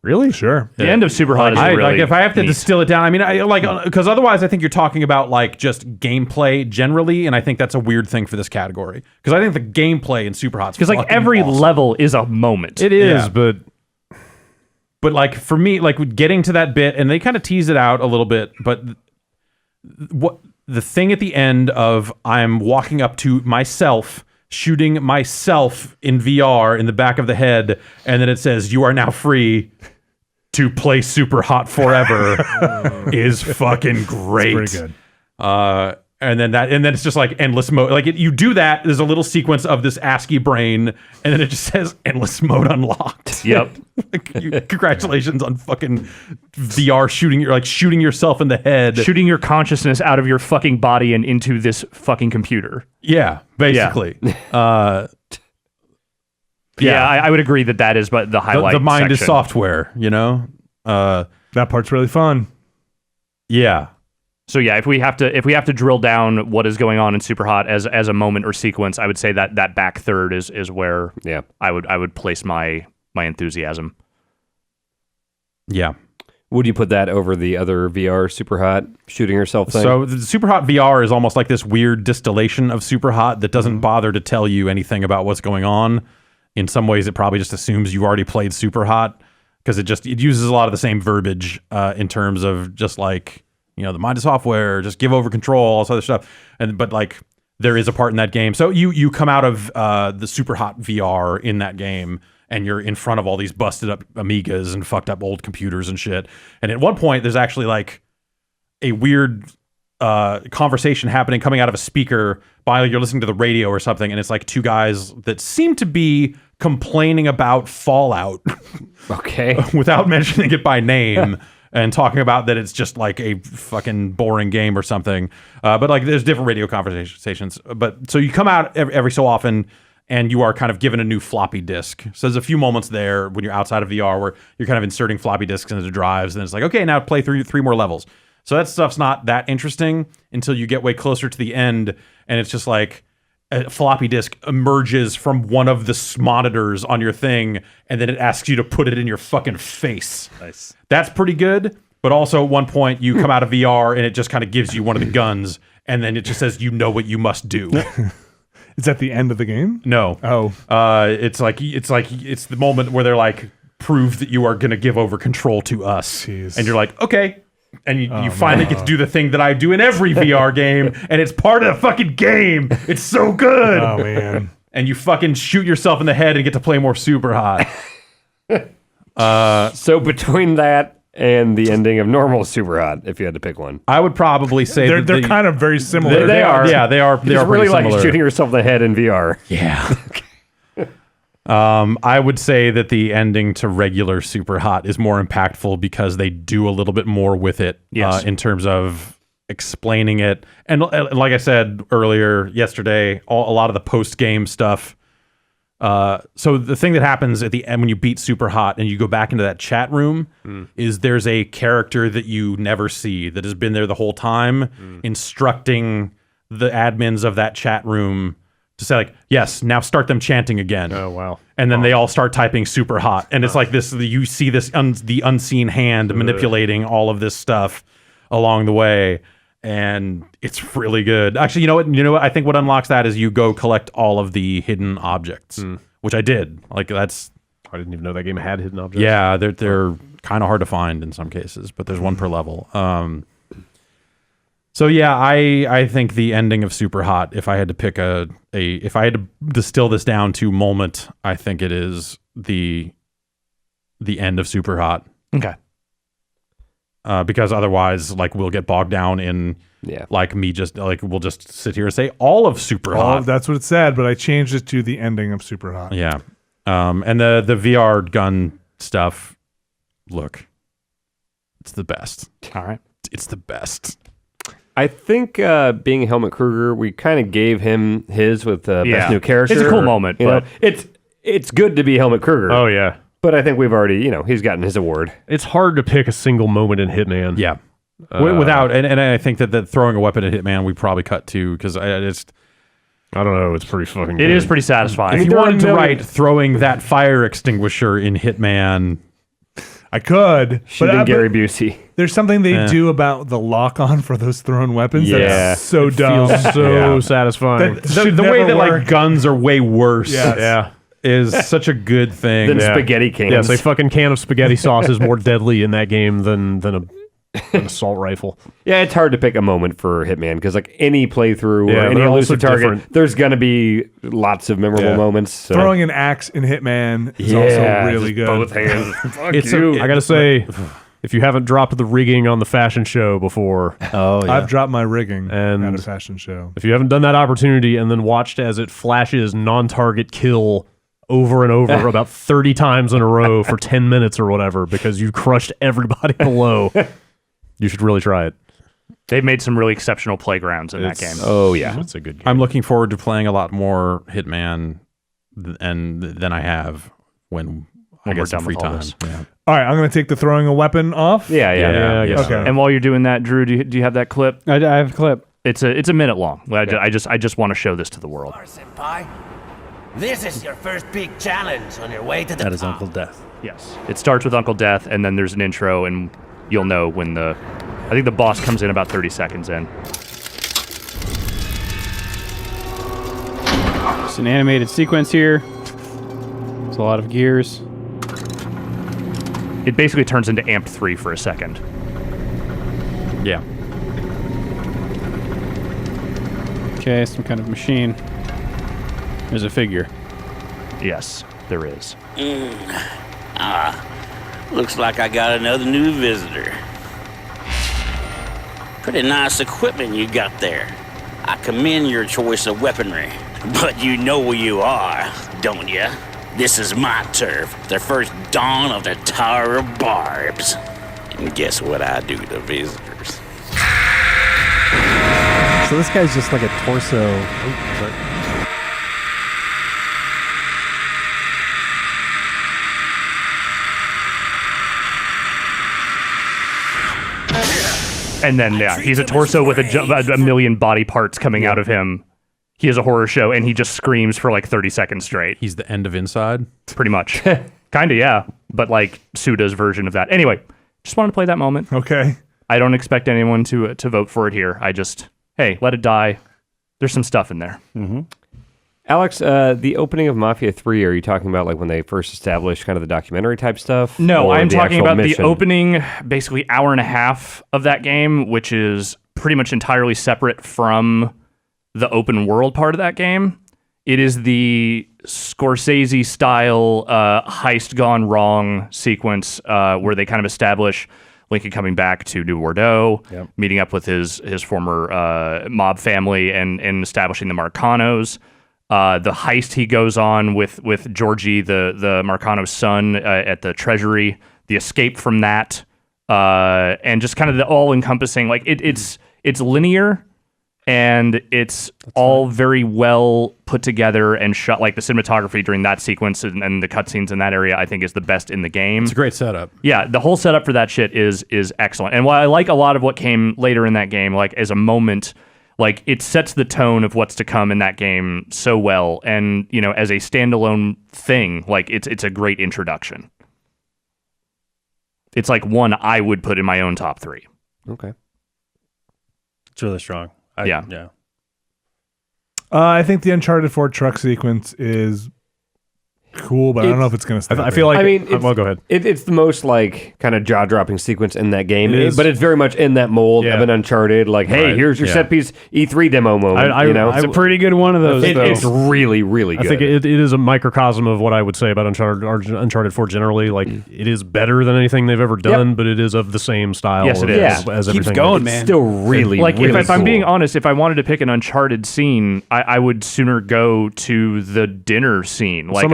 Really? Sure. The end of Super Hot is I, really like if I have to neat. distill it down, I mean, I like because otherwise I think you're talking about like just gameplay generally, and I think that's a weird thing for this category because I think the gameplay in Super Hot's because like fucking every awesome. level is a moment. It is, Yeah. But like for me, like with getting to that bit, and they kind of tease it out a little bit, but what the thing at the end of I'm walking up to myself, shooting myself in VR in the back of the head, and then it says you are now free to play Super Hot forever is fucking great. Pretty good. And then it's just like endless mode. Like you do that. There's a little sequence of this ASCII brain, and then it just says endless mode unlocked. Yep. Congratulations on fucking VR shooting yourself in the head. Shooting your consciousness out of your fucking body and into this fucking computer. Yeah, basically. Yeah, I would agree that is but the highlight. The mind is section. software. You know. That part's really fun. Yeah. So yeah, if we have to drill down what is going on in Super Hot as a moment or sequence, I would say that back third is where I would place my enthusiasm. Yeah. would you put that over the other VR Super Hot shooting yourself thing? So the Super Hot VR is almost like this weird distillation of Super Hot that doesn't bother to tell you anything about what's going on. In some ways, it probably just assumes you've already played Super Hot because it uses a lot of the same verbiage in terms of just like, you know, the mind of software, just give over control, all this other stuff. But like there is a part in that game. So you come out of the Super Hot VR in that game and you're in front of all these busted up Amigas and fucked up old computers and shit. And at one point, there's actually like a weird conversation happening coming out of a speaker while you're listening to the radio or something. And it's like two guys that seem to be complaining about Fallout Okay. without mentioning it by name. and talking about that it's just like a fucking boring game or something. But like there's different radio conversations. But so you come out every so often and you are kind of given a new floppy disk. So there's a few moments there when you're outside of VR where you're kind of inserting floppy disks into drives, and it's like, okay, now play through 3 more levels. So that stuff's not that interesting until you get way closer to the end, and it's just like a floppy disk emerges from one of the monitors on your thing, and then it asks you to put it in your fucking face. Nice. That's pretty good, but also at one point you come out of VR and it just kind of gives you one of the guns, and then it just says you know what you must do. Is that the end of the game? No. Oh. It's the moment where they're like, prove that you are going to give over control to us. Jeez. And you're like, okay. And you finally get to do the thing that I do in every VR game, and it's part of the fucking game. It's so good. Oh, man. And you fucking shoot yourself in the head and get to play more Super Hot. So between that and the ending of normal Super Hot, if you had to pick one. I would probably say They're kind of very similar. They are. Yeah, they are. They It's are really pretty like similar. shooting yourself in the head in VR. Yeah. I would say that the ending to regular Super Hot is more impactful because they do a little bit more with it in terms of explaining it. And like I said earlier yesterday, a lot of the post-game stuff. So the thing that happens at the end when you beat Super Hot and you go back into that chat room is there's a character that you never see that has been there the whole time instructing the admins of that chat room to say like, yes, now start them chanting again. Oh, wow. And then they all start typing Super Hot. And it's like this, you see this, the unseen hand manipulating all of this stuff along the way. And it's really good. Actually, you know what? I think what unlocks that is you go collect all of the hidden objects, which I did. Like that's, I didn't even know that game had hidden objects. yeah, they're kind of hard to find in some cases, but there's one per level. So yeah, I think the ending of Super Hot, if I had to pick if I had to distill this down to moment, I think it is the end of Super Hot. Okay. Because otherwise, like, we'll get bogged down in like me just like we'll just sit here and say all of Super Hot. That's what it said, but I changed it to the ending of Super Hot. Yeah. And the VR gun stuff, look, it's the best. All right. It's the best. I think being Helmut Kruger, we kind of gave him his with best new character. It's a cool moment, You but know, it's good to be Helmut Kruger. Oh, yeah. But I think we've already, he's gotten his award. It's hard to pick a single moment in Hitman. Yeah. Without, and I think that throwing a weapon at Hitman, we probably cut to, because I don't know. It's pretty fucking good. it is pretty satisfying. if you there wanted are to no- write throwing that fire extinguisher in Hitman, I could. Should have been Gary Busey. There's something they do about the lock-on for those thrown weapons Yeah. that's so dumb. feels so satisfying. That the should way never that work. like guns are way worse Yes. is such a good thing. Then spaghetti cans. Yes, a fucking can of spaghetti sauce is more deadly in that game than an assault rifle. Yeah, it's hard to pick a moment for Hitman because like any playthrough Yeah, or any they're also elusive target, different. there's going to be lots of memorable Yeah. moments. So. Throwing an axe in Hitman is also really good. Both hands. Fuck It's you. I gotta say, if you haven't dropped the rigging on the fashion show before, I've dropped my rigging And- at a fashion show. if you haven't done that opportunity and then watched as it flashes non-target kill over and over about 30 times in a row for 10 minutes or whatever because you crushed everybody below, you should really try it. They've made some really exceptional playgrounds in that It's- game. Oh, yeah. It's a good game. I'm looking forward to playing a lot more Hitman than I have when I When we're get some done free with all time. this. Yeah. All right, I'm going to take the throwing a weapon off. Yeah. I guess Okay. so. And while you're doing that, Drew, do you have that clip? I have a clip. It's a minute long. I just want to show this to the world. Senpai, this is your first big challenge on your way to the That is top. Uncle Death. Yes. It starts with Uncle Death, and then there's an intro, and you'll know when I think the boss comes in about 30 seconds in. It's an animated sequence here. It's a lot of gears. It basically turns into Amped 3 for a second. Yeah. Okay, some kind of machine. There's a figure. Yes, there is. Looks like I got another new visitor. Pretty nice equipment you got there. I commend your choice of weaponry. But you know where you are, don't you? This is my turf, the first dawn of the Tower of Barbs. Guess what I do to visitors? So this guy's just like a torso. Oh, sorry. And then, he's a torso with a million body parts coming out of him. He has a horror show, and he just screams for like 30 seconds straight. He's the end of Inside. Pretty much. Kind of, yeah. But like Suda's version of that. Anyway, just wanted to play that moment. Okay. I don't expect anyone to vote for it here. Hey, let it die. There's some stuff in there. Mm-hmm. Alex, the opening of Mafia 3, are you talking about like when they first established kind of the documentary type stuff? No, or I'm the talking actual about mission? the opening, basically hour and a half of that game, which is pretty much entirely separate from the open world part of that game. It is the Scorsese style heist gone wrong sequence where they kind of establish Lincoln coming back to New Bordeaux, meeting up with his former mob family and establishing the Marcanos. The heist he goes on with Georgie, the Marcano's son, at the treasury, the escape from that, and just kind of the all-encompassing, like it's linear and it's all very well put together and shot. Like the cinematography during that sequence and the cutscenes in that area, I think is the best in the game. It's a great setup. Yeah, the whole setup for that shit is excellent. And while I like a lot of what came later in that game, like as a moment, like it sets the tone of what's to come in that game so well. And, you know, as a standalone thing, like it's a great introduction. It's like one I would put in my own top 3. Okay. It's really strong. Yeah. I think the Uncharted 4 truck sequence is cool, but I don't know if it's going to stay. I feel like. I mean, well, go ahead. It's the most like kind of jaw-dropping sequence in that game, It is. but it's very much in that mold Yeah. of an Uncharted. Like, hey, Right. here's your Yeah. set piece E3 demo moment. you know, It's a pretty good one of those. it's really, really good. I think it is a microcosm of what I would say about Uncharted 4 generally. Like, it is better than anything they've ever done, but it is of the same style Yes, it as, is. as Keeps everything going, else. man. Still really, Like really if I'm cool. being honest, if I wanted to pick an Uncharted scene, I would sooner go to the dinner scene. Like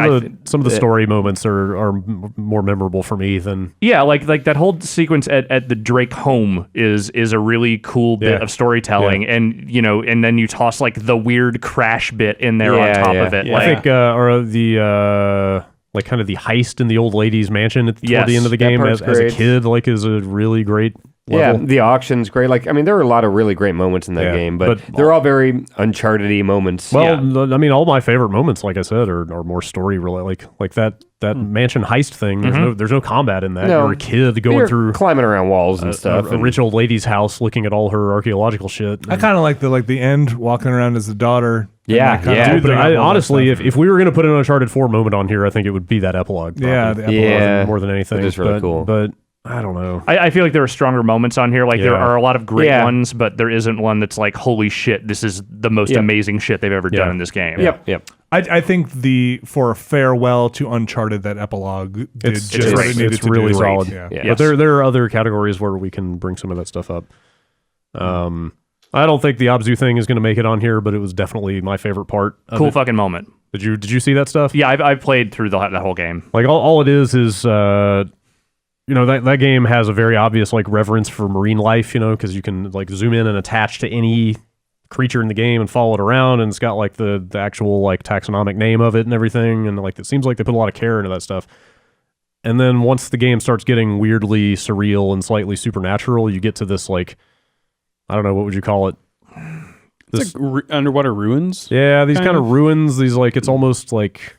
Some of the story moments are more memorable for me than like that whole sequence at the Drake home is a really cool bit Yeah. of storytelling, and you know, and then you toss like the weird crash bit in there on top of it. I Like, think or the like kind of the heist in the old lady's mansion toward Yes, the end of the that game part's as a great. kid, like, is a really great Yeah, level. the auction's great. Like, I mean, there are a lot of really great moments in that Yeah, game, but but- they're all very Uncharted-y moments. Well, I mean, all my favorite moments, like I said, are more story related. Like that mansion heist thing. There's no combat in that. No. You're a kid going You're through climbing around walls and stuff. a rich old lady's house, looking at all her archaeological shit. I kind of like the end, walking around as the daughter. Yeah, and, like, kinda yeah. opening up all that honestly, stuff. if we were going to put an Uncharted 4 moment on here, I think it would be that epilogue. Probably. Yeah, the epilogue. Yeah. more than anything. It is really But- cool. But I don't know. I feel like there are stronger moments on here. Like there Yeah. are a lot of great Yeah. ones, but there isn't one that's like, holy shit, this is the most Yeah. amazing shit they've ever done Yeah. in this game. Yep. I think for a farewell to Uncharted, that epilogue did It's just what it needed it's to really do. solid. Yeah. Yeah. But there are other categories where we can bring some of that stuff up. I don't think the Abzu thing is going to make it on here, but it was definitely my favorite part. Of Cool it. fucking moment. Did you see that stuff? Yeah, I've played through that whole game. Like all it is you know, that game has a very obvious like reverence for marine life, you know, because you can like zoom in and attach to any creature in the game and follow it around, and it's got like the actual like taxonomic name of it and everything, and like it seems like they put a lot of care into that stuff. And then once the game starts getting weirdly surreal and slightly supernatural, you get to this like, I don't know, what would you call it? It's like underwater ruins. Yeah, these kind kind of of? ruins. These like it's almost like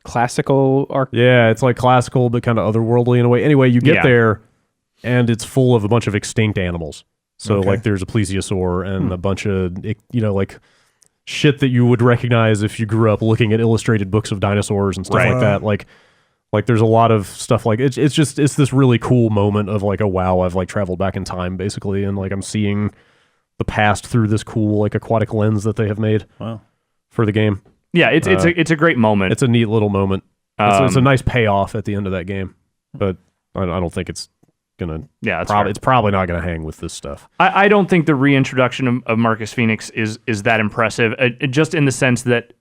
Classical arc. yeah, it's like classical but kind of otherworldly in a way. Anyway, you get Yeah. there, and it's full of a bunch of extinct animals. So Okay. like there's a plesiosaur and a bunch of like shit that you would recognize if you grew up looking at illustrated books of dinosaurs and stuff Right. like that. Like there's a lot of stuff like it's this really cool moment of like, oh wow, I've like traveled back in time basically, and like I'm seeing the past through this cool like aquatic lens that they have made for the game. Yeah, it's a great moment. It's a neat little moment. It's a nice payoff at the end of that game, but I don't think it's gonna. Yeah, it's it's probably not gonna hang with this stuff. I don't think the reintroduction of Marcus Phoenix is that impressive, just in the sense that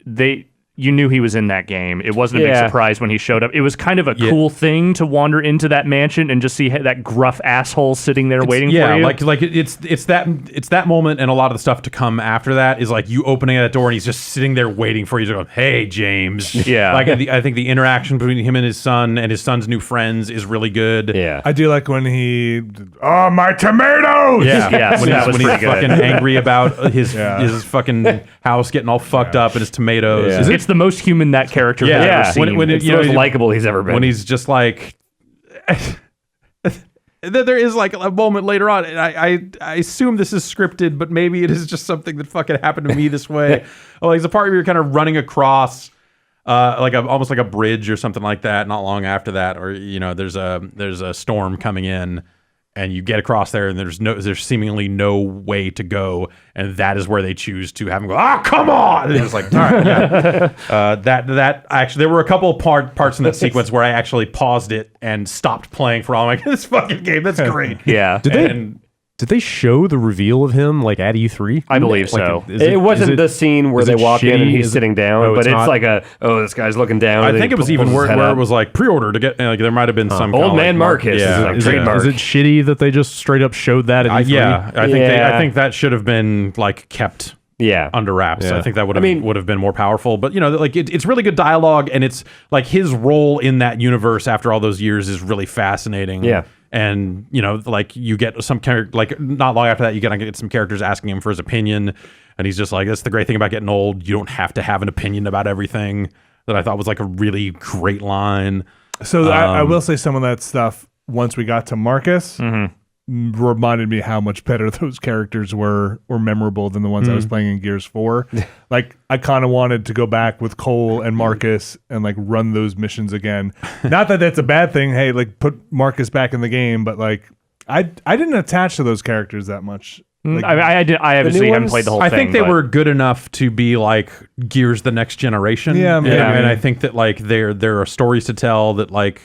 you knew he was in that game. It wasn't a big surprise when he showed up. It was kind of a cool thing to wander into that mansion and just see that gruff asshole sitting there waiting for you. Yeah, like it's that moment, and a lot of the stuff to come after that is like you opening that door and he's just sitting there waiting for you to go, "Hey, James." Yeah. Like I think the interaction between him and his son's new friends is really good. Yeah. I do like when he, oh, my tomatoes! Yeah, Yes, when that was he's pretty good. fucking angry about his fucking house getting all fucked up and his tomatoes. Yeah. Is it It's the most human that character has ever seen. When it's the most likable he's ever been. when he's just like there is like a moment later on, and I assume this is scripted, but maybe it is just something that fucking happened to me this way. Well, there's a part where you're kind of running across almost like a bridge or something like that not long after that, or there's a storm coming in and you get across there and there's seemingly no way to go, and that is where they choose to have him go, "Oh, come on!" And it's like, all right, yeah. That actually, there were a couple of parts in that sequence where I actually paused it and stopped playing for all. I'm like, this fucking game, that's great. Yeah. Did they show the reveal of him like at E3? I believe so. It wasn't the scene where is they it walk in and shitty? he's sitting down, Oh, but it's it's not? like this guy's looking down. I and think he it was pulls even his where head it up. was like pre-order to get, like there might have been some Old kinda, man like, Marcus is like Is trademark. it shitty that they just straight up showed that at E3? yeah, I think Yeah. I think that should have been like kept Yeah. under wraps. Yeah. I think that would I mean- have been more powerful. But like it's really good dialogue, and it's like his role in that universe after all those years is really fascinating. Yeah. And like you get some character, like not long after that, you get some characters asking him for his opinion, and he's just like, "That's the great thing about getting old. You don't have to have an opinion about everything." That I thought was like a really great line. So I will say some of that stuff, once we got to Marcus, reminded me how much better those characters were memorable than the ones I was playing in Gears 4. Like, I kind of wanted to go back with Cole and Marcus and like run those missions again. Not that that's a bad thing. Hey, like put Marcus back in the game, but like I didn't attach to those characters that much. Like, I obviously haven't played the whole I thing. think they but- were good enough to be like Gears the Next Generation. Yeah, maybe. and I think that like there are stories to tell that like.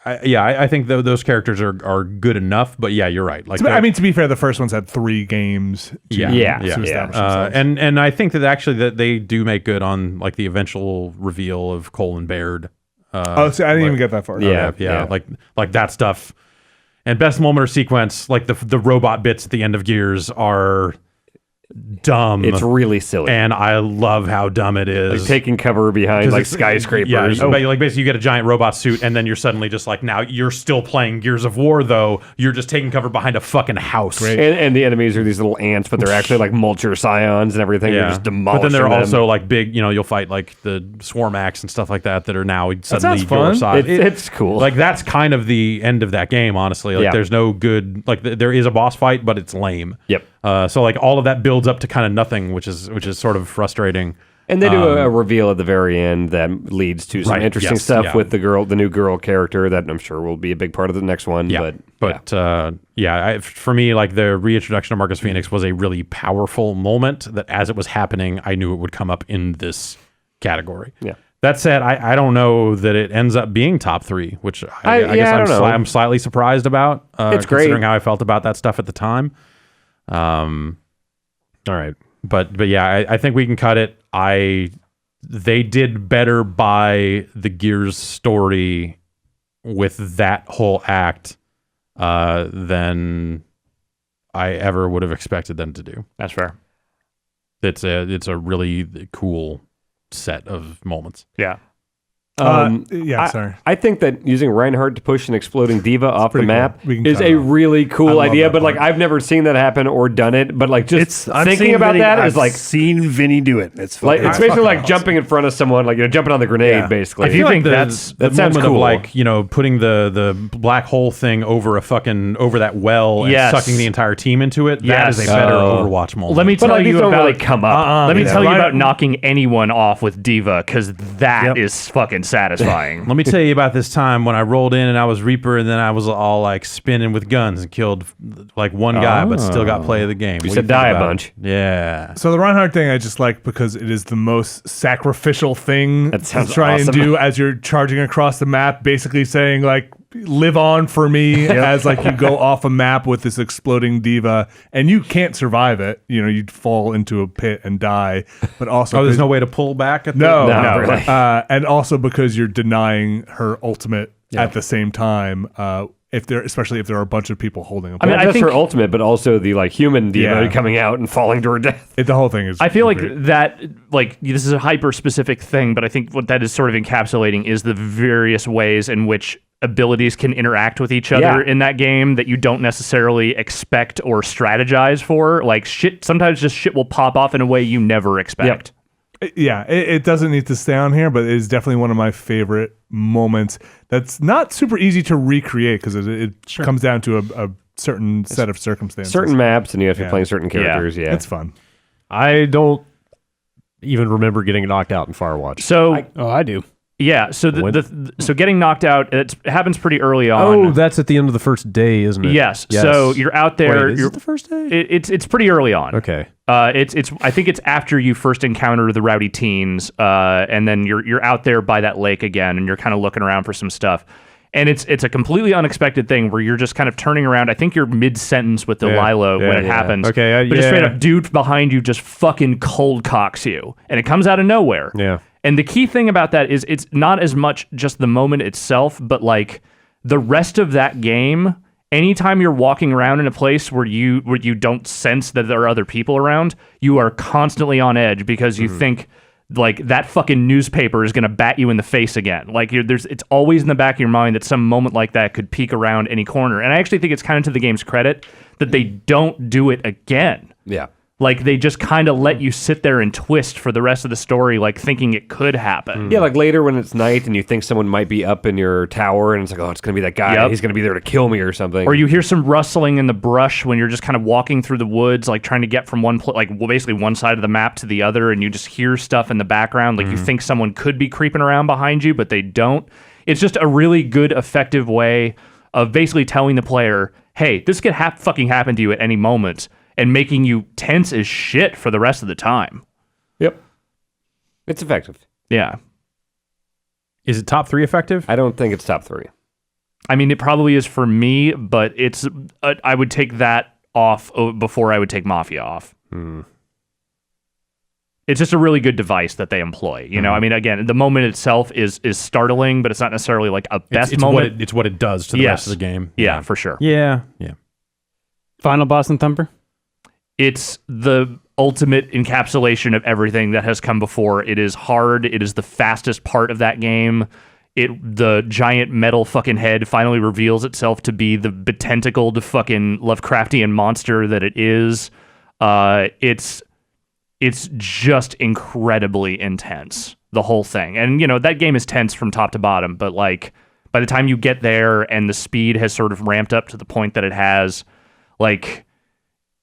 I think those characters are good enough, but yeah, you're right. Like, I mean, to be fair, the first one's had 3 games. To establish themselves. and I think that actually that they do make good on like the eventual reveal of Cole and Baird. So I didn't even get that far. Yeah. Like that stuff. And best moment or sequence, like the robot bits at the end of Gears are dumb. It's really silly. and I love how dumb it is. Like taking cover behind 'Cause like it's- skyscrapers. Yeah, like basically you get a giant robot suit, and then you're suddenly just like, now you're still playing Gears of War, though you're just taking cover behind a fucking house. And the enemies are these little ants, but they're actually like mulcher scions and everything. They're just but demolishing then they're them. also like big. You'll fight like the swarm axe and stuff like that are now suddenly your fun. side. It's cool. Like that's kind of the end of that game, honestly. Like Yeah. there's no good. Like there is a boss fight, but it's lame. Yep. So like all of that builds up to kind of nothing, which is sort of frustrating. And they do a reveal at the very end that leads to some Right, interesting yes, stuff yeah. with the new girl character that I'm sure will be a big part of the next one. Yeah, for me, like the reintroduction of Marcus Phoenix was a really powerful moment that, as it was happening, I knew it would come up in this category. Yeah. That said, I don't know that it ends up being top 3, which I guess I don't know. I'm slightly surprised about. It's great. Considering how I felt about that stuff at the time. All right. But yeah, I think we can cut it. They did better by the Gears story with that whole act than I ever would have expected them to do. That's fair. It's a really cool set of moments. Yeah. Sorry. I think that using Reinhardt to push an exploding diva off the pretty map cool. We can is cut a it off. really I cool love idea. that But like, part. I've never seen that happen or done it. But like, just I've thinking seen about Vinny- that I've is like, seen Vinny do it. It's like fucking, it's basically fucking like awesome. jumping in front of someone, like jumping on the grenade, Yeah. basically. I feel like that moment sounds cool. of like putting the black hole thing over that well Yes. and sucking the entire team into it. That is Yes. a better Oh. Overwatch moment. Let me But tell like, these you don't about really come up. Let me Yeah. tell you Right. about knocking anyone off with Diva, because that is Yep. fucking satisfying. Let me tell you about this time when I rolled in and I was Reaper, and then I was all like spinning with guns and killed like one guy, but still got play of the game. You What said do think die a about bunch. it? Yeah. So the Reinhardt thing I just like because it is the most sacrificial thing That sounds to try awesome. and do as you're charging across the map, basically saying like, live on for me as like you go off a map with this exploding diva, and you can't survive it. You know, you'd fall into a pit and die. But also, there's no way to pull back at no, really. and also because you're denying her ultimate at the same time. Especially if there are a bunch of people holding them. I mean, Not I just think her ultimate, but also the like human diva coming out and falling to her death. The whole thing is. I feel like great. that, like, this is a hyper specific thing, but I think what that is sort of encapsulating is the various ways in which abilities can interact with each other in that game that you don't necessarily expect or strategize for. Like sometimes just shit will pop off in a way you never expect. Yeah, it doesn't need to stay on here, but it is definitely one of my favorite moments. That's not super easy to recreate because it comes down to a certain set of circumstances. Certain maps, and you have to be playing certain characters. Yeah, It's fun. I don't even remember getting knocked out in Firewatch. So, I do. yeah, so so getting knocked out, it happens pretty early on. Oh, that's at the end of the first day, isn't it? Yes. So you're out there. Wait, is it the first day? It's pretty early on. Okay. It's I think it's after you first encounter the rowdy teens, and then you're out there by that lake again, and you're kind of looking around for some stuff. And it's a completely unexpected thing where you're just kind of turning around. I think you're mid-sentence with Delilah when it happens. Okay, but just straight up, dude behind you just fucking cold cocks you, and it comes out of nowhere. Yeah. And the key thing about that is it's not as much just the moment itself, but like the rest of that game. Anytime you're walking around in a place where you don't sense that there are other people around, you are constantly on edge because you think like that fucking newspaper is going to bat you in the face again. Like it's always in the back of your mind that some moment like that could peek around any corner. And I actually think it's kind of to the game's credit that they don't do it again. yeah. Like they just kind of let you sit there and twist for the rest of the story, like thinking it could happen. Yeah, like later when it's night and you think someone might be up in your tower, and it's like, oh, it's gonna be that guy. Yep. He's gonna be there to kill me or something. Or you hear some rustling in the brush when you're just kind of walking through the woods, like trying to get from basically one side of the map to the other, and you just hear stuff in the background, like you think someone could be creeping around behind you, but they don't. It's just a really good, effective way of basically telling the player, hey, this could fucking happen to you at any moment, and making you tense as shit for the rest of the time. Yep. It's effective. Yeah. Is it top 3 effective? I don't think it's top 3. I mean, it probably is for me, but it's I would take that off before I would take Mafia off. It's just a really good device that they employ. You know, I mean, again, the moment itself is startling, but it's not necessarily like a best moment. It's what it does to the rest of the game. Yeah, for sure. Yeah. Final boss and Thumper? It's the ultimate encapsulation of everything that has come before. It is hard. It is the fastest part of that game. The giant metal fucking head finally reveals itself to be the betentacled fucking Lovecraftian monster that it is. It's just incredibly intense, the whole thing. And, you know, that game is tense from top to bottom, but, like, by the time you get there and the speed has sort of ramped up to the point that it has, like,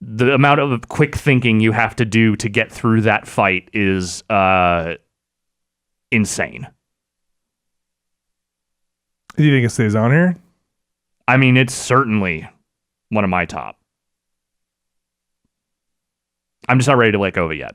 the amount of quick thinking you have to do to get through that fight is insane. Do you think it stays on here? I mean, it's certainly one of my top. I'm just not ready to let go of it yet.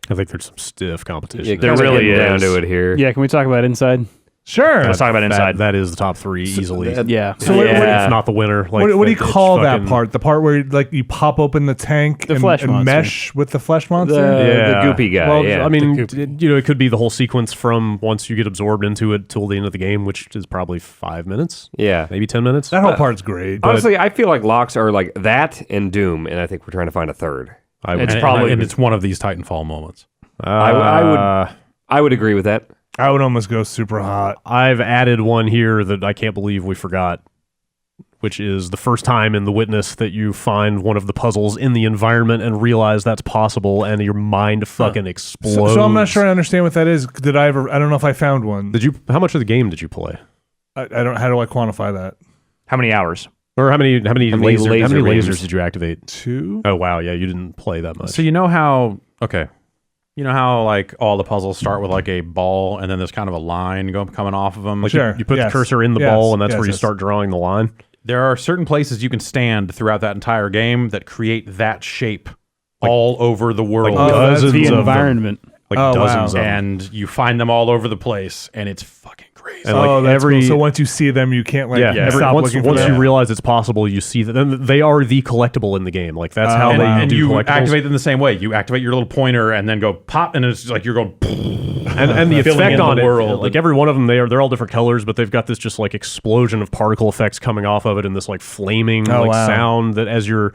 I think there's some stiff competition. Yeah, There kinda really getting down is. to it here. Yeah, can we talk about Inside? Sure. Let's talk about Inside. That is the top 3 easily. Yeah. So what- If not the winner. Like, What do you it's call that fucking- part? The part where like you pop open the tank The and, flesh and monster. mesh with the flesh monster? The goopy guy. Well, yeah. I mean, it could be the whole sequence from once you get absorbed into it till the end of the game, which is probably 5 minutes, yeah. maybe 10 minutes. That whole part's great. But Honestly, I feel like locks are like that and Doom, and I think we're trying to find a third. It's probably- and it's one of these Titanfall moments. I would agree with that. I would almost go super hot. I've added one here that I can't believe we forgot, which is the first time in The Witness that you find one of the puzzles in the environment and realize that's possible, and your mind fucking explodes. So I'm not sure I understand what that is. Did I ever? I don't know if I found one. How much of the game did you play? I don't. How do I quantify that? How many hours? Or how many many lasers laser beams? did you activate? 2. Oh wow, yeah, you didn't play that much. So you know how like all the puzzles start with like a ball and then there's kind of a line coming off of them. Like Sure. you put Yes. the cursor in the Yes. ball, and that's Yes, where you yes. start drawing the line. There are certain places you can stand throughout that entire game that create that shape all over the world. like that's dozens The of them. environment. Like Oh, wow. dozens of them. And you find them all over the place, and it's fucking great. And like that's cool. So once you see them, you can't like stop once looking for you them. realize it's possible, you see that then they are the collectible in the game. Like that's how they and do you collectibles. activate them the same way. You activate your little pointer and then go pop, and it's like you're going. And the filling effect in on the it, world. like every one of them, they're all different colors, but they've got this just like explosion of particle effects coming off of it, and this like flaming sound that as you're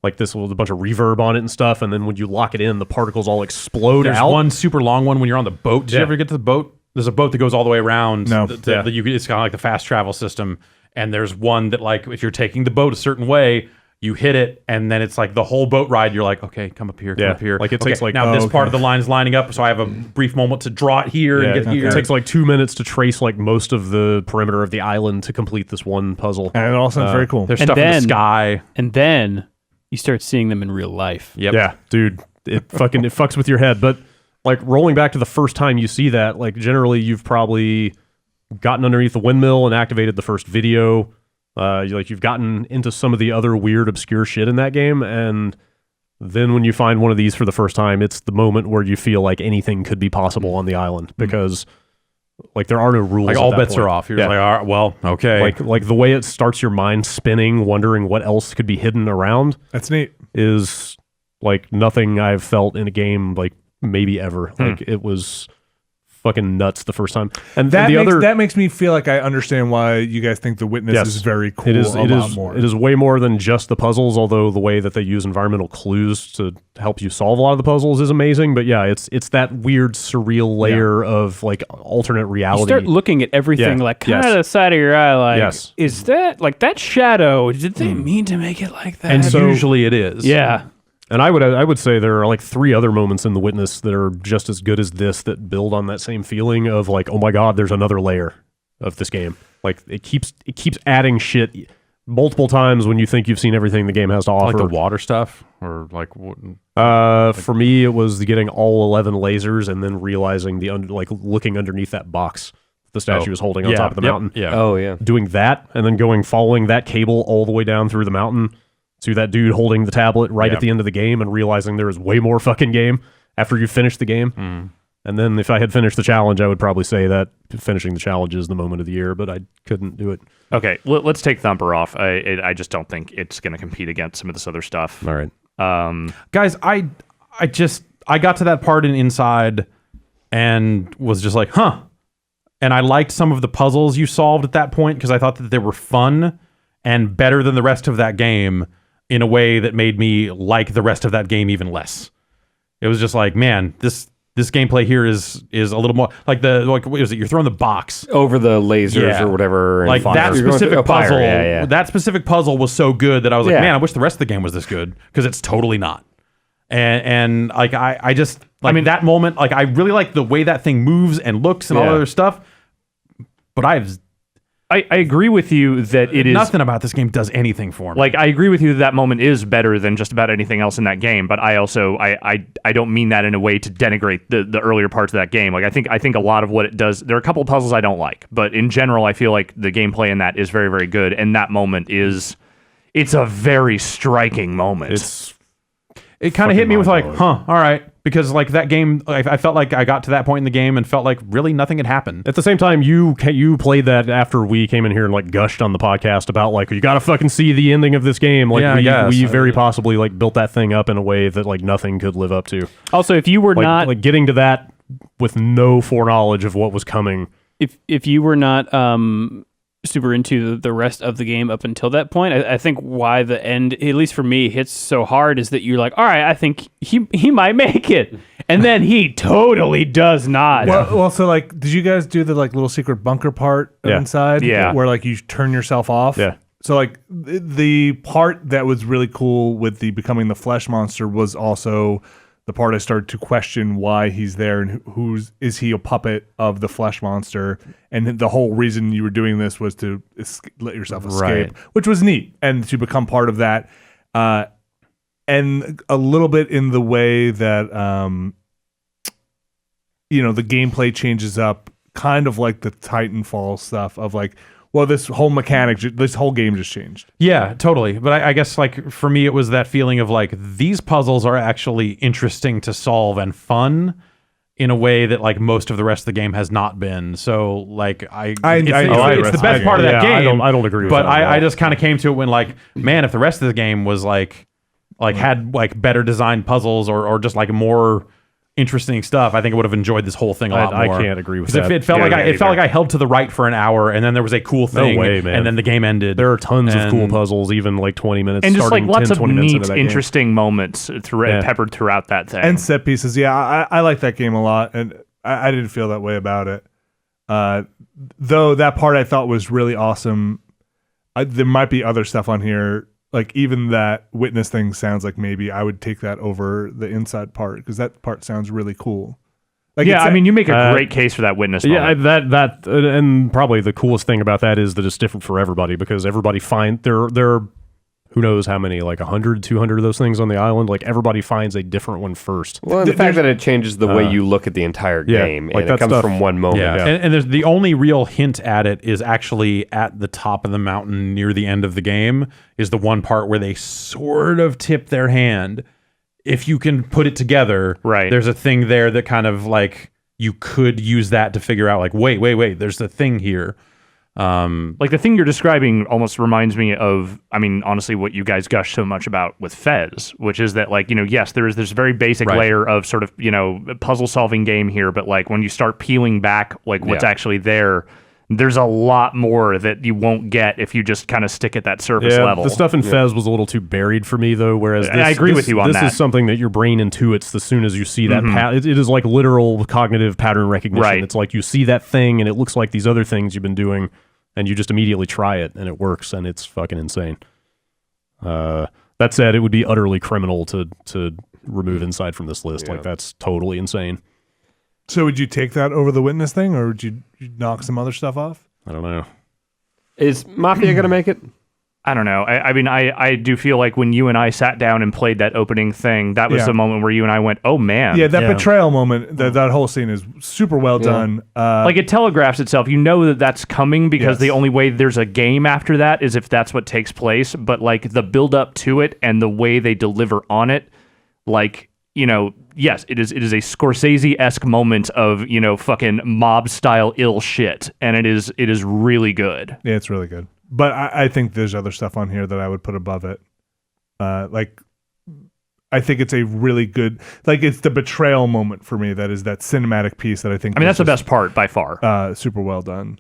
like this with a bunch of reverb on it and stuff, and then when you lock it in, the particles all explode There's out. one super long one when you're on the boat. Did you ever get to the boat? There's a boat that goes all the way around. No. It's kind of like the fast travel system. And there's one that like if you're taking the boat a certain way, you hit it, and then it's like the whole boat ride. You're like, okay, come up here, come up here. Like it takes like now this part of the line is lining up, so I have a brief moment to draw it here and get here. It takes like 2 minutes to trace like most of the perimeter of the island to complete this one puzzle. And it all sounds very cool. There's And stuff in the then- sky. And then you start seeing them in real life. Yep. Yeah, dude, it fucks with your head. But like rolling back to the first time you see that, like generally you've probably gotten underneath the windmill and activated the first video. You've gotten into some of the other weird, obscure shit in that game, and then when you find one of these for the first time, it's the moment where you feel like anything could be possible on the island because, like, there are no rules. Like at all that bets point. are off. You're just like, all right, well, okay. Like the way it starts your mind spinning, wondering what else could be hidden around, That's neat. is like nothing I've felt in a game like maybe ever. Like it was fucking nuts the first time. And That makes me feel like I understand why you guys think The Witness Yes. is very cool. It is. a lot more. It is way more than just the puzzles. Although the way that they use environmental clues to help you solve a lot of the puzzles is amazing. But yeah, it's that weird surreal layer of like alternate You reality. start looking at everything Yeah. like kind Yes. of the side of your eye, like, Yes. is that like that shadow? Did they mean to make it like that? and usually it is. yeah. And I would say there are like 3 other moments in The Witness that are just as good as this that build on that same feeling of like, oh my god, there's another layer of this game. Like it keeps adding shit multiple times when you think you've seen everything the game has to offer. Like the water stuff, or like For me, it was getting all 11 lasers and then realizing looking underneath that box the statue is holding on top of the mountain. Yeah. Oh yeah. Doing that and then following that cable all the way down through the mountain to that dude holding the tablet right at the end of the game and realizing there is way more fucking game after you finish the game. And then if I had finished the challenge, I would probably say that finishing the challenge is the moment of the year, but I couldn't do it. Okay, let's take Thumper off. I just don't think it's going to compete against some of this other stuff. All right. Guys, I got to that part in Inside and was just like, huh. And I liked some of the puzzles you solved at that point because I thought that they were fun and better than the rest of that game in a way that made me like the rest of that game even less. It was just like, man, this gameplay here is a little more like what is it? You're throwing the box Over the lasers or whatever. And like that you're going through specific a fire, puzzle. Yeah. That specific puzzle was so good that I was like, Yeah. man, I wish the rest of the game was this good because it's totally not. And like I just like that moment. Like I really like the way that thing moves and looks and all that other stuff. But I agree with you that it is nothing about this game does anything for me. like I agree with you that moment is better than just about anything else in that game. But I also I don't mean that in a way to denigrate the earlier parts of that game. Like I think a lot of what it does. There are a couple of puzzles I don't like, but in general, I feel like the gameplay in that is very very good. And that moment it's a very striking moment. It kind of hit me with like, huh, all right. Because like that game, I felt like I got to that point in the game and felt like really nothing had happened. At the same time, you played that after we came in here and like gushed on the podcast about like, you got to fucking see the ending of this game. Like Yeah, I guess. we very possibly like built that thing up in a way that like nothing could live up to. Also, if you were not like getting to that with no foreknowledge of what was coming. if you were not super into the rest of the game up until that point, I think why the end, at least for me, hits so hard is that you're like, all right, I think he might make it, and then he totally does not. Well, so like, did you guys do the like little secret bunker part of Yeah. Inside? Yeah. Where like you turn yourself off? Yeah. So like the part that was really cool with the becoming the flesh monster was also the part I started to question why he's there and is he a puppet of the flesh monster? And the whole reason you were doing this was to let yourself escape, Right. which was neat, and to become part of that. And a little bit in the way that the gameplay changes up, kind of like the Titanfall stuff of like, well, this whole mechanic, this whole game just changed. Yeah, totally. But I guess like for me, it was that feeling of like these puzzles are actually interesting to solve and fun. in a way that like most of the rest of the game has not been. So like it's the the best part of that game. I don't agree with but that. I just kind of came to it when like, man, if the rest of the game was like had like better designed puzzles or just like more interesting stuff, I think I would have enjoyed this whole thing a lot more. I can't agree with 'Cause that. It felt like I held to the right for an hour, and then there was a cool thing, No way, man. and then the game ended. There are tons of cool And- puzzles, even like 20 minutes, And just like starting lots 10, of 20 minutes neat, into that game. interesting moments peppered throughout that thing. And set pieces. Yeah, I like that game a lot, and I didn't feel that way about it. Though that part I thought was really awesome. There might be other stuff on here. Like even that witness thing sounds like maybe I would take that over the inside part because that part sounds really cool. Like yeah, I mean, you make a great case for that witness moment. Yeah, that and probably the coolest thing about that is that it's different for everybody because everybody there who knows how many, like 100, 200 of those things on the island. Like everybody finds a different one first. Well, and the fact that it changes the way you look at the entire game, like and that it comes stuff- from one moment. Yeah, and there's the only real hint at it is actually at the top of the mountain near the end of the game is the one part where they sort of tip their hand. If you can put it together, Right. there's a thing there that kind of like you could use that to figure out like, wait, there's a thing here. Like the thing you're describing almost reminds me of, I mean, honestly, what you guys gush so much about with Fez, which is that like, yes, there is this very basic Right. layer of sort of, puzzle solving game here, but like when you start peeling back like what's actually there, there's a lot more that you won't get if you just kind of stick at that surface level. The stuff in Fez was a little too buried for me, though. Whereas I agree with you on this that. is something that your brain intuits as soon as you see that. It is like literal cognitive pattern recognition. Right. It's like you see that thing, and it looks like these other things you've been doing, and you just immediately try it, and it works, and it's fucking insane. That said, it would be utterly criminal to remove Inside from this list. Like that's totally insane. So would you take that over the witness thing, or would you knock some other stuff off? I don't know. Is Mafia going to make it? I don't know. I mean, I do feel like when you and I sat down and played that opening thing, that was Yeah. the moment where you and I went, oh man. Yeah, that betrayal moment, that whole scene is super well done. Like it telegraphs itself. You know that that's coming because Yes. the only way there's a game after that is if that's what takes place. But like the build up to it and the way they deliver on it, like, yes, it is a Scorsese-esque moment of, fucking mob style ill shit. And it is really good. Yeah, it's really good. But I think there's other stuff on here that I would put above it. Like, I think it's a really good, like, it's the betrayal moment for me. That is that cinematic piece that I think. I mean, that's the is best part by far. super well done.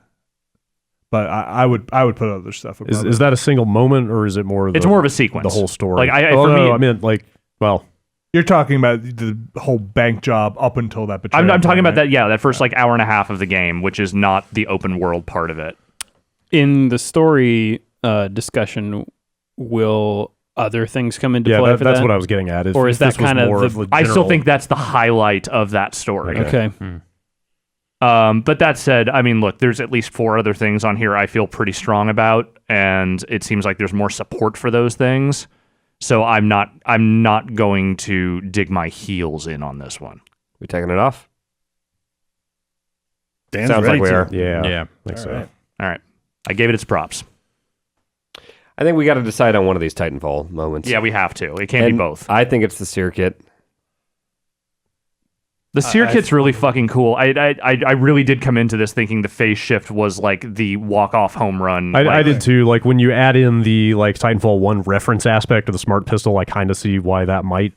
But I would put other stuff above Is it. that a single moment, or is it more? It's more of a sequence. The whole story. Like, for me, I mean, like, well, You're talking about the whole bank job up until that betrayal. I'm talking point, about right? that. Yeah, that first like hour and a half of the game, which is not the open world part of it. In the story discussion, will other things come into play for that's that? what I was getting at. Or is that this was kind of more the- a I still general- think that's the highlight of that story. Okay. But that said, I mean, look, there's at least 4 other things on here I feel pretty strong about, and it seems like there's more support for those things. So I'm not going to dig my heels in on this one. We taking it off? Dan's Sounds ready like we to. are. Yeah, Yeah. I think so. All right, I gave it its props. I think we got to decide on one of these Titanfall moments. Yeah, we have to. It can't be And both. I think it's the Sear Kit. The Sear Kit's really fucking cool. I really did come into this thinking the phase shift was like the walk-off home run. I did too. Like when you add in the like Titanfall 1 reference aspect of the smart pistol, I kind of see why that might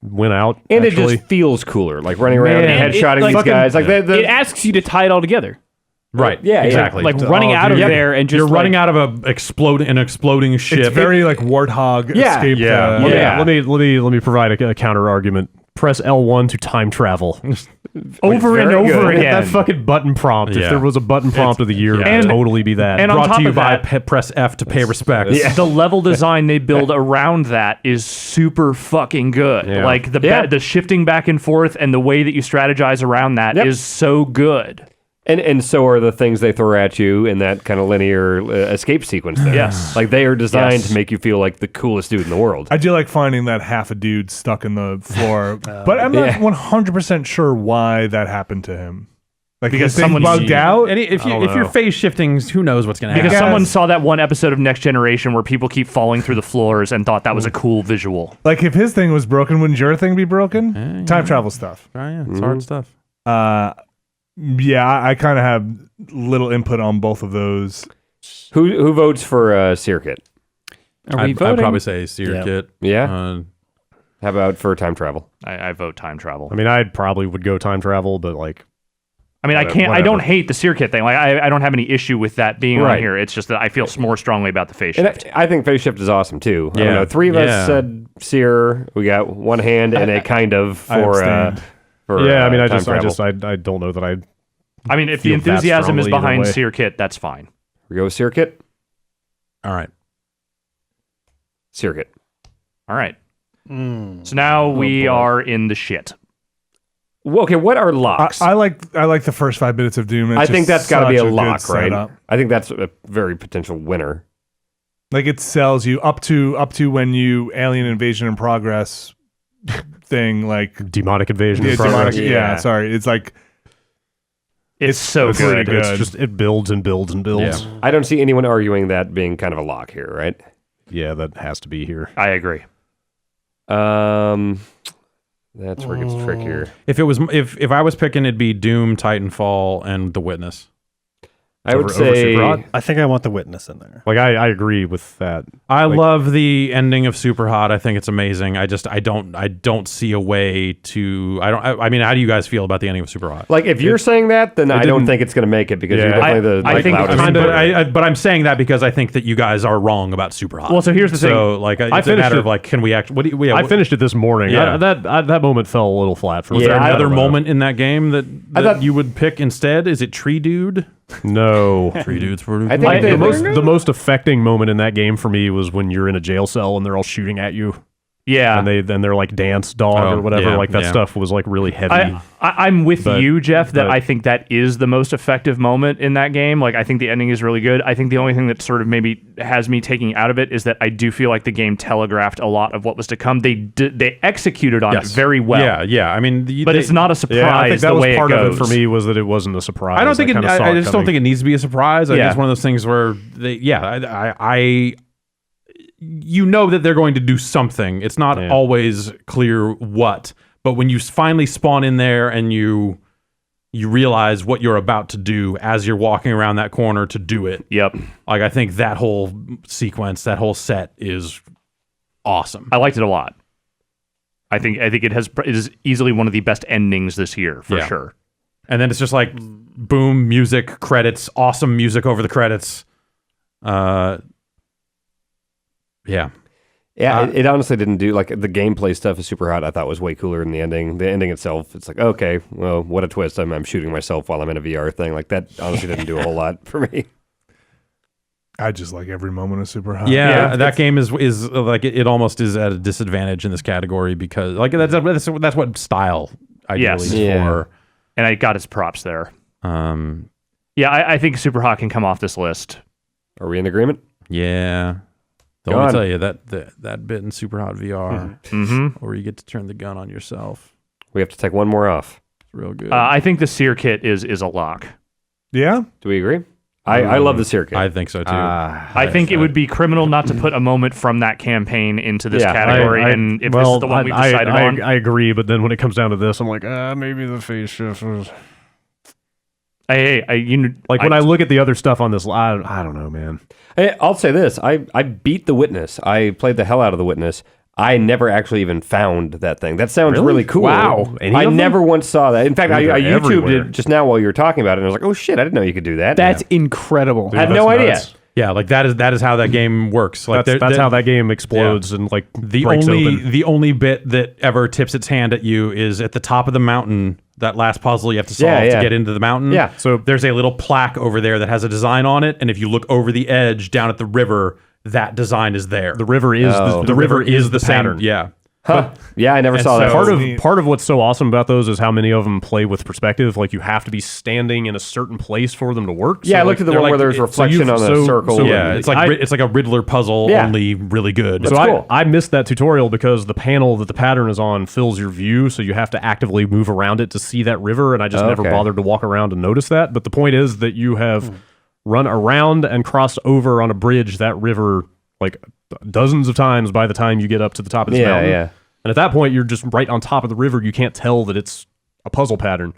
win out. And actually. it just feels cooler, like running around Man, and it- headshotting like, these guys. Like It asks you to tie it all together. Right. Yeah, Exactly. Like running out of there and just you're running like, out of an exploding ship. It's very like Warthog Yeah. escape. Yeah. Let me provide a counter argument. Press L1 to time travel. over and very over good. again. That fucking button prompt. If Yeah. there was a button prompt of the year, it would And- totally be that. and on Brought top to you of by that- press F to pay respects. The level design they build around that is super fucking good. Yeah. Like the Yeah. the shifting back and forth and the way that you strategize around that is Yep. so good. And so are the things they throw at you in that kind of linear escape sequence there. Yes. Like they are designed Yes. to make you feel like the coolest dude in the world. I do like finding that half a dude stuck in the floor, but I'm not Yeah. 100% sure why that happened to him. Like Because his thing someone- bugged out. And if don't you're know. phase shifting, who knows what's going to happen? Because guess- someone saw that one episode of Next Generation where people keep falling through the floors and thought that was a cool visual. Like if his thing was broken, wouldn't your thing be broken? Time travel stuff. Oh, yeah, it's hard stuff. Yeah, I kind of have little input on both of those. Who votes for Circuit? Are we I'd voting? probably say Circuit. Yeah. How about for time travel? I vote time travel. I mean, I probably would go time travel, but like, I mean, I can't. I whatever. don't hate the Circuit thing. Like, I don't have any issue with that being on Right. here. It's just that I feel more strongly about the phase And shift. I think phase shift is awesome too. I don't Yeah. know. 3 of us Yeah. said Seer. We got one hand and a kind of I for. abstained. yeah, I mean, time travel. I don't know that I mean, if the feel that enthusiasm is strongly either behind way. Circuit, that's fine. We go with Circuit. All right. Circuit. All right. So now we are in the shit. Well, okay, what are locks? I like the first 5 minutes of Doom. It's I think just that's got to be such a good lock, right? setup. I think that's a very potential winner. Like it sells you up to when you Alien Invasion in Progress thing, like demonic invasion. yeah, in progress. demonic, Yeah. sorry, it's like It's so pretty good. good. It's just it builds and builds and builds. Yeah. I don't see anyone arguing that being kind of a lock here, right? Yeah, that has to be here. I agree. That's where it gets trickier. If I was picking, it'd be Doom, Titanfall, and The Witness. I would over say Superhot? I think I want the witness in there. Like I agree with that. I Like- love the ending of Superhot. I think it's amazing. I don't see a way to. I mean, how do you guys feel about the ending of Superhot? like if you're saying that, then I don't didn't- think it's going to make it because Yeah. you're definitely I think loudest. kinda- But I'm saying that because I think that you guys are wrong about Superhot. Well, so here's the thing. So like, it's a finished matter it- of like, can we act? What do you? I finished it this morning. Yeah. That moment fell a little flat for me. Was there Yeah, I another don't know. moment in that game that thought- you would pick instead? Is it Tree Dude? No. Tree Dude's for I think they- The most affecting moment in that game for me was when you're in a jail cell and they're all shooting at you Yeah. and they're like dance dog Oh, or whatever. yeah, like that yeah. stuff was like really heavy. I'm with But- you, Jeff, that but- I think that is the most effective moment in that game. Like, I think the ending is really good. I think the only thing that sort of maybe has me taking out of it is that I do feel like the game telegraphed a lot of what was to come. They executed on Yes. it very well. Yeah. I mean, But it's not a surprise Yeah, I think that the was way part it of goes. it for me was that it wasn't a surprise. I don't think kinda saw I just don't coming. think it needs to be a surprise. I think Yeah. it's one of those things where I you know that they're going to do something. It's not Yeah. always clear what, but when you finally spawn in there and you realize what you're about to do as you're walking around that corner to do it. Yep. Like I think that whole sequence, that whole set is awesome. I liked it a lot. I think it is easily one of the best endings this year, for Yeah. sure. And then it's just like boom, music, credits, awesome music over the credits. Yeah. Yeah, it honestly didn't do like the gameplay stuff is super hot. I thought was way cooler than the ending. The ending itself, it's like okay, well, what a twist! I'm shooting myself while I'm in a VR thing. Like that honestly didn't do a whole lot for me. I just like every moment of Super Hot. Yeah, that game is like it almost is at a disadvantage in this category because like that's what style ideally Yes. is Yeah. for. And I got his props there. Um, Yeah, I think Superhot can come off this list. Are we in agreement? yeah. Go Let me on. tell you that bit in Super Hot VR, Mm-hmm. where you get to turn the gun on yourself. We have to take one more off. It's real good. I think the Seer kit is a lock. Yeah? Do we agree? I love the circuit. I think so too. I think it would be criminal not to put a moment from that campaign into this Yeah, category. and if this is the one we've decided on, I agree, but then when it comes down to this, I'm like, maybe the face shift was... when I look at the other stuff on this, I don't know, man. Hey, I'll say this: I beat The Witness. I played the hell out of The Witness. I never actually even found that thing. That sounds really cool. Wow. Any I of them? never once saw that. In fact, I Dude, they're YouTubed everywhere. it just now while you were talking about it, and I was like, "Oh shit! I didn't know you could do that." That's incredible. I had Dude, no that's idea. nuts. yeah, like that is how that game works. Like That's how that game explodes and like the breaks open. only bit that ever tips its hand at you is at the top of the mountain. That last puzzle you have to solve Yeah. to get into the mountain. Yeah. So there's a little plaque over there that has a design on it, and if you look over the edge down at the river, that design is there. The river is the river is the same. pattern. Yeah. Huh. Yeah, I never saw that. so- Part of what's so awesome about those is how many of them play with perspective. Like you have to be standing in a certain place for them to work. Yeah, I So, looked like, at the they're one where like- there's so reflection you've- on the so- circle. so Yeah, it's like it's like a Riddler puzzle, Yeah. only really good. So That's cool. I missed that tutorial because the panel that the pattern is on fills your view, so you have to actively move around it to see that river, and I just never Okay. bothered to walk around and notice that. But the point is that you have run around and crossed over on a bridge that river like dozens of times by the time you get up to the top of this Yeah, mountain. yeah. And at that point, you're just right on top of the river. You can't tell that it's a puzzle pattern.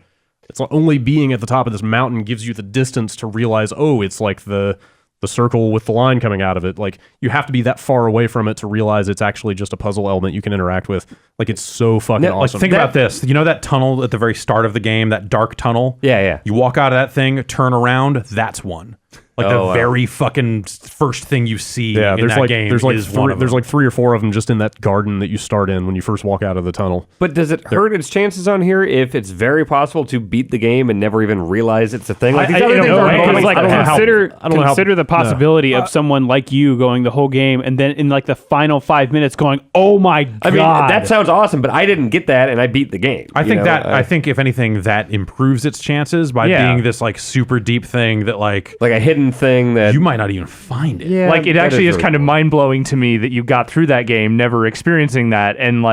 It's only being at the top of this mountain gives you the distance to realize, oh, it's like the circle with the line coming out of it. Like, you have to be that far away from it to realize it's actually just a puzzle element you can interact with. Like, it's so fucking Like, awesome. think about this. You know that tunnel at the very start of the game, that dark tunnel? Yeah. You walk out of that thing, turn around, that's one. Like the very fucking first thing you see in that game is one of them. There's like 3 or 4 of them just in that garden that you start in when you first walk out of the tunnel. But does it hurt its chances on here if it's very possible to beat the game and never even realize it's a thing? Like, these other things are Because, like, consider how- the possibility of someone like you going the whole game and then in like the final 5 minutes going, "Oh my god!" I mean, that sounds awesome, but I didn't get that, and I beat the game. I think if anything, that improves its chances by being this like super deep thing that like a hidden thing that you might not even find it. Yeah, Like, it that actually is really kind of cool. mind-blowing to me that you got through that game never experiencing that, and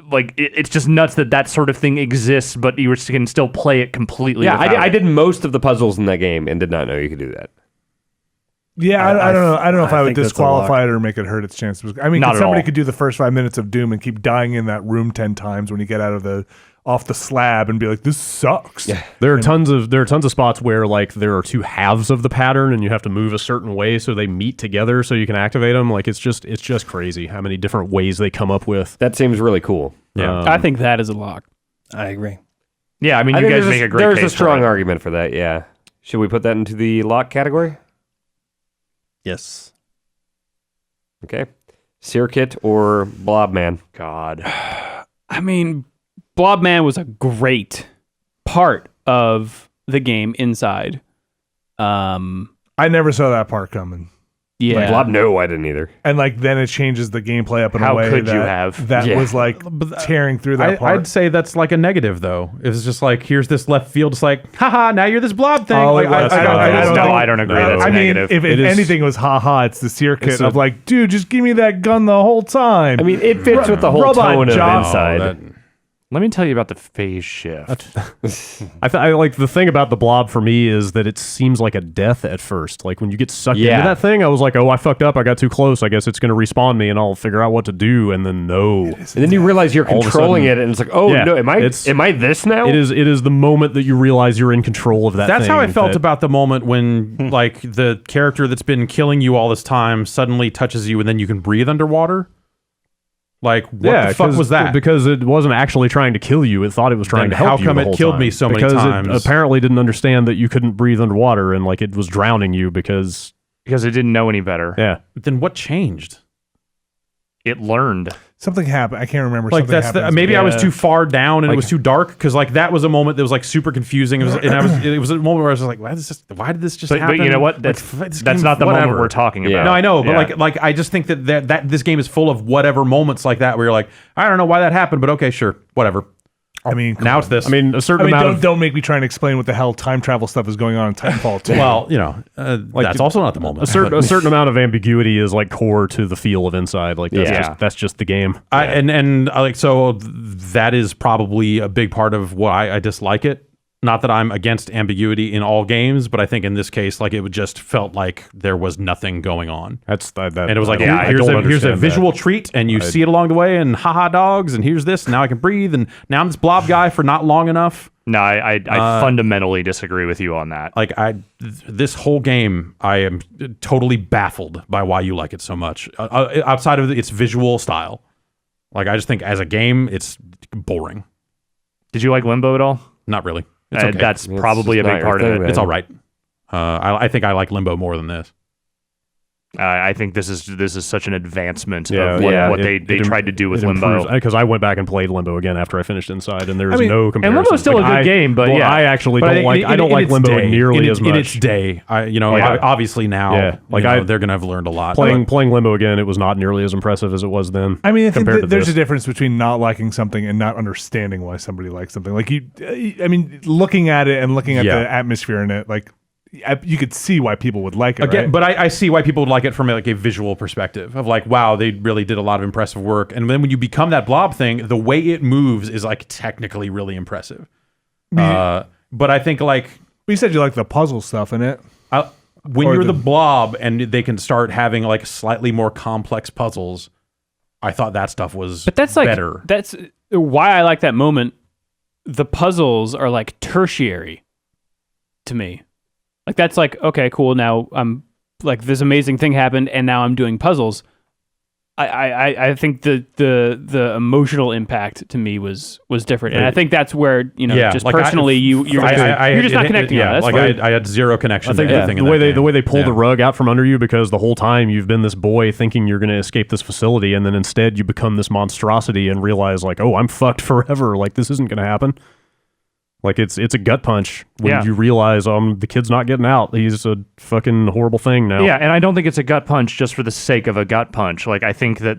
it's just nuts that sort of thing exists, but you can still play it completely. Yeah, without I it. did most of the puzzles in that game and did not know you could do that. Yeah, I don't know. I don't know if I would think that's a disqualify it or make it hurt its chances. I mean, Not could at somebody all. could do the first 5 minutes of Doom and keep dying in that room 10 times when you get out of off the slab and be like, "This sucks." Yeah. There are tons of spots where like there are 2 halves of the pattern and you have to move a certain way so they meet together so you can activate them. Like, it's just crazy how many different ways they come up with. That seems really cool. Yeah. I think that is a lock. I agree. Yeah, I mean, I you think guys make a great there's case a strong for it. argument for that, yeah. Should we put that into the lock category? Yes. Okay. Circuit or Blobman? God. I mean, Blobman was a great part of the game inside. I never saw that part coming. Yeah. Blob? No, I didn't either. And like then it changes the gameplay up in How a way could you that, have? that Yeah. was like tearing through that part. I'd say that's like a negative though. It's just like, here's this left field. It's like, haha, now you're this blob thing. Oh, Like, it was. I don't agree. That's I mean, negative. if anything was haha, it's the circuit of like, dude, just give me that gun the whole time. I mean, it fits with the whole Robot tone of job. Inside. Let me tell you about the phase shift. I like the thing about the blob for me is that it seems like a death at first. Like when you get sucked Yeah. into that thing, I was like, oh, I fucked up. I got too close. I guess it's going to respawn me and I'll figure out what to do. And then no. And then you realize you're All of a controlling sudden- it, and it's like, oh Yeah, no, am I this now? It is the moment that you realize you're in control of that That's thing. how I felt that- about the moment when like the character that's been killing you all this time suddenly touches you and then you can breathe underwater. Like, what the fuck was that? Because it wasn't actually trying to kill you. It thought it was trying Then to help how you come the it whole killed time. me so many Because times? it apparently didn't understand that you couldn't breathe underwater and like it was drowning you because Because it didn't know any better. yeah. Then what changed? It learned. something happened. I can't remember. Like something that's happened. maybe I was Yeah. too far down and it Like- was too dark because like that was a moment that was like super confusing. It was a moment where I was just like, why did this just happen? But you know what? Like, That's this that's game- not the moment whatever. we're talking Yeah. about. No, I know, but Yeah. like I just think that this game is full of whatever moments like that where you're like, I don't know why that happened, but okay, sure, whatever. I mean, Now it's this. I mean, a certain amount of don't make me try and explain what the hell time travel stuff is going on in Titanfall 2. well, you know, that's also not the moment. a certain amount of ambiguity is like core to the feel of Inside. Like that's just the game. And I like so that is probably a big part of why I dislike it. Not that I'm against ambiguity in all games, but I think in this case, like it would just felt like there was nothing going on. That's that. And it was like, I here's don't a understand visual that. treat, and you see it along the way, and haha dogs, and here's this, and now I can breathe, and now I'm this blob guy for not long enough. No, I fundamentally disagree with you on that. Like this whole game, I am totally baffled by why you like it so much. Outside of its visual style, like I just think as a game, it's boring. Did you like Limbo at all? Not really. It's okay. That's It's probably a just big not part your of thing, it. man. It's all right. I think I like Limbo more than this. I think this is such an advancement Yeah, of what they It tried to do with Limbo. Because I went back and played Limbo again after I finished Inside, and there's I mean, no comparison. Limbo's still a good game, but yeah. I actually But don't like. I don't in like its Limbo day, nearly in as much. in its day. Yeah. Obviously now, Yeah, like they're gonna have learned a lot. playing Limbo again, it was not nearly as impressive as it was then. I mean, I think compared to there's this. a difference between not liking something and not understanding why somebody likes something. Like I mean, looking at it and looking at Yeah. the atmosphere in it, like you could see why people would like it. Again, right? but I see why people would like it from like a visual perspective of like, wow, they really did a lot of impressive work. And then when you become that blob thing, the way it moves is like technically really impressive. But I think like you said you like the puzzle stuff in it. when Or you're the- the blob and they can start having like slightly more complex puzzles, I thought that stuff was But that's like better. that's why I like that moment the puzzles are like tertiary to me. Like that's like, okay, cool. Now I'm like this amazing thing happened, and now I'm doing puzzles. I think the emotional impact to me was different, and I think that's where just like personally you're just not connecting. Yeah, That's like fine. I had zero connection. I think to anything the in way that the way they pull game. the rug out from under you, because the whole time you've been this boy thinking you're going to escape this facility, and then instead you become this monstrosity and realize like, oh, I'm fucked forever. Like this isn't going to happen. Like it's a gut punch when you realize the kid's not getting out. He's a fucking horrible thing now. Yeah, and I don't think it's a gut punch just for the sake of a gut punch. Like I think that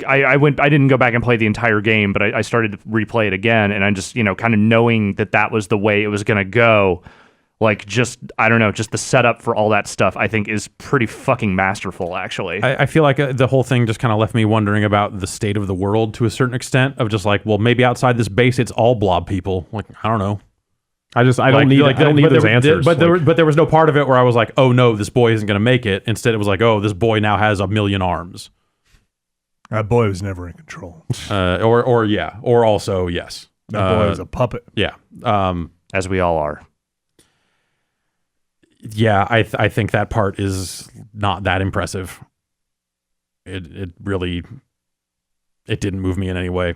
I didn't go back and play the entire game, but I started to replay it again, and I just kind of knowing that was the way it was going to go. Like just I don't know, just the setup for all that stuff I think is pretty fucking masterful. Actually, I feel like the whole thing just kind of left me wondering about the state of the world to a certain extent. Of just like, well, maybe outside this base, it's all blob people. Like I don't know. I don't need those answers. But there was no part of it where I was like, oh no, this boy isn't going to make it. Instead, it was like, oh, this boy now has 1 million arms. That boy was never in control. Or also yes, That boy was a puppet. Yeah. As we all are. Yeah, I think that part is not that impressive. It really didn't move me in any way.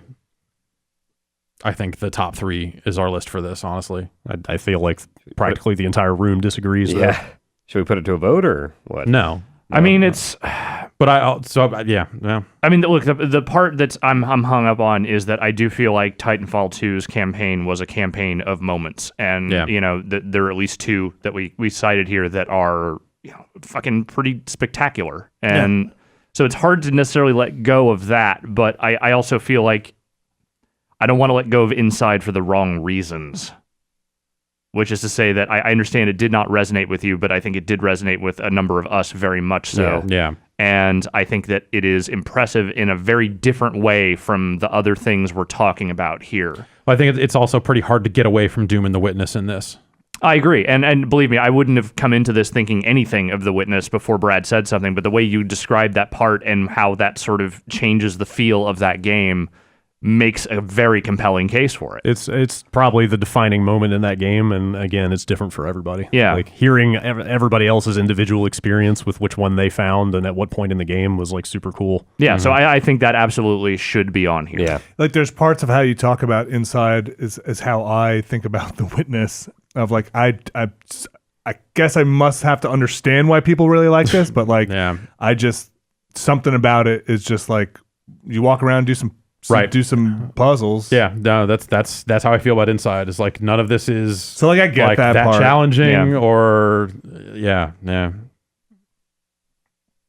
I think the top 3 is our list for this, honestly. I feel like practically the entire room disagrees. Yeah. There. Should we put it to a vote or what? No. I mean, it's... But yeah. I mean, look, the part that I'm hung up on is that I do feel like Titanfall 2's campaign was a campaign of moments, and there are at least 2 that we cited here that are fucking pretty spectacular, and so it's hard to necessarily let go of that. But I also feel like I don't want to let go of Inside for the wrong reasons. Which is to say that I understand it did not resonate with you, but I think it did resonate with a number of us very much so. Yeah. And I think that it is impressive in a very different way from the other things we're talking about here. Well, I think it's also pretty hard to get away from Doom and the Witness in this. I agree. And believe me, I wouldn't have come into this thinking anything of the Witness before Brad said something, but the way you described that part and how that sort of changes the feel of that game makes a very compelling case for it. It's probably the defining moment in that game, and again, it's different for everybody. Yeah. Like hearing everybody else's individual experience with which one they found and at what point in the game was like super cool. Yeah, so I think that absolutely should be on here. Yeah. Like there's parts of how you talk about Inside is how I think about the Witness. Of like I guess I must have to understand why people really like this, but like I just something about it is just like you walk around, do some puzzles. Yeah, no, that's how I feel about Inside. It's like none of this is so like I get like that part. challenging or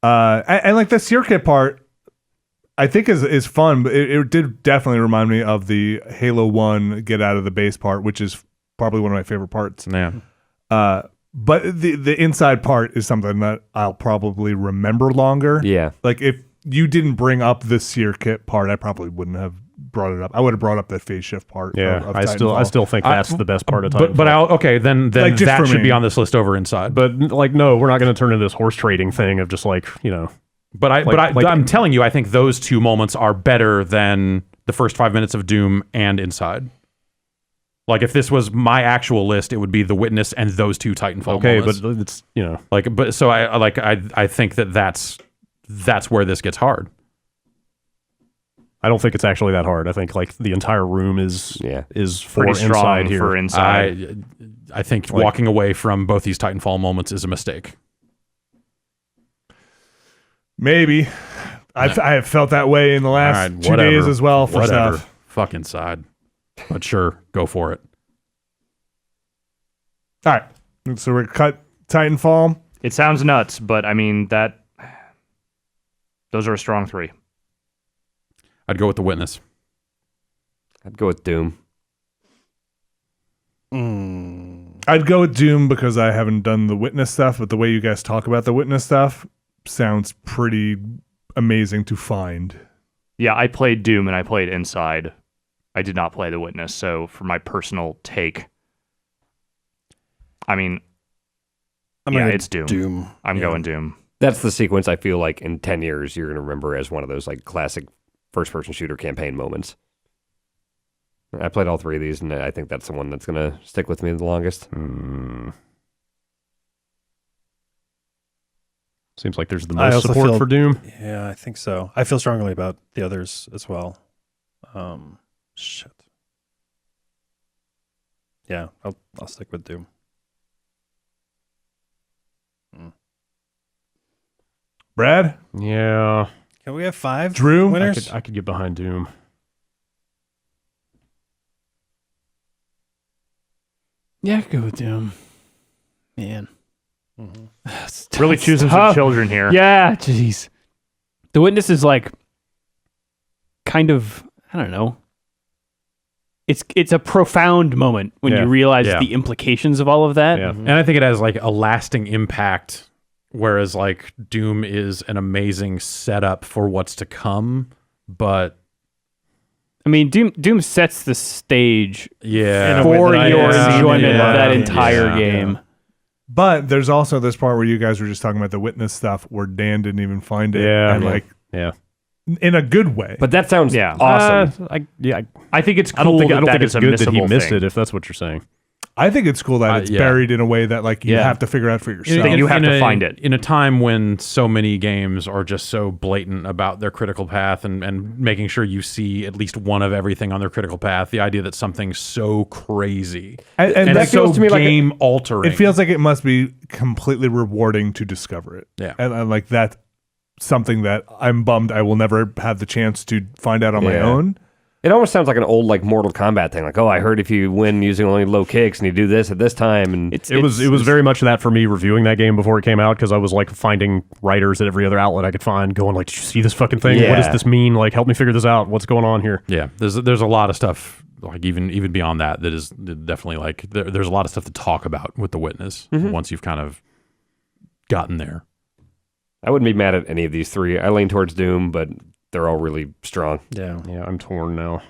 and like the circuit part I think is fun, but it did definitely remind me of the Halo 1 get out of the base part, which is probably one of my favorite parts. Yeah. But the Inside part is something that I'll probably remember longer. Yeah. Like if you didn't bring up the sear kit part, I probably wouldn't have brought it up. I would have brought up the phase shift part. Yeah, of I still think that's the best part of Titanfall. But then Like, that should me. be on this list over Inside. But like, no, we're not going to turn into this horse trading thing of just like But I'm telling you, I think those 2 moments are better than the first 5 minutes of Doom and Inside. Like if this was my actual list, it would be The Witness and those 2 Titanfall moments. but it's I think that's where this gets hard. I don't think it's actually that hard. I think like the entire room is for Pretty strong Inside here. for Inside. I think walking away from both these Titanfall moments is a mistake. Maybe. I have felt that way in the last 2 days as well for stuff. Fuck Inside. But sure, go for it. All right. So we're cut Titanfall. It sounds nuts, but I mean those are a strong 3. I'd go with The Witness. I'd go with Doom. I'd go with Doom because I haven't done the Witness stuff, but the way you guys talk about the Witness stuff sounds pretty amazing to find. Yeah, I played Doom and I played Inside. I did not play The Witness, so for my personal take, I mean, it's Doom. I'm going Doom. That's the sequence I feel like in 10 years you're going to remember as one of those like classic first-person shooter campaign moments. I played all 3 of these, and I think that's the one that's going to stick with me the longest. Seems like there's the I most also support feel- for Doom. Yeah, I think so. I feel strongly about the others as well. Shit. Yeah, I'll stick with Doom. Brad, Yeah, Can we have 5 Drew? winners? I could get behind Doom. Yeah, go with Doom. Man. Really choosing some tough. children here. Yeah, jeez. The Witness is like kind of, I don't know. It's a profound moment when Yeah. you realize Yeah. the implications of all of that. Yeah. And I think it has like a lasting impact, whereas like Doom is an amazing setup for what's to come. But I mean, Doom sets the stage yeah, for that I your have seen enjoyment in of a that lot of entire games. game. but there's also this part where you guys were just talking about the Witness stuff where Dan didn't even find it. Yeah. And like Yeah. in a good way. But that sounds Yeah. awesome. I think it's cool I don't think that it's is a good that he missable missed thing. it. If that's what you're saying. I think it's cool that it's yeah. buried in a way that like you Yeah. have to figure out for yourself. That you have to a- find it. in a time when so many games are just so blatant about their critical path and making sure you see at least one of everything on their critical path. The idea that something's so crazy and and that so feels to me like a- game altering. it feels like it must be completely rewarding to discover it. Yeah. And like that's something that I'm bummed I will never have the chance to find out on my Yeah. own. It almost sounds like an old like Mortal Kombat thing. Like, oh, I heard if you win using only low kicks and you do this at this time, and It was very much that for me reviewing that game before it came out because I was like finding writers at every other outlet I could find going like, did you see this fucking thing? What does Yeah. this mean? Like, help me figure this out. What's going on here? Yeah, there's a lot of stuff like even beyond that is definitely like there's a lot of stuff to talk about with the Witness once you've kind of gotten there. I wouldn't be mad at any of these 3. I lean towards Doom, but they're all really strong. Yeah. Yeah, I'm torn now.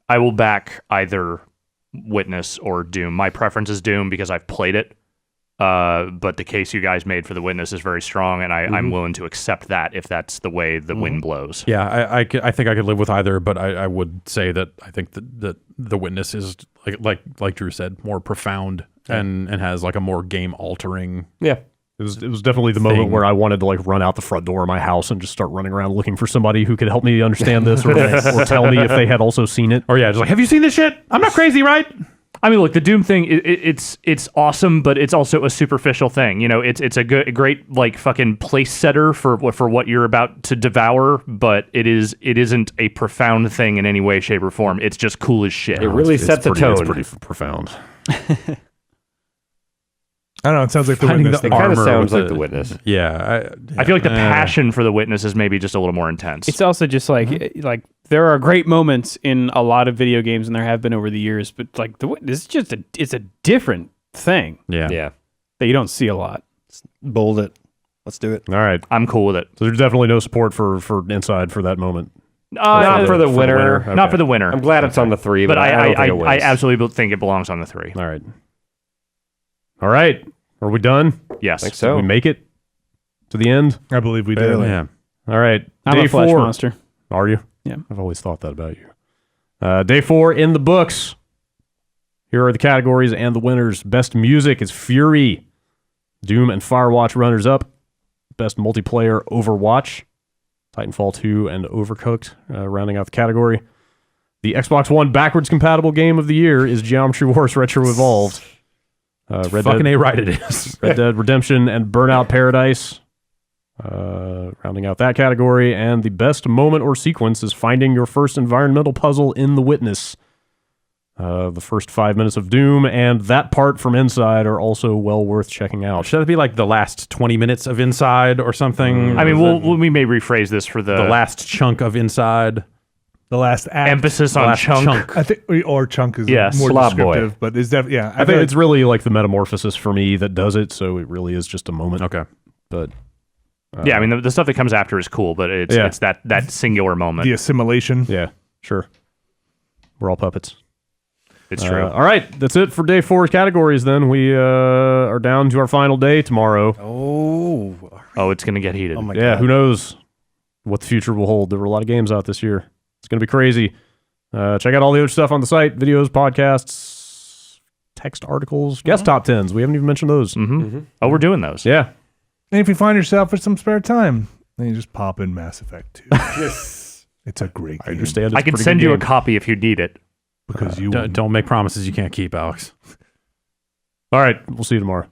I will back either Witness or Doom. My preference is Doom because I've played it. But the case you guys made for the Witness is very strong, and I'm willing to accept that if that's the way the wind blows. Yeah, I think I could live with either, but I would say that I think that the Witness is like Drew said, more profound and has like a more game altering. Yeah. It was definitely the moment Thing. where I wanted to like run out the front door of my house and just start running around looking for somebody who could help me understand this or tell me if they had also seen it. Or yeah, just like, have you seen this shit? I'm not crazy, right? I mean, look, the Doom thing, it's awesome, but it's also a superficial thing. You know, it's a great like fucking place setter for what you're about to devour, but it isn't a profound thing in any way, shape, or form. It's just cool as shit. It really It's sets a pretty- tone. It's pretty profound. I don't know, it sounds like the Finding Witness. the It kind of armor sounds with like the Witness. Yeah, I feel like the passion for the Witness is maybe just a little more intense. It's also just like there are great moments in a lot of video games, and there have been over the years. But like the Witness is just it's a different thing yeah. Yeah. that you don't see a lot. Bold it. Let's do it. All right. I'm cool with it. So there's definitely no support for Inside for that moment. Not for the winner. Okay. Not for the winner. I'm glad it's on the 3, but but I don't think it I wins. absolutely think it belongs on the 3. All right. All right. Are we done? Yes. think Did so. we make it to the end? I believe we did. Barely. Yeah. All right. I'm Day a flesh 4. monster. Are you? Yeah. I've always thought that about you. Day 4 in the books. Here are the categories and the winners. Best music is Fury. Doom and Firewatch runners up. Best multiplayer, Overwatch. Titanfall 2 and Overcooked rounding out the category. The Xbox One backwards compatible game of the year is Geometry Wars Retro Evolved. Fucking A right it is. Red Dead Redemption and Burnout Paradise. Rounding out that category. And the best moment or sequence is finding your first environmental puzzle in The Witness. The first 5 minutes of Doom and that part from Inside are also well worth checking out. Should that be like the last 20 minutes of Inside or something? I mean, we may rephrase this for the last chunk of Inside. The last act. emphasis on last chunk. I think, or chunk is Yes. more Slob boy. descriptive, but is definitely yeah. I think it's really like the metamorphosis for me that does it, so it really is just a moment. Okay. But Yeah, I mean, the stuff that comes after is cool, but it's Yeah. it's that singular moment. the assimilation. yeah, sure. We're all puppets. It's true. All right, that's it for day 4 categories then. We are down to our final day tomorrow. Oh, it's gonna get heated. Oh my Yeah, god. who knows what the future will hold. There were a lot of games out this year. It's going to be crazy. Check out all the other stuff on the site: videos, podcasts, text articles, guest top 10s. We haven't even mentioned those. Oh, we're doing those. Yeah. And if you find yourself with some spare time, then you just pop in Mass Effect 2. Yes. It's a great game. I understand. I can send you a copy if you need it. Because you Don't make promises you can't keep, Alex. All right. We'll see you tomorrow.